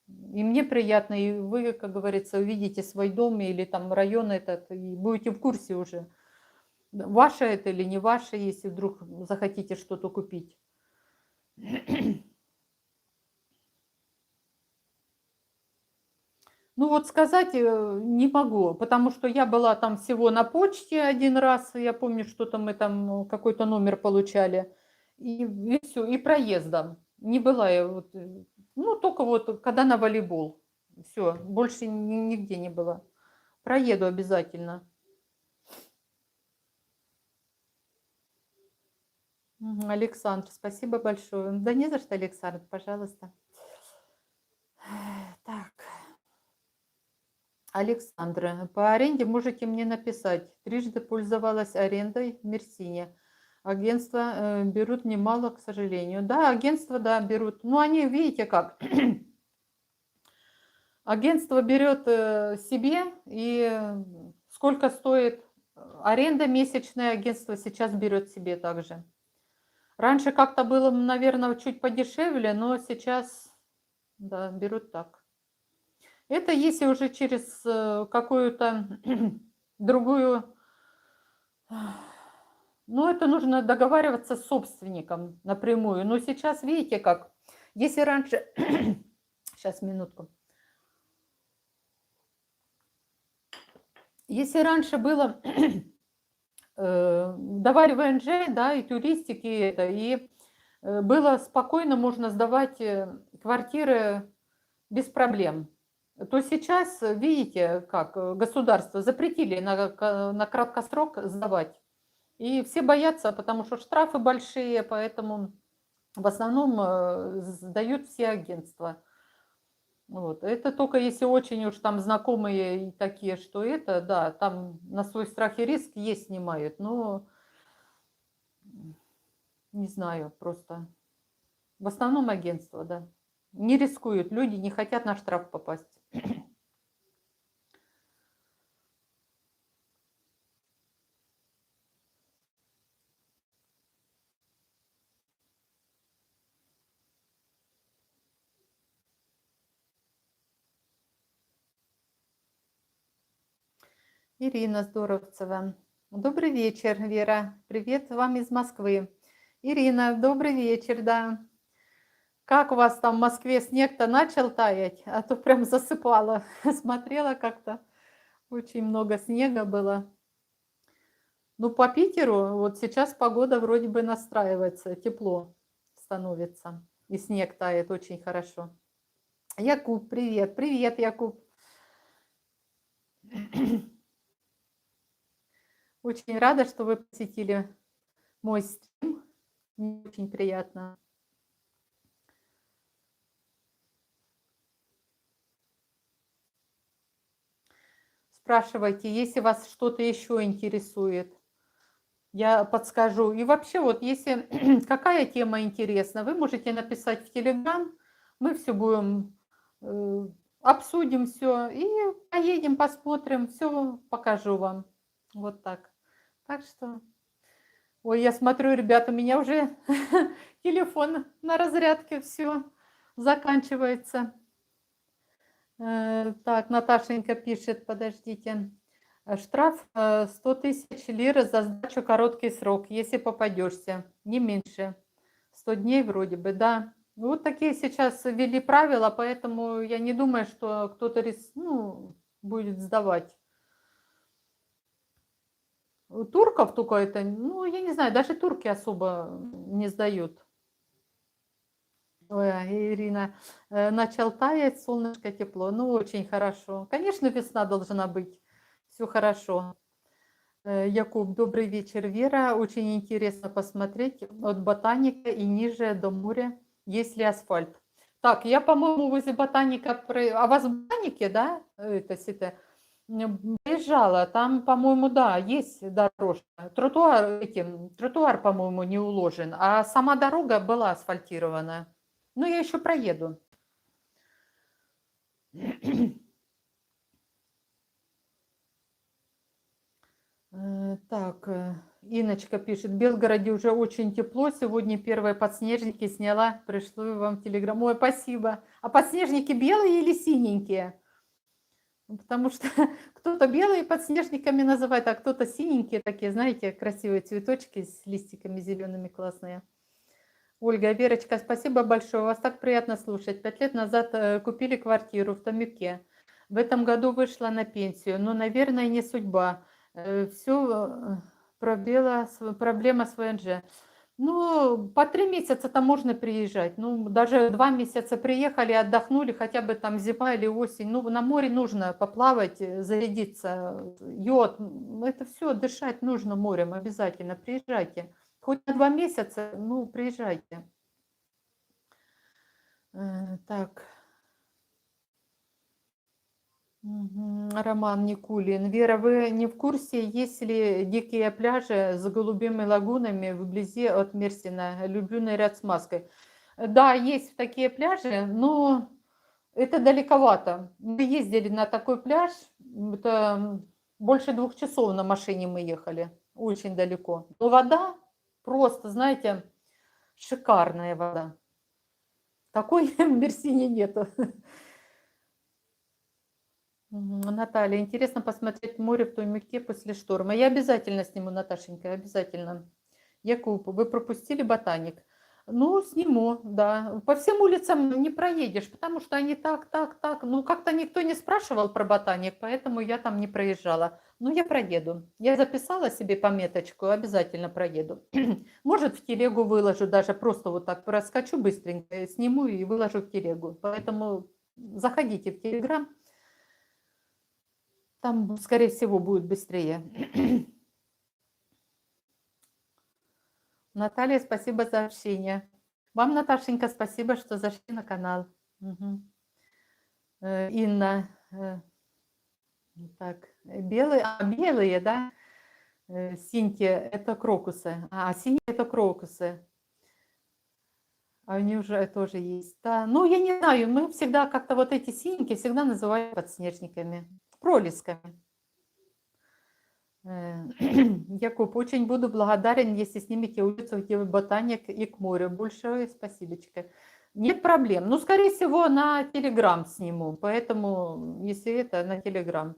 И мне приятно, и вы, как говорится, увидите свой дом или там район этот, и будете в курсе уже, ваше это или не ваше, если вдруг захотите что-то купить. Ну вот сказать не могу, потому что я была там всего на почте один раз, я помню, что-то мы там какой-то номер получали, и все, и проездом. Не была я вот, ну только вот когда на волейбол, все, больше нигде не была. Проеду обязательно. Александр, спасибо большое. Да не за что, Александр, пожалуйста. Так. Александра, по аренде можете мне написать. Трижды пользовалась арендой в Мерсине. Агентства берут немало, к сожалению. Да, агентства, да, берут. Ну, они, видите как, агентство берет себе, и сколько стоит аренда месячная, агентство сейчас берет себе также. Раньше как-то было, наверное, чуть подешевле, но сейчас, да, берут так. Это если уже через какую-то другую, ну, это нужно договариваться с собственником напрямую. Но сейчас, видите как, если раньше, сейчас, минутку. Если раньше было, давали ВНЖ, да, и туристики, и было спокойно, можно сдавать квартиры без проблем, то сейчас, видите, как государство запретили на краткосрок сдавать. И все боятся, потому что штрафы большие, поэтому в основном сдают все агентства. Вот. Это только если очень уж там знакомые и такие, что это, да, там на свой страх и риск есть снимают, но не знаю, просто в основном агентство, да. Не рискуют, люди не хотят на штраф попасть. Ирина Здоровцева. Добрый вечер, Вера. Привет вам из Москвы. Ирина, добрый вечер, да. Как у вас там в Москве снег-то начал таять? А то прям засыпала. Смотрела как-то. Очень много снега было. Ну, по Питеру вот сейчас погода вроде бы настраивается, тепло становится. И снег тает очень хорошо. Якуб, привет. Привет, Якуб. Очень рада, что вы посетили мой стрим. Мне очень приятно. Спрашивайте, если вас что-то еще интересует, я подскажу. И вообще, вот если какая тема интересна, вы можете написать в Телеграм, мы все будем, обсудим все и поедем, посмотрим, все покажу вам. Вот так. Так что, ой, я смотрю, ребята, у меня уже телефон на разрядке, все заканчивается. Так, Наташенька пишет, подождите. Штраф 100 тысяч лир за сдачу короткий срок, если попадешься, не меньше. 100 дней вроде бы, да. Вот такие сейчас ввели правила, поэтому я не думаю, что кто-то будет сдавать. У турков только это, ну, я не знаю, даже турки особо не сдают. Ой, Ирина, начал таять, солнышко, тепло. Ну, очень хорошо. Конечно, весна должна быть. Все хорошо. Якуб, добрый вечер, Вера. Очень интересно посмотреть от Ботаника и ниже до моря, есть ли асфальт. Так, я, по-моему, возле Ботаника, а у вас в Ботанике, да, это сито, приезжала, там, по-моему, да, есть дорожка. Тротуар, по-моему, не уложен, а сама дорога была асфальтирована. Ну, я еще проеду. Так, Иночка пишет, в Белгороде уже очень тепло, сегодня первые подснежники сняла, пришлю вам в телеграм. Ой, спасибо. А подснежники белые или синенькие? Потому что кто-то белые подснежниками называет, а кто-то синенькие такие, знаете, красивые цветочки с листиками зелеными, классные. Ольга, Верочка, спасибо большое, вас так приятно слушать. 5 лет назад купили квартиру в Томюке. В этом году вышла на пенсию, но, наверное, не судьба. Все проблема с ВНЖ. Ну, по 3 месяца-то можно приезжать. Ну, даже 2 месяца приехали, отдохнули, хотя бы там зима или осень. Ну, на море нужно поплавать, зарядиться. Йод, это все, дышать нужно морем обязательно. Приезжайте. Хоть на 2 месяца, ну, приезжайте. Так. Роман Никулин. Вера, вы не в курсе, есть ли дикие пляжи с голубыми лагунами вблизи от Мерсина? Любимый ряд с маской. Да, есть такие пляжи, но это далековато. Мы ездили на такой пляж, это больше 2 часов на машине мы ехали, очень далеко. Но вода просто, знаете, шикарная вода. Такой в Мерсине нету. Наталья, интересно посмотреть море в Томюке после шторма. Я обязательно сниму, Наташенька, обязательно. Якуб, вы пропустили Ботаник? Ну, сниму, да. По всем улицам не проедешь, потому что они так. Ну, как-то никто не спрашивал про Ботаник, поэтому я там не проезжала. Ну, я проеду. Я записала себе пометочку, обязательно проеду. Может, в телегу выложу, даже просто вот так проскочу быстренько, сниму и выложу в телегу. Поэтому заходите в Телеграм. Там, скорее всего, будет быстрее. Наталья, спасибо за общение. Вам, Наташенька, спасибо, что зашли на канал. Угу. Инна. Так, белые, да? Синьки – это крокусы. А синие – это крокусы. А они уже тоже есть. Да. Ну, я не знаю, мы всегда как-то вот эти синенькие всегда называем подснежниками, пролесками. Якуб, очень буду благодарен, если снимете улицу, где вы Ботаник и к морю. Большое спасибочка. Нет проблем. Ну, скорее всего, на Телеграм сниму. Поэтому, если это, на Телеграм.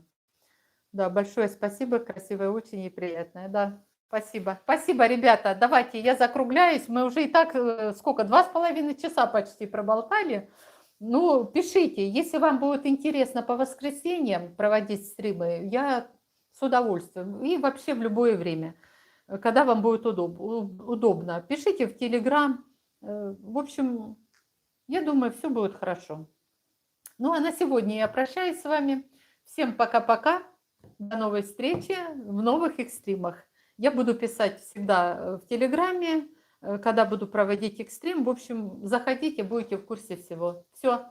Да, большое спасибо. Красивое, очень и приятное. Да, спасибо. Спасибо, ребята. Давайте, я закругляюсь. Мы уже и так, сколько, 2,5 часа почти проболтали. Ну, пишите, если вам будет интересно по воскресеньям проводить стримы, я с удовольствием. И вообще в любое время, когда вам будет удобно. Пишите в Телеграм. В общем, я думаю, все будет хорошо. Ну, а на сегодня я прощаюсь с вами. Всем пока-пока. До новой встречи в новых экстримах. Я буду писать всегда в Телеграме, когда буду проводить экстрим. В общем, заходите, будете в курсе всего. Все.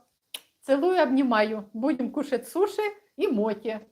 Целую, обнимаю. Будем кушать суши и моти.